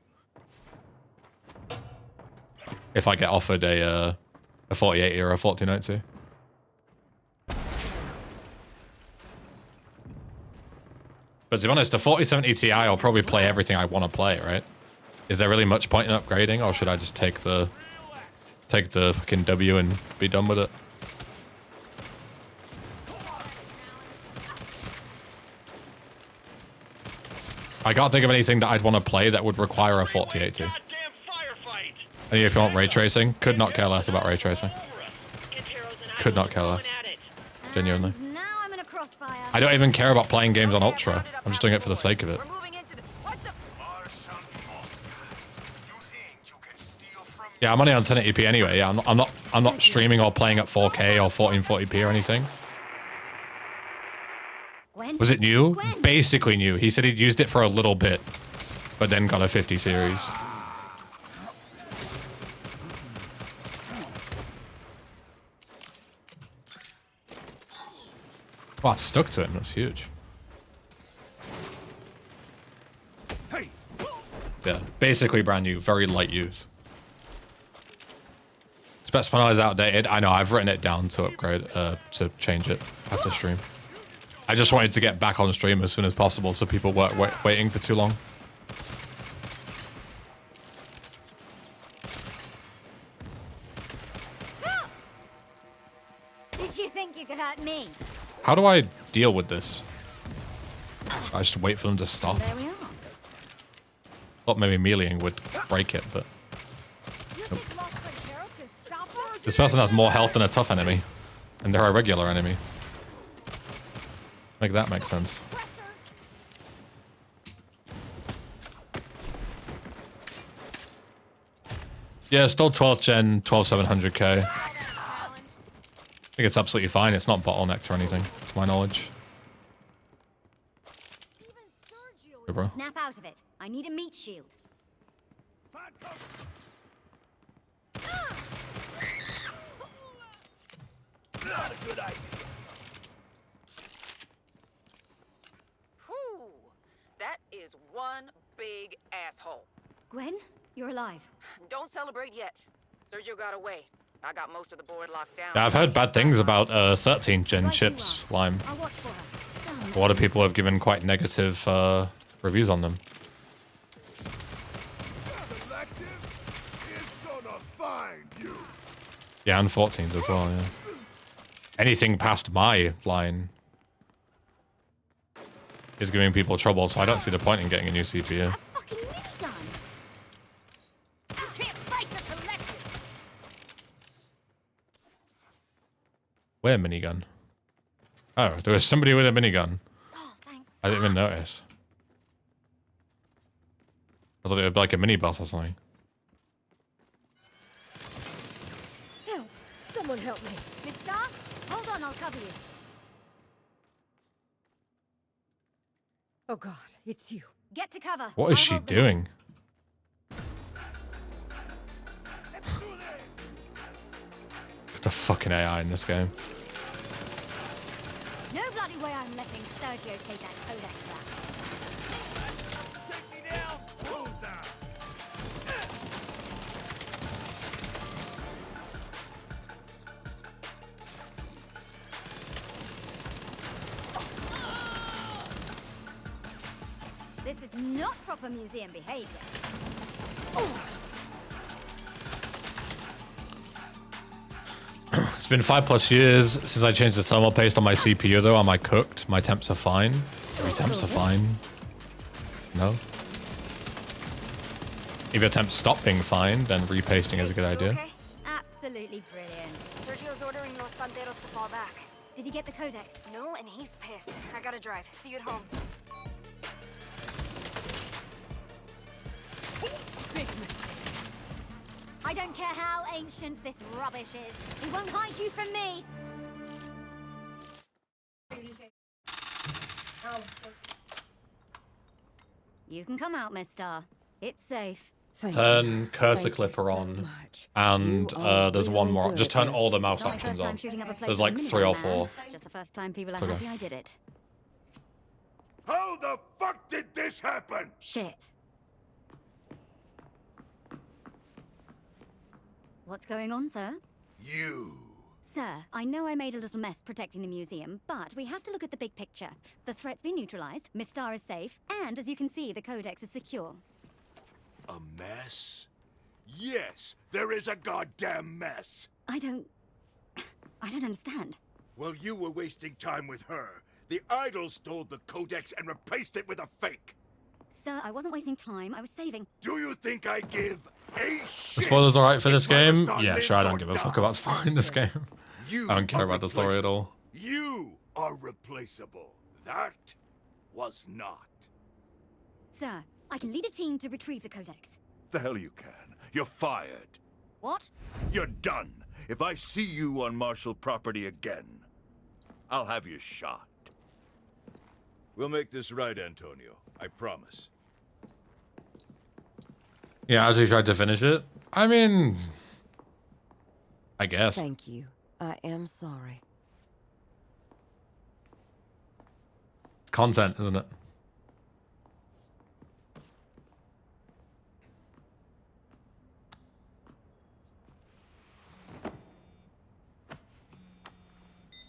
If I get offered a 4080 or a 4090. But to be honest, the 4070 Ti will probably play everything I want to play, right? Is there really much point in upgrading, or should I just take the fucking W and be done with it? I can't think of anything that I'd want to play that would require a 4080. And if you want ray tracing, could not care less about ray tracing. Could not care less. Genuinely. Now I'm in a crossfire. I don't even care about playing games on Ultra. I'm just doing it for the sake of it. Yeah, I'm only on 1080p anyway. Yeah, I'm not streaming or playing at 4K or 1440p or anything. Was it new? Basically new. He said he'd used it for a little bit, but then got a 50 series. Wow, it stuck to him. That's huge. Yeah, basically brand new. Very light use. Specify is outdated. I know, I've written it down to upgrade, to change it after stream. I just wanted to get back on stream as soon as possible so people weren't waiting for too long. Did you think you could hurt me? How do I deal with this? I just wait for them to stop. There we are. Thought maybe meleeing would break it, but... Nope. This person has more health than a tough enemy. And they're a regular enemy. Make that make sense. Yeah, still 12th gen, 12700K. I think it's absolutely fine. It's not bottlenecked or anything, to my knowledge. Hey, bro. Snap out of it. I need a meat shield. Not a good idea. Whew. That is one big asshole. Gwen, you're alive. Don't celebrate yet. Sergio got away. I got most of the board locked down. Yeah, I've heard bad things about 13th gen chips, Lime. A lot of people have given quite negative reviews on them. Yeah, and 14s as well, yeah. Anything past my line is giving people trouble, so I don't see the point in getting a new CPU. Where minigun? Oh, there was somebody with a minigun. I didn't even notice. I thought it would be like a mini boss or something. Help! Someone help me. Miss Stark, hold on, I'll cover you. Oh God, it's you. Get to cover. What is she doing? The fucking AI in this game. No bloody way I'm letting Sergio take that codex back. Take me down. Bullseye. This is not proper museum behavior. It's been 5+ years since I changed the thermal paste on my CPU though. Am I cooked? My temps are fine. Your temps are fine. No? If your temps stop being fine, then repasting is a good idea. Okay. Absolutely brilliant. Sergio's ordering Los Panteros to fall back. Did he get the codex? No, and he's pissed. I gotta drive. See you at home. Big mistake. I don't care how ancient this rubbish is. He won't hide you from me. You can come out, Miss Star. It's safe. Turn cursor clipper on, and there's one more. Just turn all the mouse options on. There's like 3 or 4. Just the first time people are Okay. happy I did it. How the fuck did this happen? Shit. What's going on, sir? You. Sir, I know I made a little mess protecting the museum, but we have to look at the big picture. The threat's been neutralized, Miss Star is safe, and as you can see, the codex is secure. A mess? Yes, there is a goddamn mess. I don't understand. Well, you were wasting time with her. The idol stole the codex and replaced it with a fake. Sir, I wasn't wasting time. I was saving. Do you think I give a The shit? spoilers alright for this if Mother game? Star Yeah, lives sure, I or don't give a fuck dies? about spoiling this game. I don't care are about the story at all. You are replaceable. That was not. Sir, I can lead a team to retrieve the codex. The hell you can. You're fired. What? You're done. If I see you on Marshall property again, I'll have you shot. We'll make this right, Antonio. I promise. Yeah, as we tried to finish it. I mean, I guess. Thank you. I am sorry. Content, isn't it?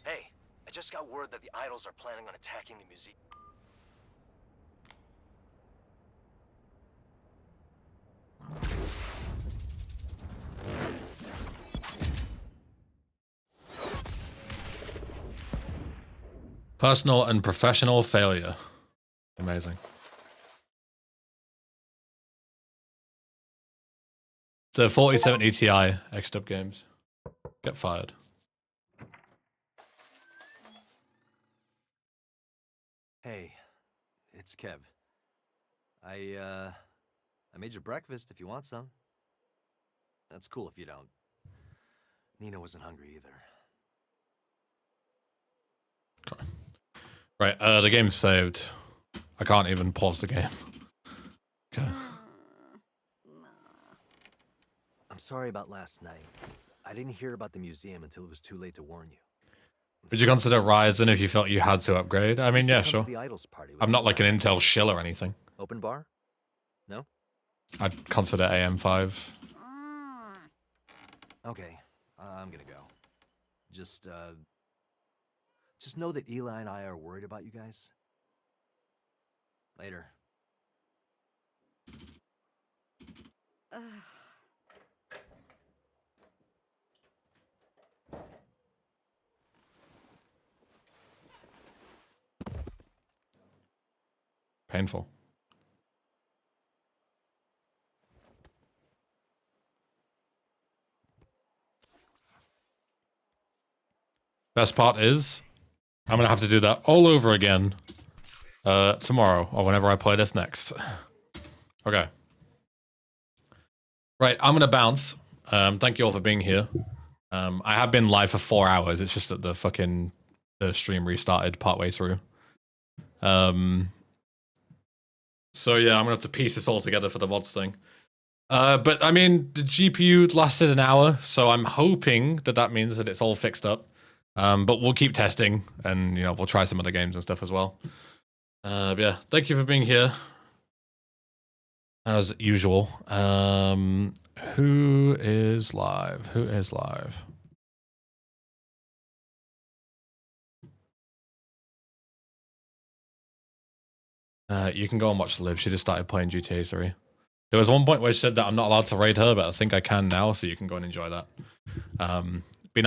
Hey, I just got word that the idols are planning on attacking the museum. Personal and professional failure. Amazing. So 4070 Ti X-Dub games. Get fired. Hey, it's Kev. I made you breakfast if you want some. That's cool if you don't. Nina wasn't hungry either. Right, the game's saved. I can't even pause the game. Okay. I'm sorry about last night. I didn't hear about the museum until it was too late to warn you. Would you consider Ryzen if you felt you had to upgrade? I mean, yeah, Come to sure. the Idols party with I'm not me. like an Intel shill or anything. Open bar? No? I'd consider AM5. Okay, I'm gonna go. Just know that Eli and I are worried about you guys. Later. Painful. Best part is, I'm gonna have to do that all over again tomorrow or whenever I play this next. Okay. Right, I'm gonna bounce. Thank you all for being here. I have been live for 4 hours. It's just that the stream restarted partway through. So yeah, I'm gonna have to piece this all together for the mods thing. But I mean, the GPU lasted an hour, so I'm hoping that that means that it's all fixed up. But we'll keep testing, and you know, we'll try some other games and stuff as well. Yeah, thank you for being here. As usual. Who is live? Who is live? You can go and watch Liv. She just started playing GTA 3. There was one point where she said that I'm not allowed to raid her, but I think I can now, so you can go and enjoy that.